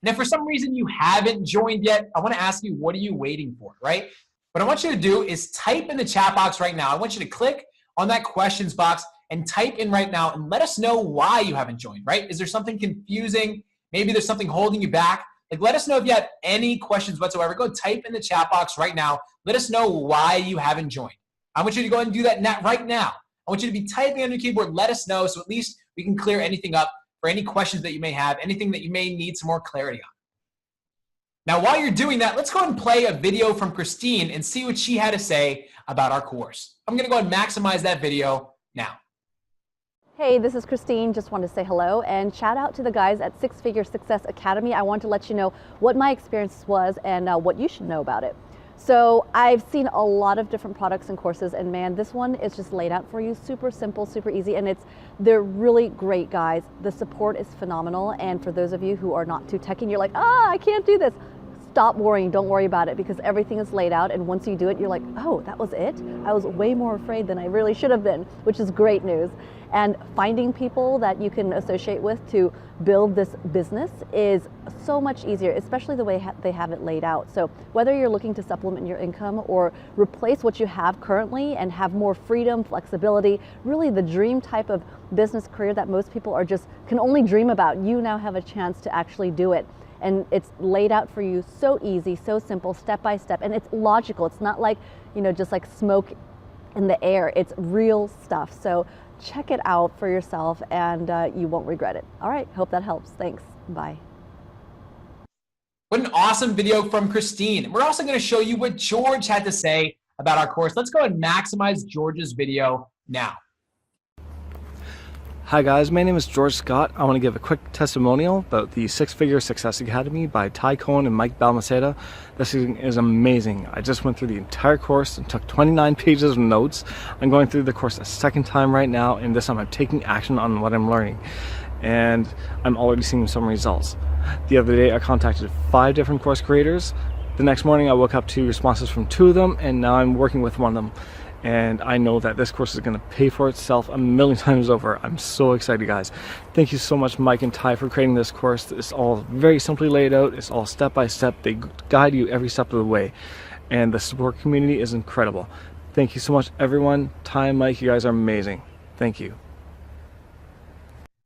And if for some reason you haven't joined yet, I want to ask you, what are you waiting for, right? What I want you to do is type in the chat box right now. I want you to click on that questions box and type in right now and let us know why you haven't joined, right? Is there something confusing? Maybe there's something holding you back. Like, let us know if you have any questions whatsoever. Go type in the chat box right now. Let us know why you haven't joined. I want you to go ahead and do that right now. I want you to be typing on your keyboard. Let us know so at least we can clear anything up for any questions that you may have, anything that you may need some more clarity on. Now, while you're doing that, let's go ahead and play a video from Christine and see what she had to say about our course. I'm going to go ahead and maximize that video now. Hey, this is Christine. Just wanted to say hello and shout out to the guys at Six Figure Success Academy. I want to let you know what my experience was and what you should know about it. So I've seen a lot of different products and courses, and man, this one is just laid out for you, super simple, super easy, and they're really great guys. The support is phenomenal, and for those of you who are not too techy and you're like, I can't do this, stop worrying, don't worry about it, because everything is laid out, and once you do it, you're like, oh, that was it? I was way more afraid than I really should have been, which is great news. And finding people that you can associate with to build this business is so much easier, especially the way they have it laid out. So whether you're looking to supplement your income or replace what you have currently and have more freedom, flexibility, really the dream type of business career that most people can only dream about, you now have a chance to actually do it. And it's laid out for you so easy, so simple, step by step, and it's logical. It's not like, just like smoke in the air. It's real stuff. So check it out for yourself and you won't regret it. All right, hope that helps. Thanks. Bye. What an awesome video from Christine. We're also going to show you what George had to say about our course. Let's go and maximize George's video now. Hi guys, my name is George Scott. I want to give a quick testimonial about the Six Figure Success Academy by Cohen and Mike Balmaceda. This is amazing. I just went through the entire course and took 29 pages of notes. I'm going through the course a second time right now, and this time I'm taking action on what I'm learning. And I'm already seeing some results. The other day I contacted 5 different course creators. The next morning I woke up to responses from 2 of them, and now I'm working with one of them. And I know that this course is going to pay for itself a million times over. I'm so excited, guys. Thank you so much, Mike and Ty, for creating this course. It's all very simply laid out. It's all step by step. They guide you every step of the way. And the support community is incredible. Thank you so much, everyone. Ty and Mike, you guys are amazing. Thank you.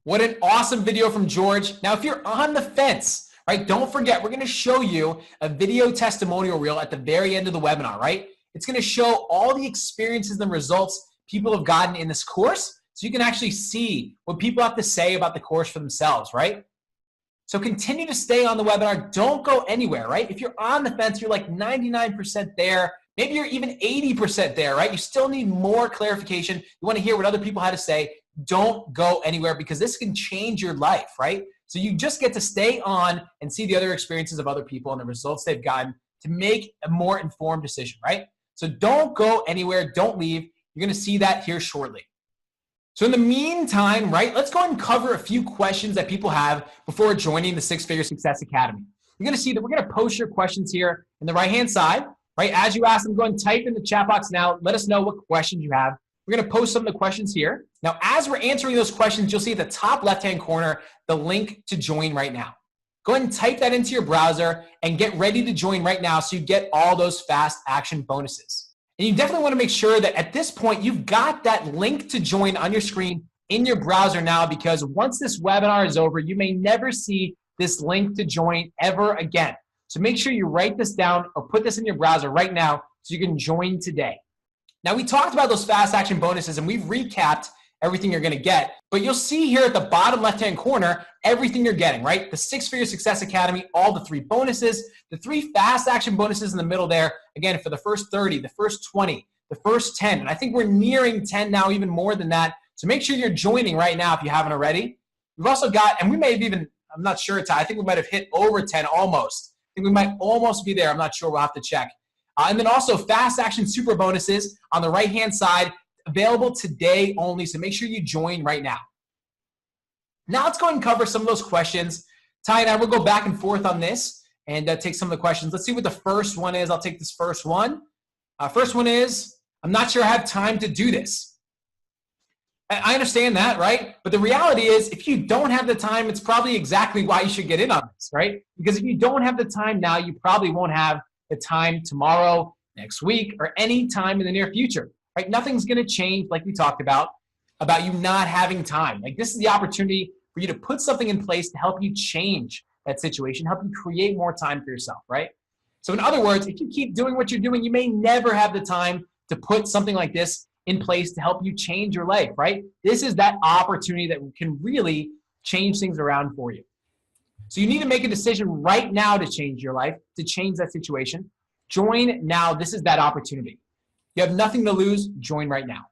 What an awesome video from George. Now, if you're on the fence, right, don't forget, we're going to show you a video testimonial reel at the very end of the webinar, right? It's going to show all the experiences and results people have gotten in this course, so you can actually see what people have to say about the course for themselves, right? So continue to stay on the webinar. Don't go anywhere, right? If you're on the fence, you're like 99% there. Maybe you're even 80% there, right? You still need more clarification. You want to hear what other people had to say. Don't go anywhere, because this can change your life, right? So you just get to stay on and see the other experiences of other people and the results they've gotten to make a more informed decision, right? So don't go anywhere, don't leave. You're going to see that here shortly. So in the meantime, right, let's go ahead and cover a few questions that people have before joining the Six Figure Success Academy. You're going to see that we're going to post your questions here in the right-hand side, right? As you ask them, go ahead and type in the chat box now. Let us know what questions you have. We're going to post some of the questions here. Now, as we're answering those questions, you'll see at the top left-hand corner the link to join right now. Go ahead and type that into your browser and get ready to join right now so you get all those fast action bonuses. And you definitely want to make sure that at this point, you've got that link to join on your screen in your browser now, because once this webinar is over, you may never see this link to join ever again. So make sure you write this down or put this in your browser right now so you can join today. Now, we talked about those fast action bonuses and we've recapped everything you're going to get, but you'll see here at the bottom left-hand corner, everything you're getting, right? The Six Figure Success Academy, all the 3 bonuses, the 3 fast action bonuses in the middle there, again, for the first 30, the first 20, the first 10, and I think we're nearing 10 now, even more than that. So make sure you're joining right now if you haven't already. We've also got, and we may have even, I'm not sure, Ty, I think we might have hit over 10 almost. I think we might almost be there. I'm not sure. We'll have to check. And then also fast action super bonuses on the right-hand side, available today only, so make sure you join right now. Now let's go ahead and cover some of those questions. Ty and I will go back and forth on this and take some of the questions. Let's see what the first one is. I'll take this first one. First one is, I'm not sure I have time to do this. I understand that, right? But the reality is, if you don't have the time, it's probably exactly why you should get in on this, right? Because if you don't have the time now, you probably won't have the time tomorrow, next week, or any time in the near future. Right? Nothing's going to change, like we talked about you not having time. Like, this is the opportunity for you to put something in place to help you change that situation, help you create more time for yourself, right? So in other words, if you keep doing what you're doing, you may never have the time to put something like this in place to help you change your life, right? This is that opportunity that can really change things around for you. So you need to make a decision right now to change your life, to change that situation. Join now. This is that opportunity. You have nothing to lose. Join right now.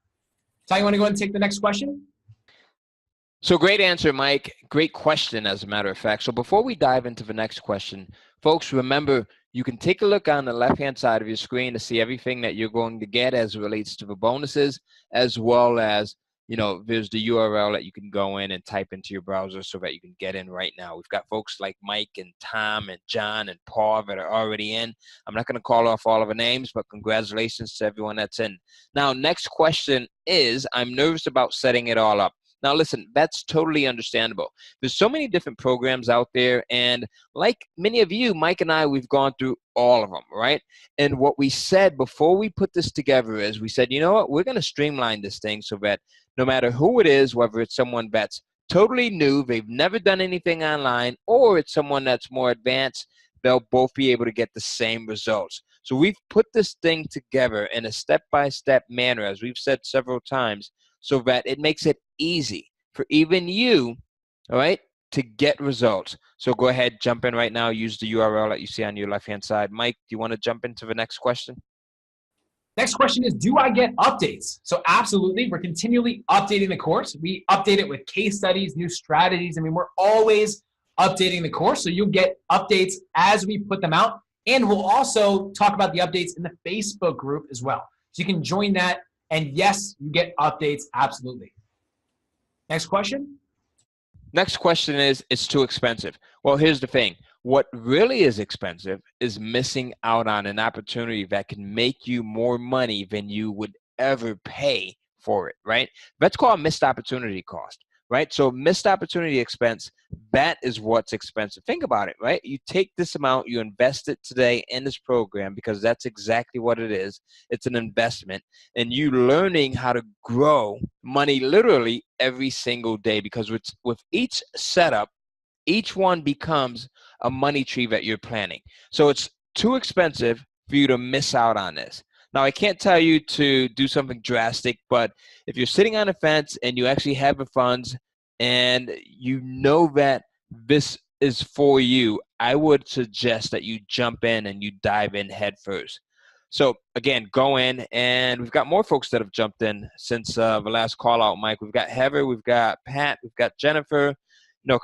Ty, you want to go ahead and take the next question? So great answer, Mike. Great question, as a matter of fact. So before we dive into the next question, folks, remember, you can take a look on the left-hand side of your screen to see everything that you're going to get as it relates to the bonuses, as well as, there's the URL that you can go in and type into your browser so that you can get in right now. We've got folks like Mike and Tom and John and Paul that are already in. I'm not going to call off all of the names, but congratulations to everyone that's in. Now, next question is, I'm nervous about setting it all up. Now, listen, that's totally understandable. There's so many different programs out there, and like many of you, Mike and I, we've gone through all of them, right? And what we said before we put this together is we said, you know what, we're going to streamline this thing so that no matter who it is, whether it's someone that's totally new, they've never done anything online, or it's someone that's more advanced, they'll both be able to get the same results. So we've put this thing together in a step-by-step manner, as we've said several times, so that it makes it easy for even you, all right, to get results. So go ahead, jump in right now, use the URL that you see on your left-hand side. Mike, do you want to jump into the next question? Next question is, do I get updates? So absolutely, we're continually updating the course. We update it with case studies, new strategies. I mean, we're always updating the course, so you'll get updates as we put them out. And we'll also talk about the updates in the Facebook group as well. So you can join that. And yes, you get updates, absolutely. Next question. Next question is, it's too expensive. Well, here's the thing. What really is expensive is missing out on an opportunity that can make you more money than you would ever pay for it, right? That's called missed opportunity cost, right? So missed opportunity expense, that is what's expensive. Think about it, right? You take this amount, you invest it today in this program because that's exactly what it is. It's an investment, and you learning how to grow money literally every single day, because with each setup, each one becomes a money tree that you're planning. So it's too expensive for you to miss out on this. Now, I can't tell you to do something drastic, but if you're sitting on the fence and you actually have the funds and you know that this is for you, I would suggest that you jump in and you dive in head first. So again, go in, and we've got more folks that have jumped in since the last call out, Mike. We've got Heather, we've got Pat, we've got Jennifer.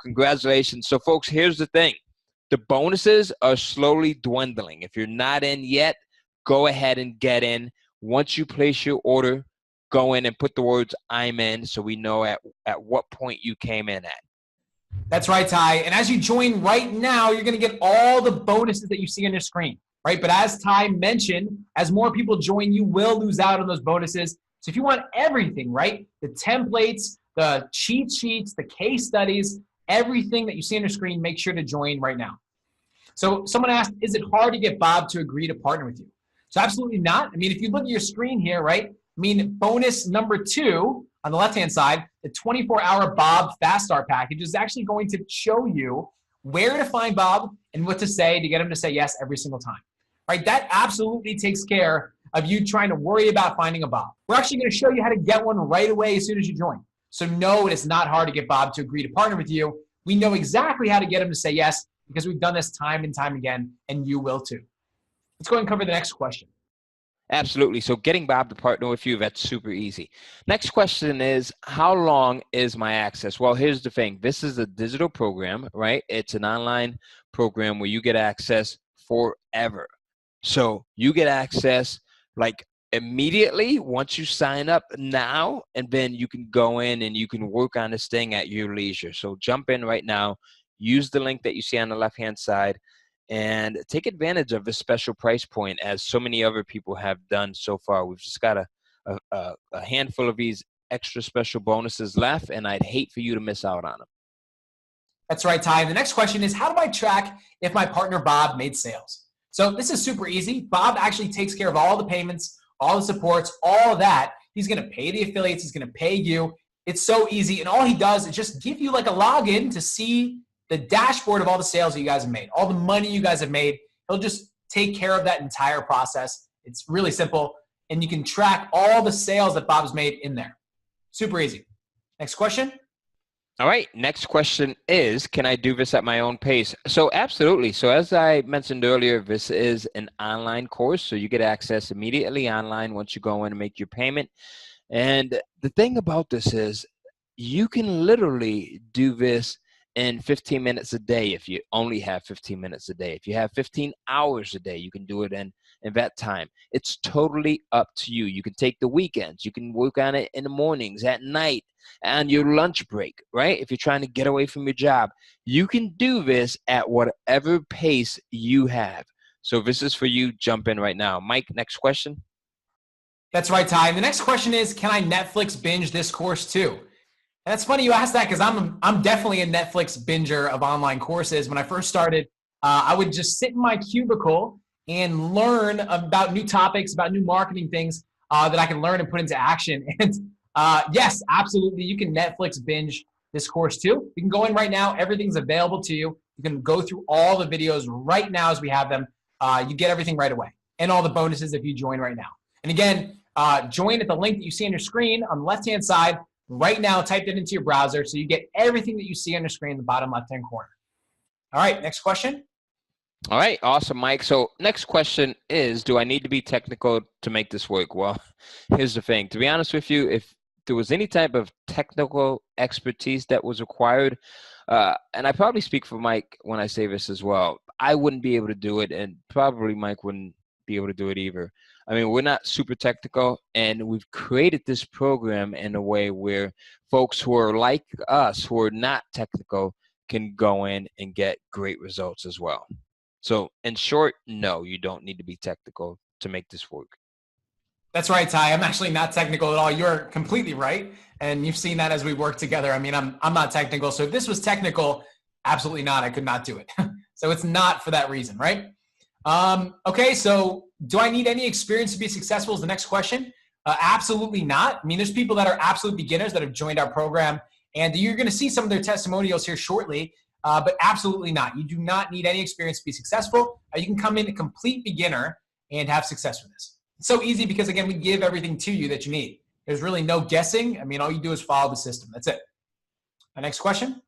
Congratulations. So folks, here's the thing. The bonuses are slowly dwindling. If you're not in yet, go ahead and get in. Once you place your order, go in and put the words "I'm in," so we know at what point you came in at. That's right, Ty. And as you join right now, you're going to get all the bonuses that you see on your screen, right? But as Ty mentioned, as more people join, you will lose out on those bonuses. So if you want everything, right? The templates, the cheat sheets, the case studies, everything that you see on your screen, make sure to join right now. So someone asked, is it hard to get Bob to agree to partner with you? So absolutely not. I mean, if you look at your screen here, right? I mean, bonus number 2 on the left-hand side, the 24-hour Bob Fast Start package is actually going to show you where to find Bob and what to say to get him to say yes every single time, right? That absolutely takes care of you trying to worry about finding a Bob. We're actually going to show you how to get one right away as soon as you join. So no, it is not hard to get Bob to agree to partner with you. We know exactly how to get him to say yes because we've done this time and time again, and you will too. Let's go ahead and cover the next question. Absolutely. So getting Bob to partner with you, that's super easy. Next question is, how long is my access? Well, here's the thing. This is a digital program, right? It's an online program where you get access forever. So you get access like immediately once you sign up now, and then you can go in and you can work on this thing at your leisure. So jump in right now, use the link that you see on the left-hand side, and take advantage of this special price point, as so many other people have done so far. We've just got a handful of these extra special bonuses left, and I'd hate for you to miss out on them. That's right, Ty. The next question is, how do I track if my partner Bob made sales? So this is super easy. Bob actually takes care of all the payments, all the supports, all of that. He's going to pay the affiliates. He's going to pay you. It's so easy. And all he does is just give you like a login to see the dashboard of all the sales that you guys have made, all the money you guys have made. He'll just take care of that entire process. It's really simple. and you can track all the sales that Bob's made in there. Super easy. Next question. All right, next question is, can I do this at my own pace? So absolutely. So as I mentioned earlier, this is an online course, so you get access immediately online once you go in and make your payment. And the thing about this is you can literally do this in 15 minutes a day if you only have 15 minutes a day. If you have 15 hours a day, you can do it in that time. It's totally up to you. You can take the weekends. You can work on it in the mornings, at night, and your lunch break, right? If you're trying to get away from your job, you can do this at whatever pace you have. So this is for you. Jump in right now. Mike, next question. That's right, Ty. And the next question is, can I Netflix binge this course too? And that's funny you asked that because I'm definitely a Netflix binger of online courses. When I first started, I would just sit in my cubicle and learn about new topics, about new marketing things that I can learn and put into action. And yes, absolutely, you can Netflix binge this course too. You can go in right now. Everything's available to you. You can go through all the videos right now as we have them. You get everything right away and all the bonuses if you join right now. And again, join at the link that you see on your screen on the left-hand side. Right now, type it into your browser so you get everything that you see on your screen in the bottom left-hand corner. All right, next question. All right, awesome, Mike. So next question is, do I need to be technical to make this work? Well, here's the thing. To be honest with you, if there was any type of technical expertise that was required, and I probably speak for Mike when I say this as well, I wouldn't be able to do it, and probably Mike wouldn't be able to do it either. I mean, we're not super technical, and we've created this program in a way where folks who are like us, who are not technical, can go in and get great results as well. So in short, no, you don't need to be technical to make this work. That's right, Ty. I'm actually not technical at all. You're completely right. And you've seen that as we work together. I mean, I'm not technical. So if this was technical, absolutely not. I could not do it. So it's not for that reason, right? Okay, so do I need any experience to be successful is the next question. Absolutely not. I mean, there's people that are absolute beginners that have joined our program, and you're going to see some of their testimonials here shortly, but absolutely not. You do not need any experience to be successful. You can come in a complete beginner and have success with this. It's so easy because, again, we give everything to you that you need. There's really no guessing. I mean, all you do is follow the system. That's it. My next question.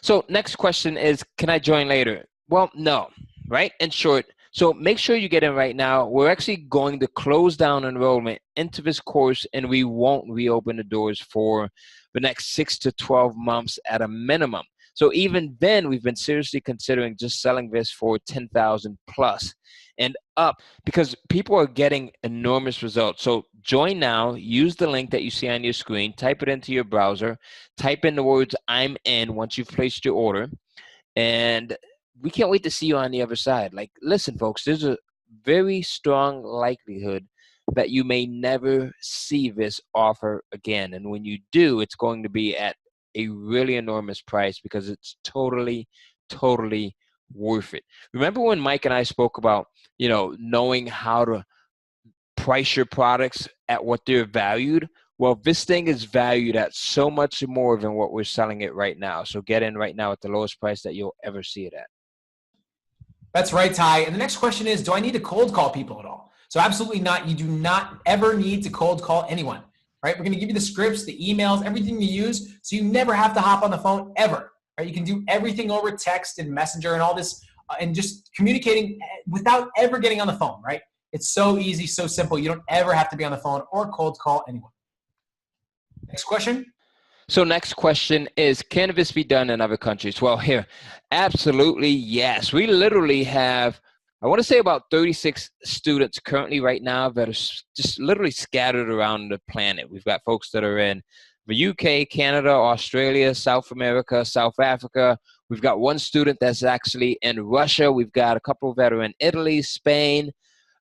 So next question is, can I join later? Well, no, right? In short, so make sure you get in right now. We're actually going to close down enrollment into this course, and we won't reopen the doors for the next 6 to 12 months at a minimum. So even then, we've been seriously considering just selling this for $10,000 plus and up because people are getting enormous results. So join now, use the link that you see on your screen, type it into your browser, type in the words "I'm in" once you've placed your order, and we can't wait to see you on the other side. Like, listen, folks, there's a very strong likelihood that you may never see this offer again. And when you do, it's going to be at a really enormous price because it's totally, totally worth it. Remember when Mike and I spoke about, knowing how to price your products at what they're valued? Well, this thing is valued at so much more than what we're selling it right now. So get in right now at the lowest price that you'll ever see it at. That's right, Ty. And the next question is, do I need to cold call people at all? So absolutely not. You do not ever need to cold call anyone, right? We're going to give you the scripts, the emails, everything you use, so you never have to hop on the phone ever, right? You can do everything over text and Messenger and all this and just communicating without ever getting on the phone, right? It's so easy, so simple. You don't ever have to be on the phone or cold call anyone. Next question. So next question is, can this be done in other countries? Well, here, absolutely yes. We literally have, I want to say about 36 students currently right now that are just literally scattered around the planet. We've got folks that are in the UK, Canada, Australia, South America, South Africa. We've got one student that's actually in Russia. We've got a couple that are in Italy, Spain.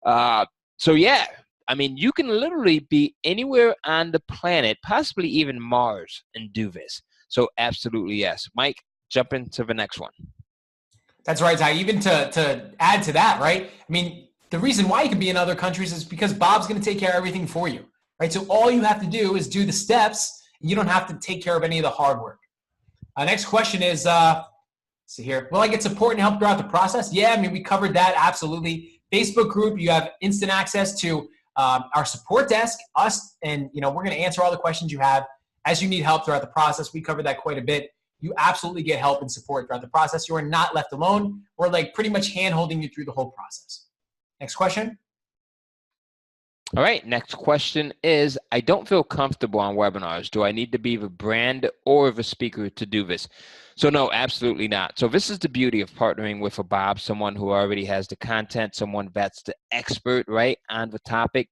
So yeah. I mean, you can literally be anywhere on the planet, possibly even Mars, and do this. So absolutely yes. Mike, jump into the next one. That's right, Ty. Even to add to that, right? I mean, the reason why you can be in other countries is because Bob's going to take care of everything for you, right? So all you have to do is do the steps. You don't have to take care of any of the hard work. Next question is, let's see here. Will I get support and help throughout the process? Yeah, I mean, we covered that. Absolutely. Facebook group, you have instant access to our support desk, us, and we're going to answer all the questions you have. As you need help throughout the process, we covered that quite a bit. You absolutely get help and support throughout the process. You are not left alone. We're like pretty much hand-holding you through the whole process. Next question. All right, next question is, I don't feel comfortable on webinars. Do I need to be the brand or the speaker to do this? So no, absolutely not. So this is the beauty of partnering with a Bob, someone who already has the content, someone that's the expert, right, on the topic.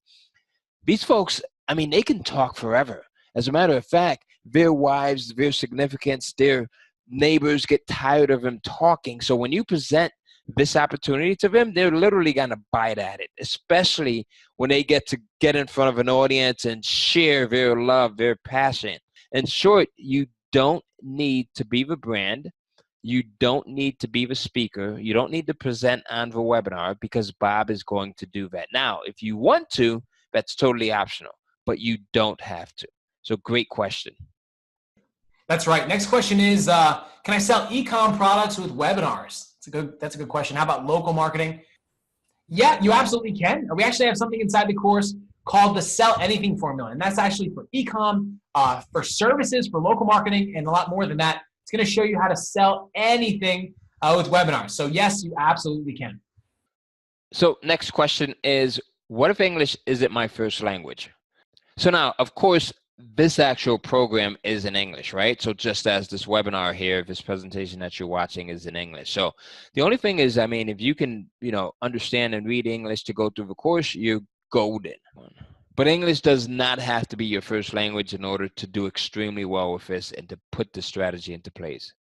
These folks, I mean, they can talk forever. As a matter of fact, their wives, their significants, their neighbors get tired of them talking. So when you present this opportunity to them, they're literally going to bite at it, especially when they get in front of an audience and share their love, their passion. In short, you don't need to be the brand. You don't need to be the speaker. You don't need to present on the webinar because Bob is going to do that. Now, if you want to, that's totally optional, but you don't have to. So great question. That's right. Next question is, can I sell e-com products with webinars? That's a good question. How about local marketing? Yeah, you absolutely can. We actually have something inside the course called the Sell Anything Formula, and that's actually for e-com, for services, for local marketing, and a lot more than that. It's going to show you how to sell anything with webinars. So yes, you absolutely can. So next question is, what if English isn't my first language? So now, of course, this actual program is in English, right? So just as this webinar here, this presentation that you're watching is in English. So the only thing is, I mean, if you can, understand and read English to go through the course, you're golden. But English does not have to be your first language in order to do extremely well with this and to put the strategy into place.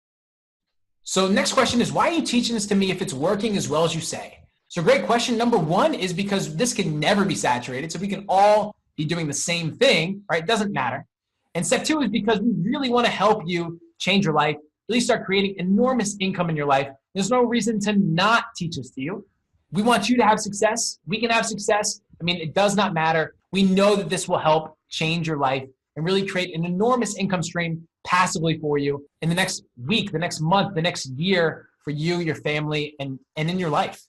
So next question is, why are you teaching this to me if it's working as well as you say? So great question. Number one is because this can never be saturated. So we can all be doing the same thing, right? It doesn't matter. And step two is because we really want to help you change your life, really start creating enormous income in your life. There's no reason to not teach this to you. We want you to have success. We can have success. I mean, it does not matter. We know that this will help change your life and really create an enormous income stream passively for you in the next week, the next month, the next year for you, your family, and in your life.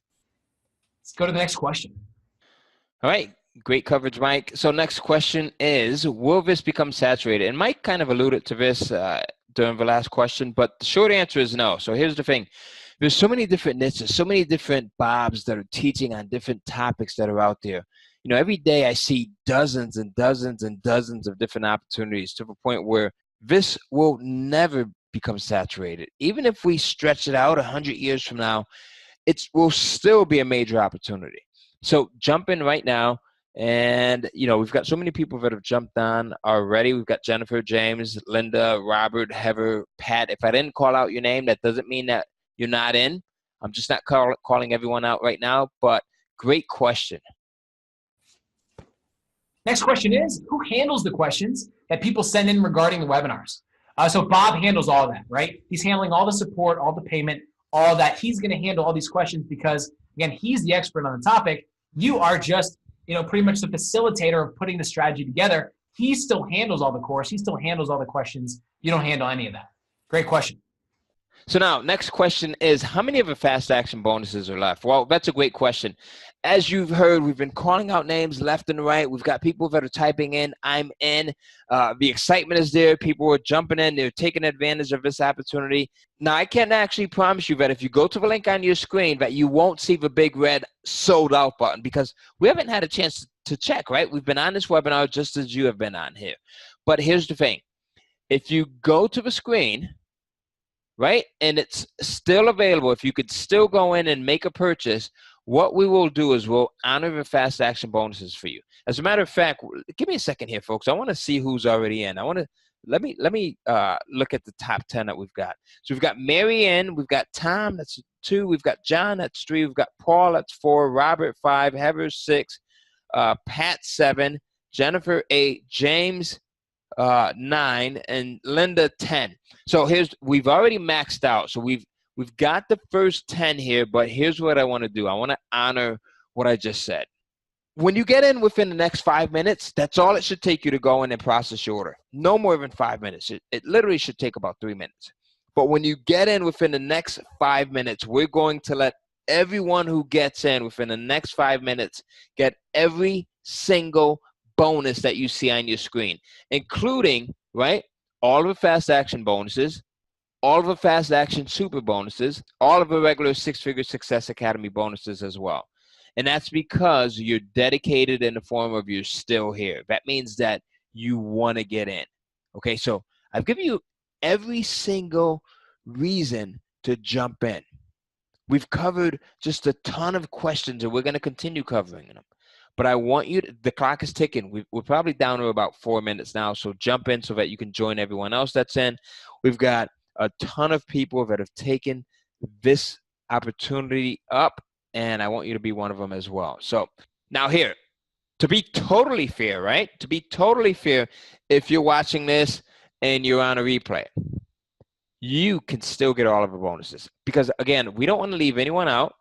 Let's go to the next question. All right. Great coverage, Mike. So next question is, will this become saturated? And Mike kind of alluded to this during the last question, but the short answer is no. So here's the thing. There's so many different niches, so many different Bobs that are teaching on different topics that are out there. Every day I see dozens and dozens and dozens of different opportunities to the point where this will never become saturated. Even if we stretch it out 100 years from now, it will still be a major opportunity. So jump in right now. And, we've got so many people that have jumped on already. We've got Jennifer, James, Linda, Robert, Heather, Pat. If I didn't call out your name, that doesn't mean that you're not in. I'm just not calling everyone out right now, but great question. Next question is, who handles the questions that people send in regarding the webinars? So Bob handles all of that, right? He's handling all the support, all the payment, all that. He's going to handle all these questions because, again, he's the expert on the topic. You are just pretty much the facilitator of putting the strategy together. He still handles all the course. He still handles all the questions. You don't handle any of that. Great question. So now, next question is, how many of the fast action bonuses are left? Well, that's a great question. As you've heard, we've been calling out names left and right. We've got people that are typing in, I'm in. The excitement is there. People are jumping in. They're taking advantage of this opportunity. Now, I can't actually promise you that if you go to the link on your screen that you won't see the big red sold out button because we haven't had a chance to check, right? We've been on this webinar just as you have been on here. But here's the thing. If you go to the screen, right, and it's still available, if you could still go in and make a purchase, what we will do is we'll honor the fast action bonuses for you. As a matter of fact, give me a second here, folks. I want to see who's already in. Let me look at the top 10 that we've got. So we've got Mary Ann, we've got Tom, that's 2, we've got John, that's 3, we've got Paul, that's 4, Robert 5, Heather 6, Pat 7, Jennifer 8, James 9, and Linda 10. So we've already maxed out. So we've got the first 10 here, but here's what I want to do. I want to honor what I just said. When you get in within the next 5 minutes, that's all it should take you to go in and process your order. No more than 5 minutes. It literally should take about 3 minutes. But when you get in within the next 5 minutes, we're going to let everyone who gets in within the next 5 minutes get every single bonus that you see on your screen, including, right, all of the fast action bonuses, all of the fast action super bonuses, all of the regular Six-Figure Success Academy bonuses as well. And that's because you're dedicated in the form of you're still here. That means that you want to get in. Okay, so I've given you every single reason to jump in. We've covered just a ton of questions, and we're going to continue covering them. But I want you to, the clock is ticking. We're probably down to about 4 minutes now, so jump in so that you can join everyone else that's in. We've got a ton of people that have taken this opportunity up, and I want you to be one of them as well. So now here, to be totally fair, right? To be totally fair, if you're watching this and you're on a replay, you can still get all of the bonuses. Because again, we don't want to leave anyone out.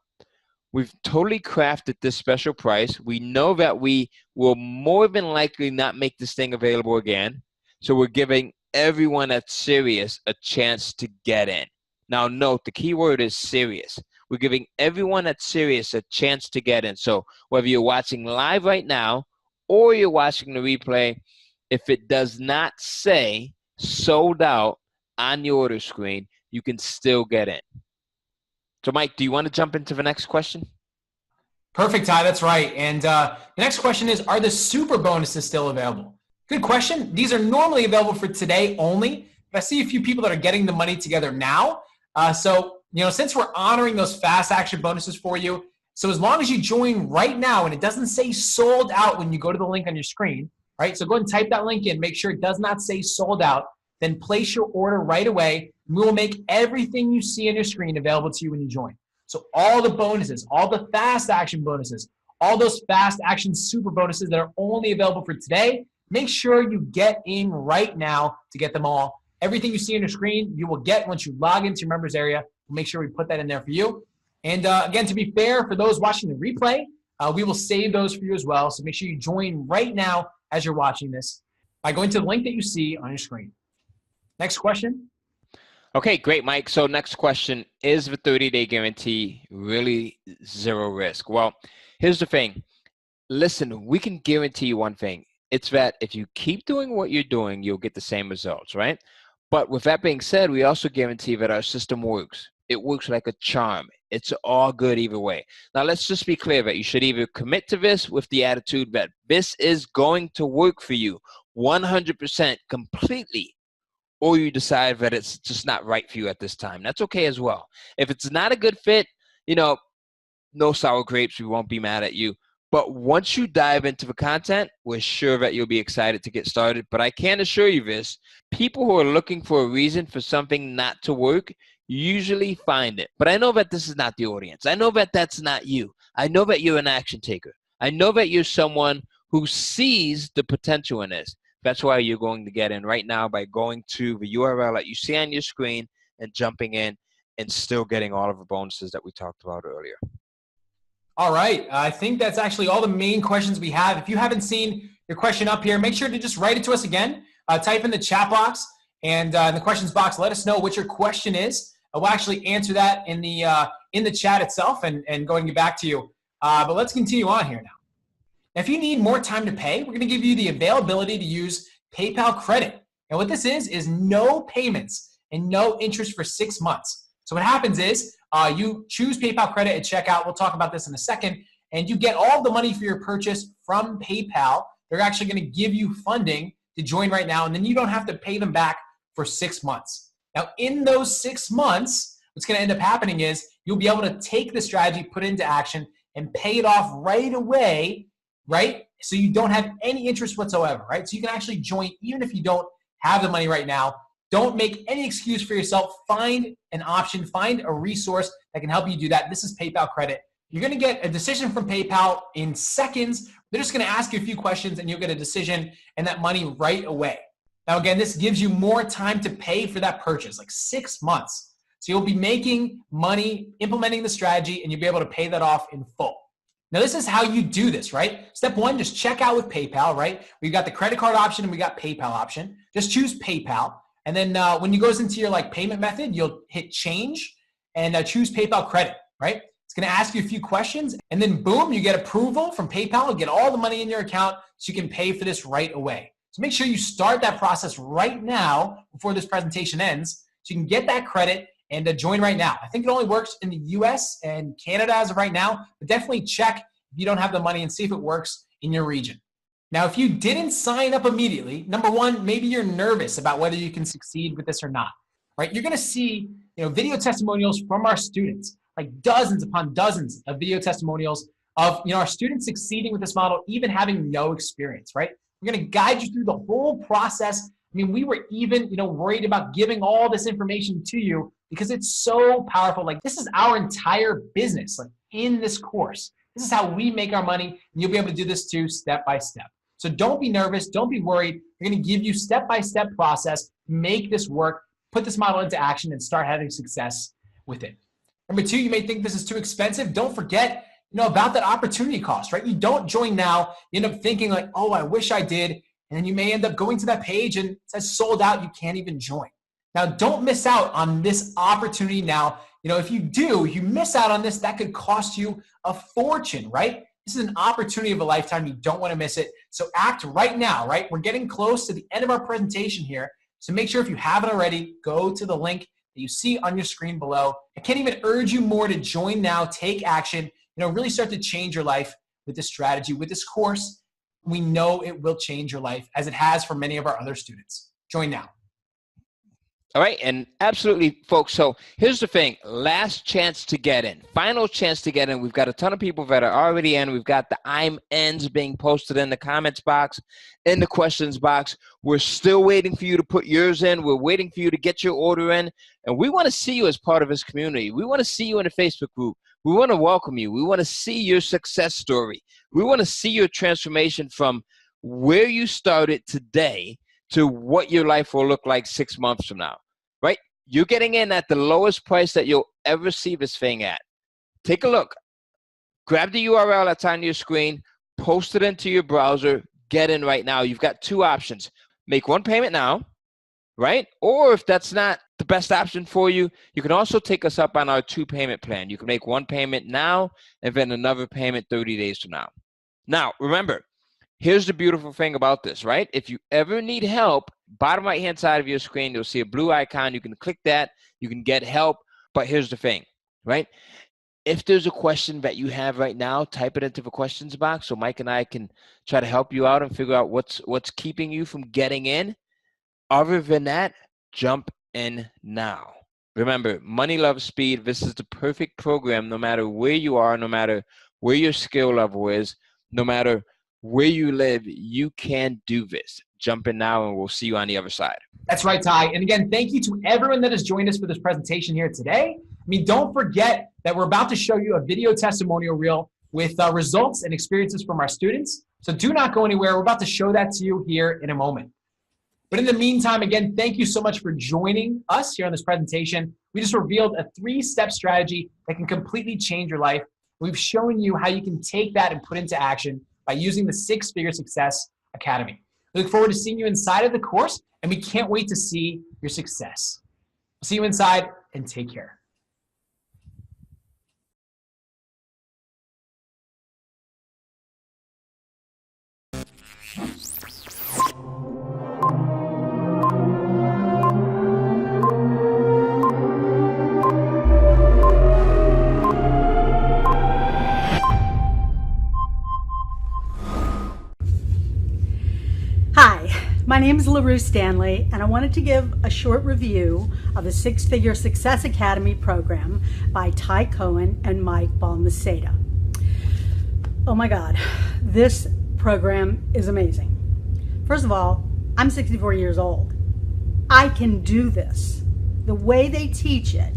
We've totally crafted this special price. We know that we will more than likely not make this thing available again. So we're giving everyone that's serious a chance to get in. Now note, the key word is serious. We're giving everyone that's serious a chance to get in. So whether you're watching live right now or you're watching the replay, if it does not say sold out on the order screen, you can still get in. So Mike, do you want to jump into the next question? Perfect, Ty. That's right. And the next question is, are the super bonuses still available? Good question. These are normally available for today only, but I see a few people that are getting the money together now. So, since we're honoring those fast action bonuses for you, so as long as you join right now and it doesn't say sold out when you go to the link on your screen, right? So go ahead and type that link in, make sure it does not say sold out, then place your order right away. We will make everything you see on your screen available to you when you join. So all the bonuses, all the fast action bonuses, all those fast action super bonuses that are only available for today, make sure you get in right now to get them all. Everything you see on your screen, you will get once you log into your members area. We'll make sure we put that in there for you. And again, to be fair, for those watching the replay, we will save those for you as well. So make sure you join right now as you're watching this by going to the link that you see on your screen. Next question. Okay, great, Mike. So next question, is the 30-day guarantee really zero risk? Well, here's the thing. Listen, we can guarantee you one thing. It's that if you keep doing what you're doing, you'll get the same results, right? But with that being said, we also guarantee that our system works. It works like a charm. It's all good either way. Now, let's just be clear that you should either commit to this with the attitude that this is going to work for you 100% completely, or you decide that it's just not right for you at this time. That's okay as well. If it's not a good fit, no sour grapes, we won't be mad at you. But once you dive into the content, we're sure that you'll be excited to get started. But I can assure you this, people who are looking for a reason for something not to work usually find it. But I know that this is not the audience. I know that that's not you. I know that you're an action taker. I know that you're someone who sees the potential in this. That's why you're going to get in right now by going to the URL that you see on your screen and jumping in and still getting all of the bonuses that we talked about earlier. All right. I think that's actually all the main questions we have. If you haven't seen your question up here, make sure to just write it to us again. Type in the chat box and in the questions box, let us know what your question is. We'll actually answer that in the chat itself and go and get back to you. But let's continue on here now. If you need more time to pay, we're going to give you the availability to use PayPal credit. And what this is no payments and no interest for 6 months. So what happens is you choose PayPal credit at checkout. We'll talk about this in a second. And you get all the money for your purchase from PayPal. They're actually going to give you funding to join right now. And then you don't have to pay them back for 6 months. Now, in those 6 months, what's going to end up happening is you'll be able to take the strategy, put it into action, and pay it off right away, right? So you don't have any interest whatsoever, right? So you can actually join even if you don't have the money right now. Don't make any excuse for yourself. Find an option, find a resource that can help you do that. This is PayPal credit. You're going to get a decision from PayPal in seconds. They're just going to ask you a few questions and you'll get a decision and that money right away. Now, again, this gives you more time to pay for that purchase, like 6 months. So you'll be making money, implementing the strategy, and you'll be able to pay that off in full. Now, this is how you do this, right? Step one, just check out with PayPal, right? We've got the credit card option and we got PayPal option. Just choose PayPal. And then when you goes into your payment method, you'll hit change and choose PayPal credit, right? It's going to ask you a few questions, and then boom, you get approval from PayPal, get all the money in your account so you can pay for this right away. So make sure you start that process right now before this presentation ends so you can get that credit and join right now. I think it only works in the US and Canada as of right now, but definitely check if you don't have the money and see if it works in your region. Now, if you didn't sign up immediately, number one, maybe you're nervous about whether you can succeed with this or not, right? You're going to see, video testimonials from our students, like dozens upon dozens of video testimonials of, our students succeeding with this model, even having no experience, right? We're going to guide you through the whole process. We were even, worried about giving all this information to you because it's so powerful. Like, this is our entire business, like in this course. This is how we make our money, and you'll be able to do this too, step by step. So don't be nervous, don't be worried. We're going to give you step-by-step process, make this work, put this model into action, and start having success with it. Number two, you may think this is too expensive. Don't forget, about that opportunity cost, right? You don't join now, you end up thinking like, oh, I wish I did. And then you may end up going to that page and it says sold out, you can't even join. Now, don't miss out on this opportunity now. If you do, you miss out on this, that could cost you a fortune, right? This is an opportunity of a lifetime. You don't want to miss it. So act right now, right? We're getting close to the end of our presentation here. So make sure if you haven't already, go to the link that you see on your screen below. I can't even urge you more to join now, take action, really start to change your life with this strategy, with this course. We know it will change your life as it has for many of our other students. Join now. All right, and absolutely, folks. So here's the thing. Last chance to get in. Final chance to get in. We've got a ton of people that are already in. We've got the I'm ins being posted in the comments box, in the questions box. We're still waiting for you to put yours in. We're waiting for you to get your order in. And we want to see you as part of this community. We want to see you in a Facebook group. We want to welcome you. We want to see your success story. We want to see your transformation from where you started today to what your life will look like 6 months from now, right? You're getting in at the lowest price that you'll ever see this thing at. Take a look. Grab the URL that's on your screen, post it into your browser, get in right now. You've got two options. Make one payment now, right? Or if that's not the best option for you, you can also take us up on our 2-payment plan. You can make one payment now and then another payment 30 days from now. Now, remember, here's the beautiful thing about this, right? If you ever need help, bottom right-hand side of your screen, you'll see a blue icon. You can click that. You can get help. But here's the thing, right? If there's a question that you have right now, type it into the questions box so Mike and I can try to help you out and figure out what's keeping you from getting in. Other than that, jump in now. Remember, money loves speed. This is the perfect program no matter where you are, no matter where your skill level is, no matter where you live, you can do this. Jump in now and we'll see you on the other side. That's right, Ty. And again, thank you to everyone that has joined us for this presentation here today. Don't forget that we're about to show you a video testimonial reel with results and experiences from our students. So do not go anywhere. We're about to show that to you here in a moment. But in the meantime, again, thank you so much for joining us here on this presentation. We just revealed a 3-step strategy that can completely change your life. We've shown you how you can take that and put into action by using the 6-Figure Success Academy. We look forward to seeing you inside of the course, and we can't wait to see your success. See you inside, and take care. My name is LaRue Stanley, and I wanted to give a short review of the 6-Figure Success Academy program by Ty Cohen and Mike Balmaceda. Oh my God, this program is amazing. First of all, I'm 64 years old. I can do this. The way they teach it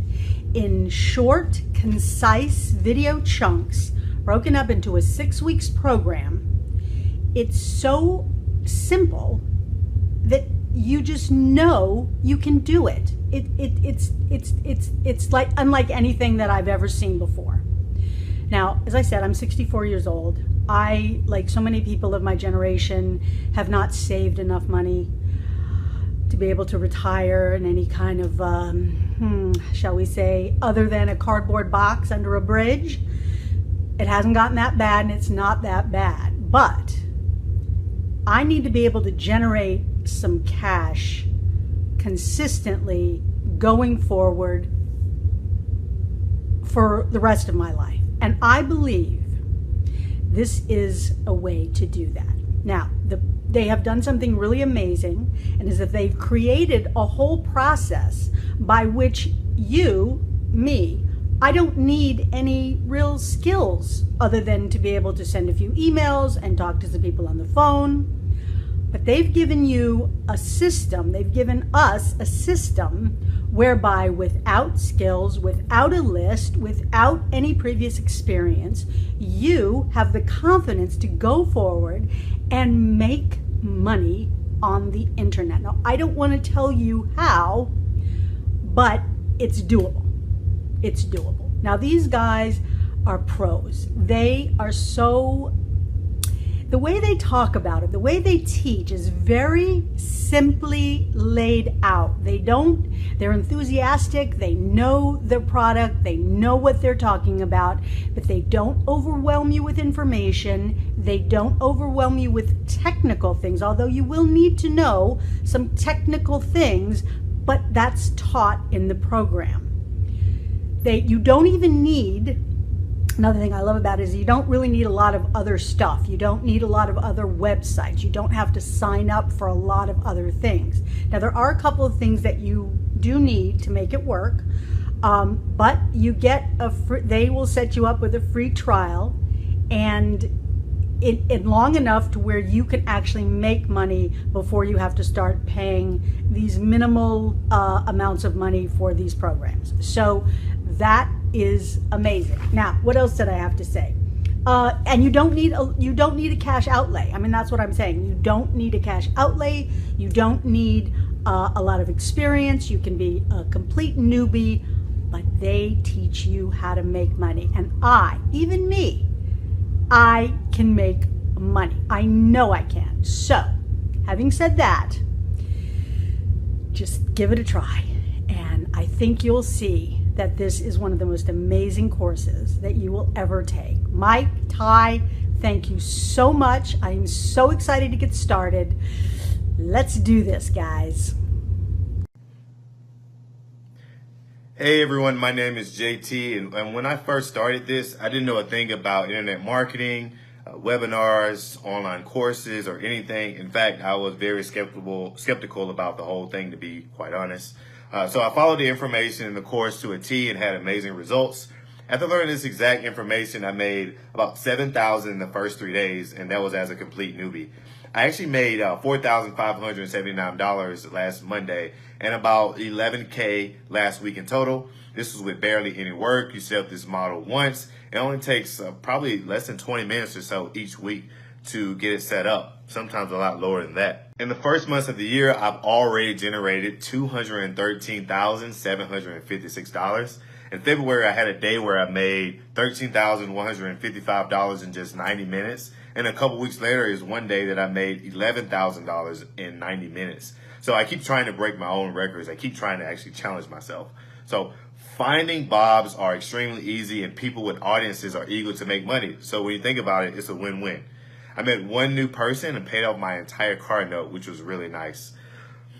in short, concise video chunks broken up into a 6 weeks program, it's so simple that you just know you can do it. It's like unlike anything that I've ever seen before. Now, as I said, I'm 64 years old. I, like so many people of my generation, have not saved enough money. to be able to retire in any kind of, shall we say, other than a cardboard box under a bridge. It hasn't gotten that bad, and it's not that bad. But I need to be able to generate some cash consistently going forward for the rest of my life. And I believe this is a way to do that. Now, they have done something really amazing, and is that they've created a whole process by which you, me, I don't need any real skills other than to be able to send a few emails and talk to some people on the phone. But they've given you a system, they've given us a system whereby without skills, without a list, without any previous experience, you have the confidence to go forward and make money on the internet. Now, I don't want to tell you how, but it's doable. It's doable. Now, these guys are pros. They are so, the way they talk about it, the way they teach is very simply laid out. They're enthusiastic, they know their product, they know what they're talking about, but they don't overwhelm you with information. They don't overwhelm you with technical things, although you will need to know some technical things, but that's taught in the program. You don't even need, another thing I love about it is you don't really need a lot of other stuff. You don't need a lot of other websites. You don't have to sign up for a lot of other things. Now, there are a couple of things that you do need to make it work, but you get they will set you up with a free trial, and it long enough to where you can actually make money before you have to start paying these minimal amounts of money for these programs. So that is amazing. Now, what else did I have to say? And you don't need a cash outlay. I mean, that's what I'm saying. You don't need a cash outlay. You don't need a lot of experience. You can be a complete newbie, but they teach you how to make money. And even me, I can make money. I know I can. So, having said that, just give it a try. And I think you'll see that this is one of the most amazing courses that you will ever take. Mike, Ty, thank you so much. I am so excited to get started. Let's do this, guys. Hey everyone, my name is JT, and when I first started this, I didn't know a thing about internet marketing, webinars, online courses, or anything. In fact, I was very skeptical about the whole thing, to be quite honest. So I followed the information in the course to a T and had amazing results. After learning this exact information, I made about $7,000 in the first 3 days, and that was as a complete newbie. I actually made $4,579 last Monday and about $11K last week in total. This was with barely any work. You set up this model once. It only takes probably less than 20 minutes or so each week to get it set up, sometimes a lot lower than that. In the first months of the year, I've already generated $213,756. In February, I had a day where I made $13,155 in just 90 minutes. And a couple weeks later is one day that I made $11,000 in 90 minutes. So I keep trying to break my own records. I keep trying to actually challenge myself. So finding Bobs are extremely easy, and people with audiences are eager to make money. So when you think about it, it's a win-win. I met one new person and paid off my entire car note, which was really nice.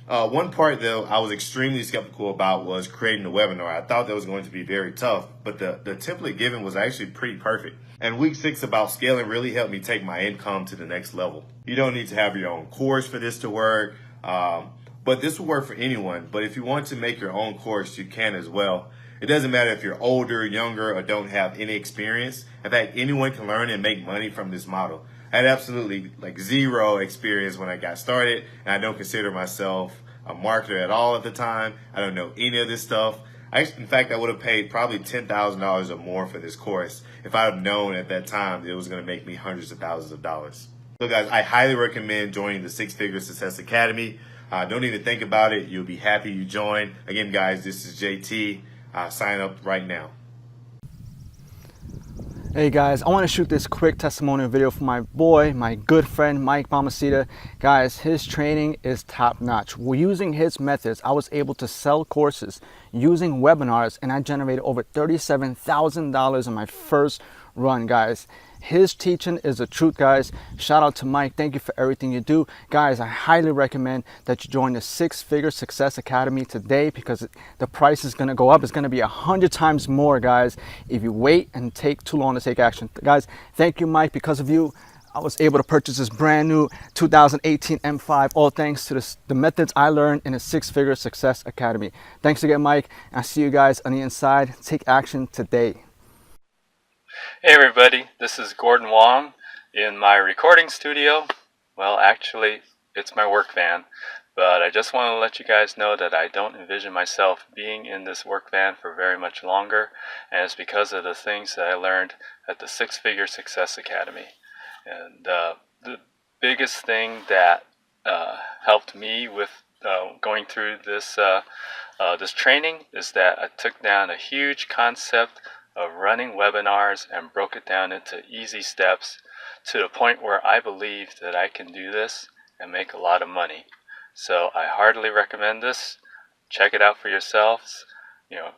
One part, though, I was extremely skeptical about was creating a webinar. I thought that was going to be very tough, but the template given was actually pretty perfect. And week 6 about scaling really helped me take my income to the next level. You don't need to have your own course for this to work, but this will work for anyone. But if you want to make your own course, you can as well. It doesn't matter if you're older, younger, or don't have any experience. In fact, anyone can learn and make money from this model. I had absolutely zero experience when I got started, and I don't consider myself a marketer at all at the time. I don't know any of this stuff. In fact, I would have paid probably $10,000 or more for this course if I had known at that time that it was going to make me hundreds of thousands of dollars. So guys, I highly recommend joining the Six Figure Success Academy. Don't even think about it. You'll be happy you joined. Again, guys, this is JT. Sign up right now. Hey guys, I want to shoot this quick testimonial video for my boy, my good friend Mike Balmaceda. Guys, his training is top notch. Using his methods, I was able to sell courses using webinars, and I generated over $37,000 in my first run, guys. His teaching is the truth, guys. Shout out to Mike. Thank you for everything you do. Guys, I highly recommend that you join the Six Figure Success Academy today, because the price is going to go up. It's going to be 100 times more, guys, if you wait and take too long to take action. Guys, thank you, Mike. Because of you, I was able to purchase this brand new 2018 M5, all thanks to the methods I learned in the Six Figure Success Academy. Thanks again, Mike. I'll see you guys on the inside. Take action today. Hey everybody, this is Gordon Wong in my recording studio. Well, actually, it's my work van, but I just want to let you guys know that I don't envision myself being in this work van for very much longer, and it's because of the things that I learned at the Six Figure Success Academy. And the biggest thing that helped me with going through this training is that I took down a huge concept of running webinars and broke it down into easy steps to the point where I believe that I can do this and make a lot of money. So I heartily recommend this. Check it out for yourselves.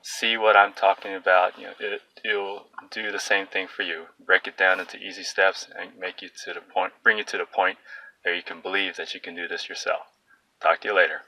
See what I'm talking about. It'll do the same thing for you. Break it down into easy steps and bring you to the point that you can believe that you can do this yourself. Talk to you later.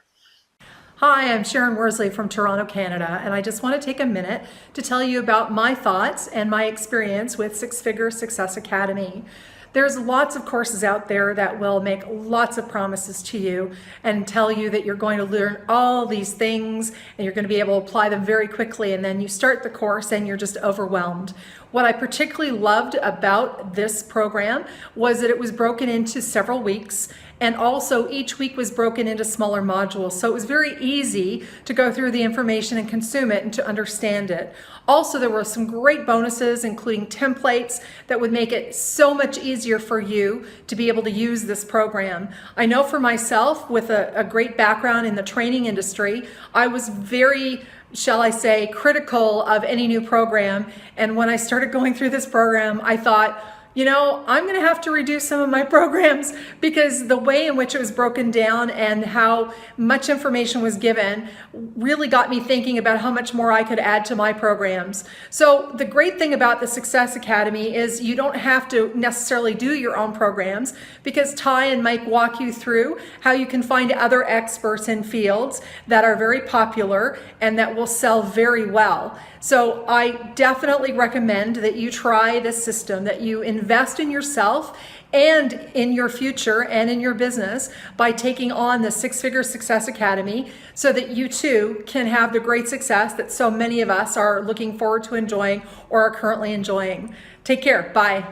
Hi, I'm Sharon Worsley from Toronto, Canada, and I just want to take a minute to tell you about my thoughts and my experience with Six Figure Success Academy. There's lots of courses out there that will make lots of promises to you and tell you that you're going to learn all these things and you're going to be able to apply them very quickly, and then you start the course and you're just overwhelmed. What I particularly loved about this program was that it was broken into several weeks, and also each week was broken into smaller modules. So it was very easy to go through the information and consume it and to understand it. Also, there were some great bonuses, including templates that would make it so much easier for you to be able to use this program. I know for myself, with a great background in the training industry, I was very, shall I say, critical of any new program. And when I started going through this program, I thought, I'm going to have to reduce some of my programs, because the way in which it was broken down and how much information was given really got me thinking about how much more I could add to my programs. So the great thing about the Success Academy is you don't have to necessarily do your own programs, because Ty and Mike walk you through how you can find other experts in fields that are very popular and that will sell very well. So I definitely recommend that you try this system, that you invest in yourself and in your future and in your business by taking on the Six Figure Success Academy, so that you too can have the great success that so many of us are looking forward to enjoying or are currently enjoying. Take care. Bye.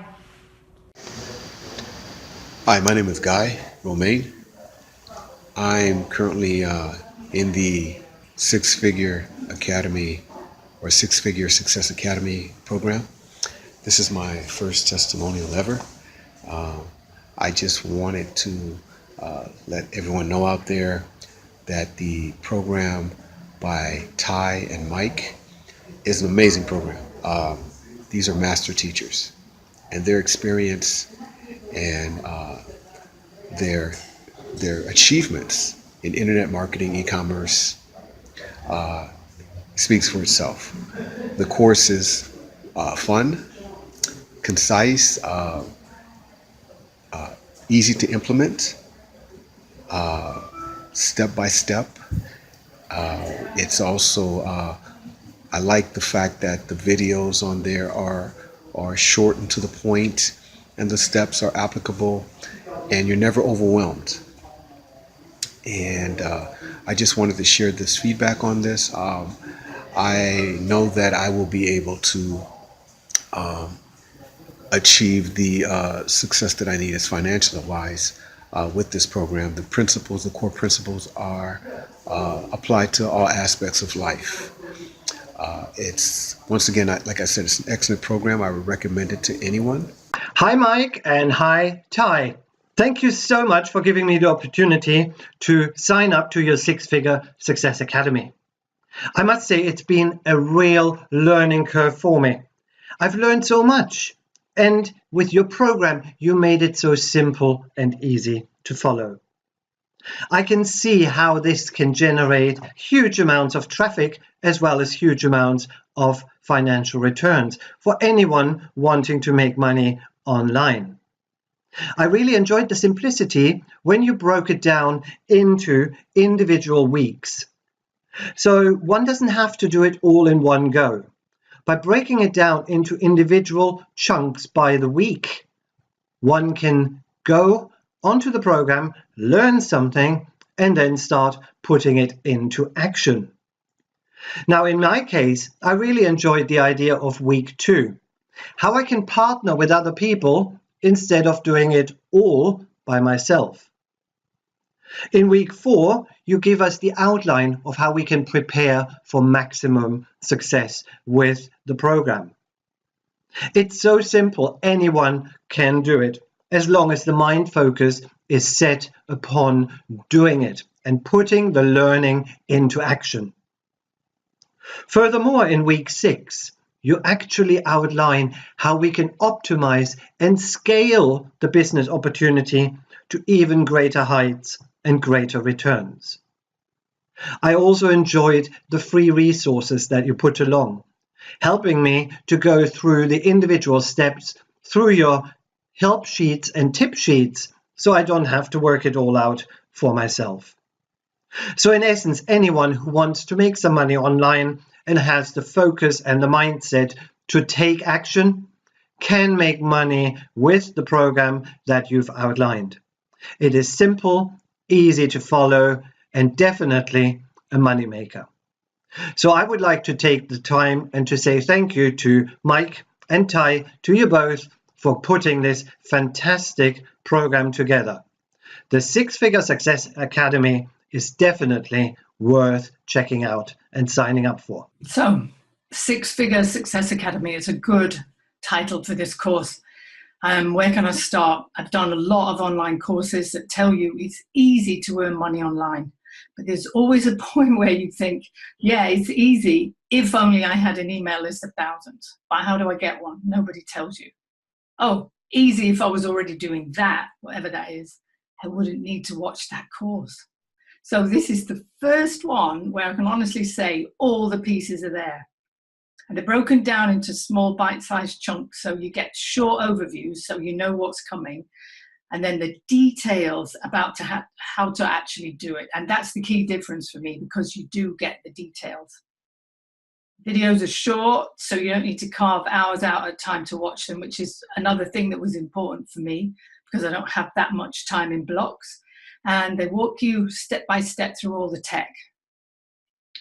Hi, my name is Guy Romaine. I'm currently in the Six Figure Academy or Six Figure Success Academy program. This is my first testimonial ever. I just wanted to let everyone know out there that the program by Ty and Mike is an amazing program. These are master teachers, and their experience and their achievements in internet marketing, e-commerce, speaks for itself. The course is fun, concise, easy to implement, step by step. It's also, I like the fact that the videos on there are short and to the point, and the steps are applicable, and you're never overwhelmed. And I just wanted to share this feedback on this. I know that I will be able to achieve the success that I need as financially wise with this program. The principles, the core principles, are applied to all aspects of life. It's, once again, like I said, it's an excellent program. I would recommend it to anyone. Hi, Mike, and hi, Ty. Thank you so much for giving me the opportunity to sign up to your Six Figure Success Academy. I must say it's been a real learning curve for me. I've learned so much, And with your program, you made it so simple and easy to follow. I can see how this can generate huge amounts of traffic as well as huge amounts of financial returns for anyone wanting to make money online. I really enjoyed the simplicity when you broke it down into individual weeks. So one doesn't have to do it all in one go. By breaking it down into individual chunks by the week, one can go onto the program, learn something, and then start putting it into action. Now, in my case, I really enjoyed the idea of week 2, how I can partner with other people instead of doing it all by myself. In week 4, you give us the outline of how we can prepare for maximum success with the program. It's so simple, anyone can do it, as long as the mind focus is set upon doing it and putting the learning into action. Furthermore, in week 6, you actually outline how we can optimize and scale the business opportunity to even greater heights and greater returns. I also enjoyed the free resources that you put along, helping me to go through the individual steps through your help sheets and tip sheets so I don't have to work it all out for myself. So in essence, anyone who wants to make some money online and has the focus and the mindset to take action can make money with the program that you've outlined. It is simple, easy to follow, and definitely a moneymaker. So I would like to take the time and to say thank you to Mike and Ty, to you both, for putting this fantastic program together. The Six Figure Success Academy is definitely worth checking out and signing up for. So, Six Figure Success Academy is a good title for this course. Where can I start? I've done a lot of online courses that tell you it's easy to earn money online. But there's always a point where you think, yeah, it's easy if only I had an email list of thousands. But how do I get one? Nobody tells you. Oh, easy if I was already doing that, whatever that is. I wouldn't need to watch that course. So this is the first one where I can honestly say all the pieces are there. And they're broken down into small bite-sized chunks so you get short overviews so you know what's coming. And then the details about how to actually do it. And that's the key difference for me, because you do get the details. Videos are short, so you don't need to carve hours out of time to watch them, which is another thing that was important for me because I don't have that much time in blocks. And they walk you step by step through all the tech.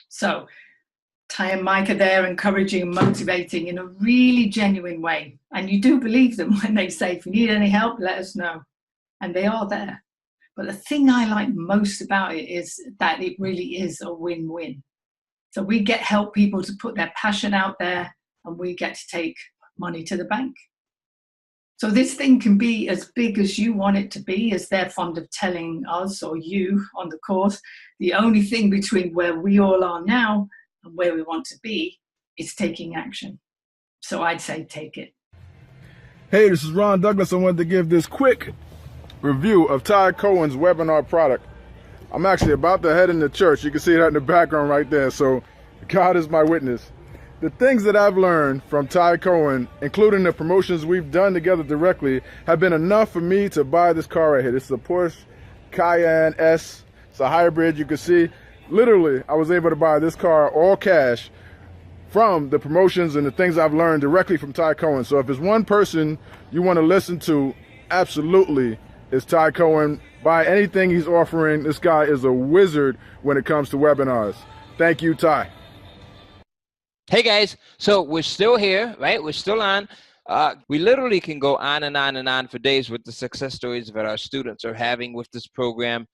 So Ty and Mike are there encouraging and motivating in a really genuine way. And you do believe them when they say, if you need any help, let us know. And they are there. But the thing I like most about it is that it really is a win-win. So we get help people to put their passion out there, and we get to take money to the bank. So this thing can be as big as you want it to be, as they're fond of telling us or you on the course. The only thing between where we all are now and where we want to be is taking action. So I'd say take it. Hey, this is Ron Douglas. I wanted to give this quick review of Ty Cohen's webinar product. I'm actually about to head into church. You can see that in the background right there. So God is my witness. The things that I've learned from Ty Cohen, including the promotions we've done together directly, have been enough for me to buy this car right here. This is a Porsche Cayenne S. It's a hybrid. You can see, literally, I was able to buy this car all cash from the promotions and the things I've learned directly from Ty Cohen. So if there's one person you want to listen to, absolutely, it's Ty Cohen. Buy anything he's offering. This guy is a wizard when it comes to webinars. Thank you, Ty. Hey guys, so we're still here, right? We're still on. We literally can go on and on and on for days with the success stories that our students are having with this program.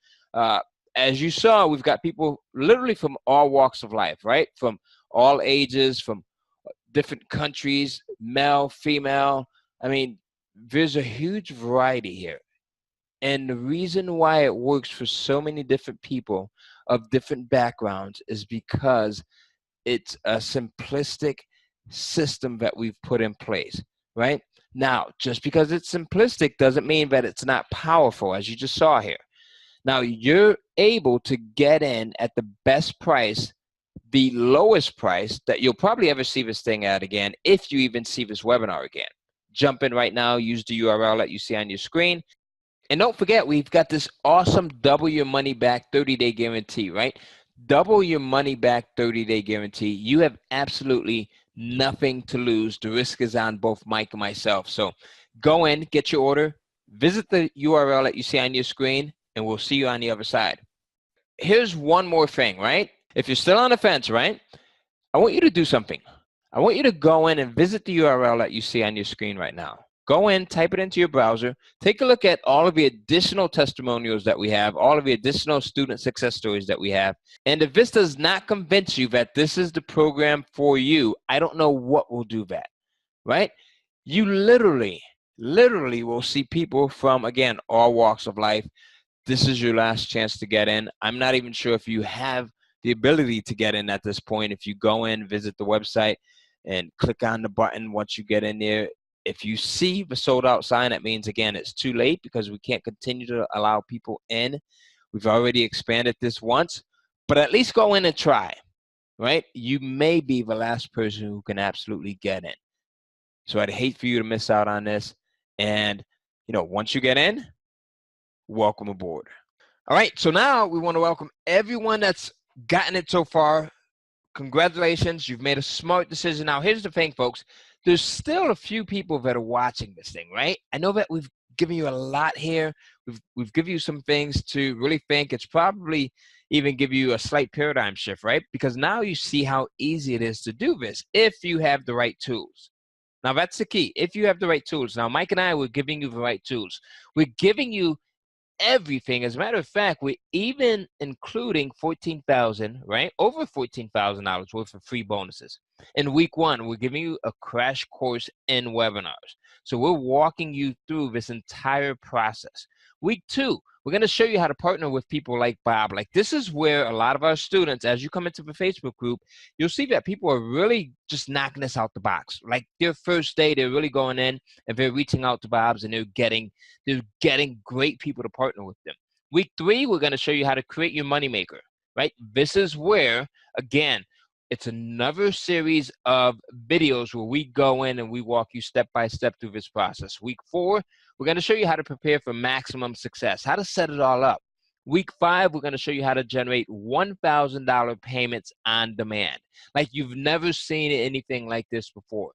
As you saw, we've got people literally from all walks of life, right? From all ages, from different countries, male, female. I mean, there's a huge variety here. And the reason why it works for so many different people of different backgrounds is because it's a simplistic system that we've put in place, right? Now, just because it's simplistic doesn't mean that it's not powerful, as you just saw here. Now, you're able to get in at the best price, the lowest price that you'll probably ever see this thing at again, if you even see this webinar again. Jump in right now, use the URL that you see on your screen. And don't forget, we've got this awesome double your money back 30-day guarantee, right? Double your money back 30-day guarantee. You have absolutely nothing to lose. The risk is on both Mike and myself. So go in, get your order, visit the URL that you see on your screen, and we'll see you on the other side. Here's one more thing, right? If you're still on the fence, right, I want you to do something. I want you to go in and visit the URL that you see on your screen right now. Go in, type it into your browser, take a look at all of the additional testimonials that we have, all of the additional student success stories that we have. And if this does not convince you that this is the program for you, I don't know what will do that, right? You literally will see people from, again, all walks of life. This is your last chance to get in. I'm not even sure if you have the ability to get in at this point. If you go in, visit the website, and click on the button once you get in there. If you see the sold out sign, that means, again, it's too late because we can't continue to allow people in. We've already expanded this once, but at least go in and try, right? You may be the last person who can absolutely get in. So I'd hate for you to miss out on this. And, once you get in, welcome aboard. All right, so now we want to welcome everyone that's gotten it so far. Congratulations, you've made a smart decision. Now, here's the thing, folks. There's still a few people that are watching this thing, right? I know that we've given you a lot here. We've given you some things to really think. It's probably even give you a slight paradigm shift, right? Because now you see how easy it is to do this if you have the right tools. Now, that's the key. If you have the right tools. Now, Mike and I, we're giving you the right tools. We're giving you everything. As a matter of fact, we're even including $14,000, right? Over $14,000 worth of free bonuses. In week 1, we're giving you a crash course in webinars. So we're walking you through this entire process. Week 2, we're going to show you how to partner with people like Bob. Like, this is where a lot of our students, as you come into the Facebook group, you'll see that people are really just knocking this out the box. Like, their first day, they're really going in and they're reaching out to Bob's, and they're getting great people to partner with them. Week 3, we're going to show you how to create your moneymaker, right? This is where, again, it's another series of videos where we go in and we walk you step by step through this process. Week 4, we're going to show you how to prepare for maximum success, how to set it all up. Week 5, we're going to show you how to generate $1,000 payments on demand. Like, you've never seen anything like this before.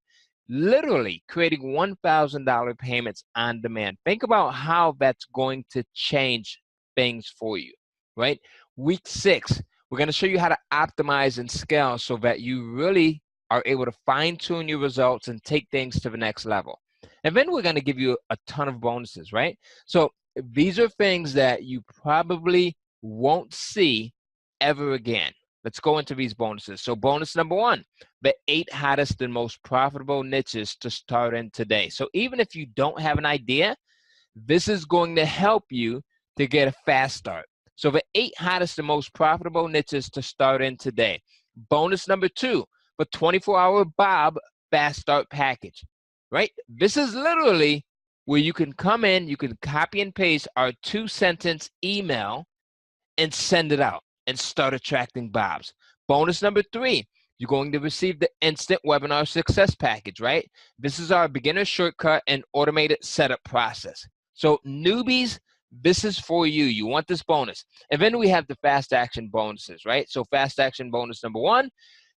Literally creating $1,000 payments on demand. Think about how that's going to change things for you, right? Week 6, we're going to show you how to optimize and scale so that you really are able to fine-tune your results and take things to the next level. And then we're going to give you a ton of bonuses, right? So these are things that you probably won't see ever again. Let's go into these bonuses. So bonus number 1, the 8 hottest and most profitable niches to start in today. So even if you don't have an idea, this is going to help you to get a fast start. So the 8 hottest and most profitable niches to start in today. Bonus number 2, the 24-hour Bob fast start package, right? This is literally where you can come in, you can copy and paste our 2-sentence email and send it out and start attracting Bobs. Bonus number 3, you're going to receive the instant webinar success package, right? This is our beginner shortcut and automated setup process. So newbies, this is for you. You want this bonus. And then we have the fast action bonuses, right? So fast action bonus number 1,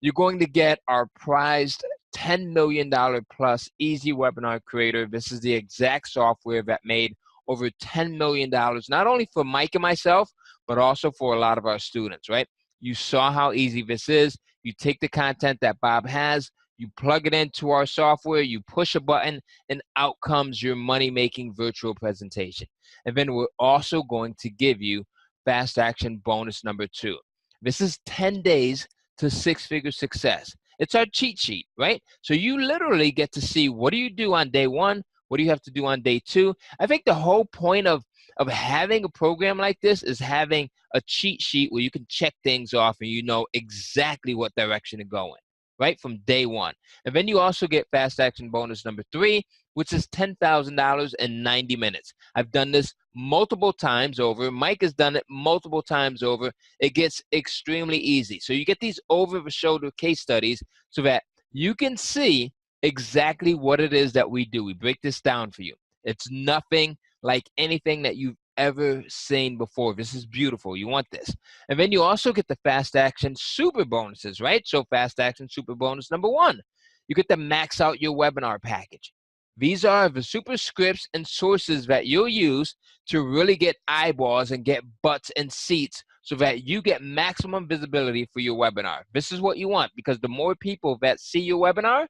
you're going to get our prized $10 million plus easy webinar creator. This is the exact software that made over $10 million, not only for Mike and myself, but also for a lot of our students, right? You saw how easy this is. You take the content that Bob has, you plug it into our software, you push a button, and out comes your money-making virtual presentation. And then we're also going to give you fast action bonus number 2. This is 10 days to 6-figure success. It's our cheat sheet, right? So you literally get to see, what do you do on day 1? What do you have to do on day 2? I think the whole point of having a program like this is having a cheat sheet where you can check things off and you know exactly what direction to go in, right, from day 1. And then you also get fast action bonus number 3. which is $10,000 in 90 minutes. I've done this multiple times over. Mike has done it multiple times over. It gets extremely easy. So you get these over-the-shoulder case studies so that you can see exactly what it is that we do. We break this down for you. It's nothing like anything that you've ever seen before. This is beautiful. You want this. And then you also get the fast action super bonuses, right? So fast action super bonus number 1, you get to max out your webinar package. These are the super scripts and sources that you'll use to really get eyeballs and get butts and seats so that you get maximum visibility for your webinar. This is what you want, because the more people that see your webinar,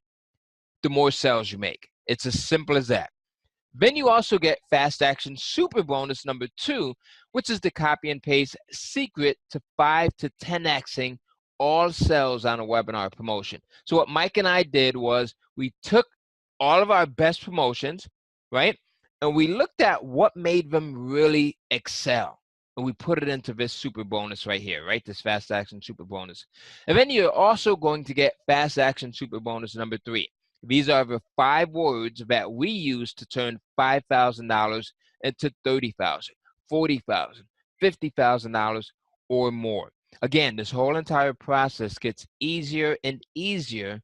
the more sales you make. It's as simple as that. Then you also get fast action super bonus number 2, which is the copy and paste secret to 5 to 10xing all sales on a webinar promotion. So what Mike and I did was we took all of our best promotions, right? And we looked at what made them really excel. And we put it into this super bonus right here, right? This fast action super bonus. And then you're also going to get fast action super bonus number 3. These are the 5 words that we use to turn $5,000 into $30,000, $40,000, $50,000 or more. Again, this whole entire process gets easier and easier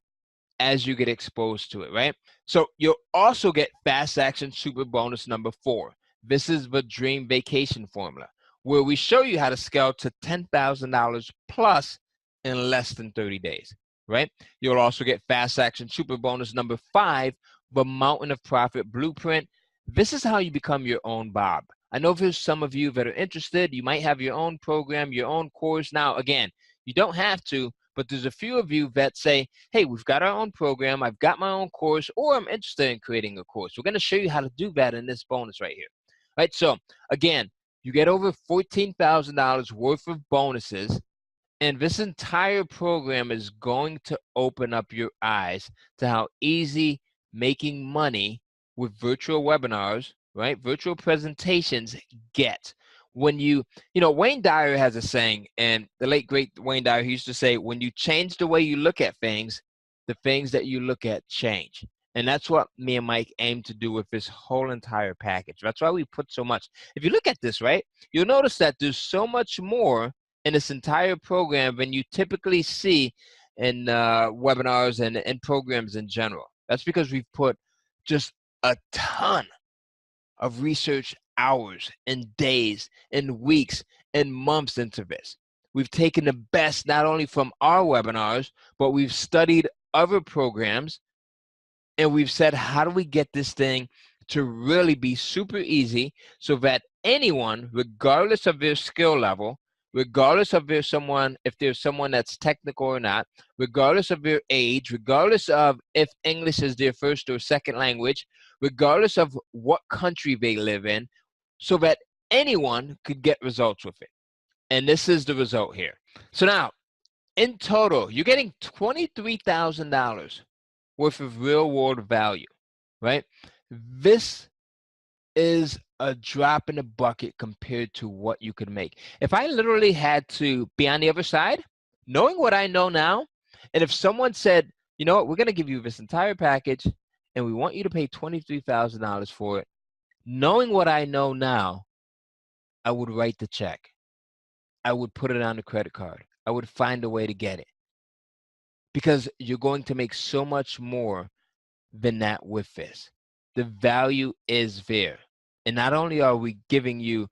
as you get exposed to it, right? So you'll also get fast action super bonus number 4. This is the dream vacation formula, where we show you how to scale to $10,000 plus in less than 30 days. Right? You'll also get fast action super bonus number 5, the mountain of profit blueprint. This is how you become your own Bob. I know there's some of you that are interested. You might have your own program, your own course. Now, again, you don't have to, but there's a few of you that say, hey, we've got our own program, I've got my own course, or I'm interested in creating a course. We're going to show you how to do that in this bonus right here. Right? So, again, you get over $14,000 worth of bonuses. And this entire program is going to open up your eyes to how easy making money with virtual webinars, right? Virtual presentations get. When Wayne Dyer has a saying, and the late great Wayne Dyer, he used to say, when you change the way you look at things, the things that you look at change. And that's what me and Mike aim to do with this whole entire package. That's why we put so much. If you look at this, right, you'll notice that there's so much more in this entire program than you typically see in webinars and programs in general. That's because we've put just a ton of research hours and days and weeks and months into this. We've taken the best not only from our webinars, but we've studied other programs, and we've said, how do we get this thing to really be super easy so that anyone, regardless of their skill level, regardless of if there's someone that's technical or not, regardless of their age, regardless of if English is their first or second language, regardless of what country they live in, so that anyone could get results with it. And this is the result here. So now, in total, you're getting $23,000 worth of real world value, right? This is a drop in the bucket compared to what you could make. If I literally had to be on the other side, knowing what I know now, and if someone said, you know what, we're going to give you this entire package and we want you to pay $23,000 for it, knowing what I know now, I would write the check. I would put it on the credit card. I would find a way to get it, because you're going to make so much more than that with this. The value is there. And not only are we giving you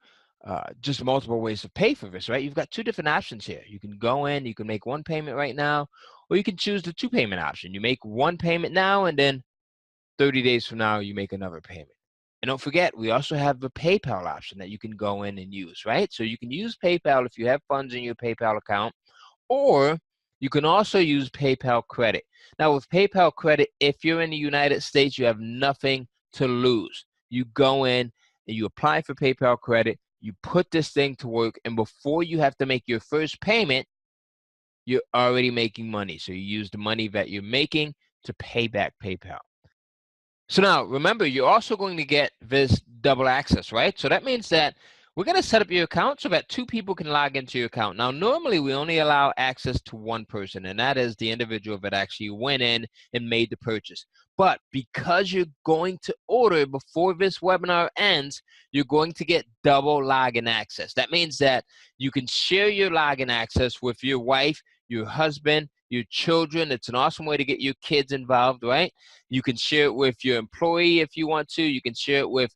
just multiple ways to pay for this, right? You've got 2 different options here. You can go in, you can make 1 payment right now, or you can choose the 2 payment option. You make 1 payment now, and then 30 days from now, you make another payment. And don't forget, we also have the PayPal option that you can go in and use, right? So you can use PayPal if you have funds in your PayPal account, or you can also use PayPal credit. Now, with PayPal credit, if you're in the United States, you have nothing to lose. You go in and you apply for PayPal credit, you put this thing to work, and before you have to make your first payment, you're already making money. So you use the money that you're making to pay back PayPal. So now, remember, you're also going to get this double access, right? So that means that We're going to set up your account so that 2 people can log into your account. Now, normally we only allow access to 1 person, and that is the individual that actually went in and made the purchase. But because you're going to order before this webinar ends, you're going to get double login access. That means that you can share your login access with your wife, your husband, your children. It's an awesome way to get your kids involved, right? You can share it with your employee if you want to. You can share it with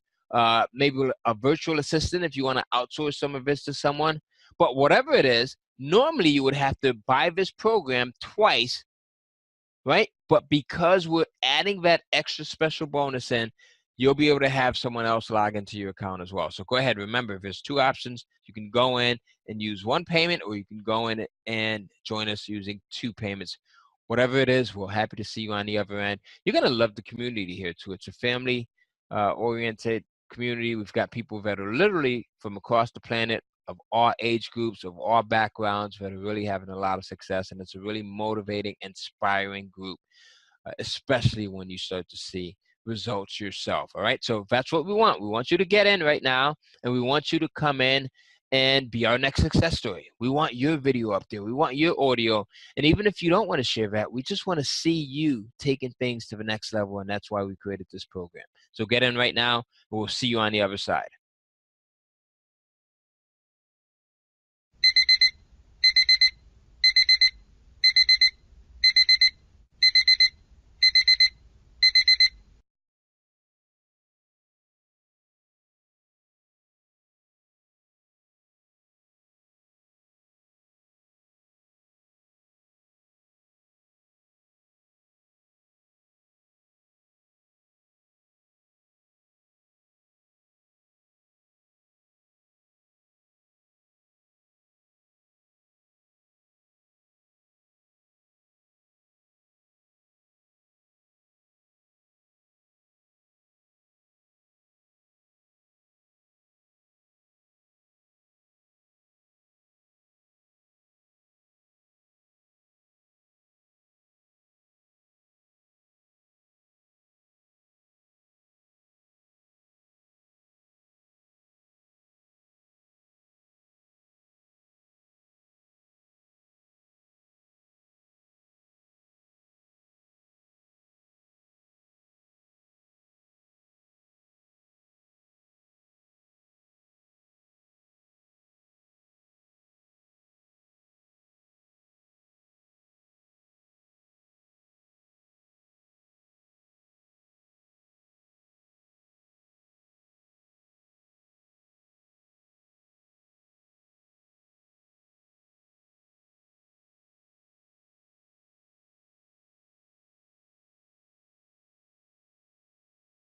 maybe a virtual assistant if you want to outsource some of this to someone. But whatever it is, normally you would have to buy this program twice, right? But because we're adding that extra special bonus in, you'll be able to have someone else log into your account as well. So go ahead. Remember, there's 2 options. You can go in and use 1 payment, or you can go in and join us using 2 payments. Whatever it is, we're happy to see you on the other end. You're going to love the community here too. It's a family oriented community. We've got people that are literally from across the planet, of all age groups, of all backgrounds, that are really having a lot of success. And it's a really motivating, inspiring group, especially when you start to see results yourself. All right. So that's what we want. We want you to get in right now, and we want you to come in and be our next success story. We want your video up there. We want your audio. And even if you don't want to share that, we just want to see you taking things to the next level. And that's why we created this program. So get in right now, and we'll see you on the other side.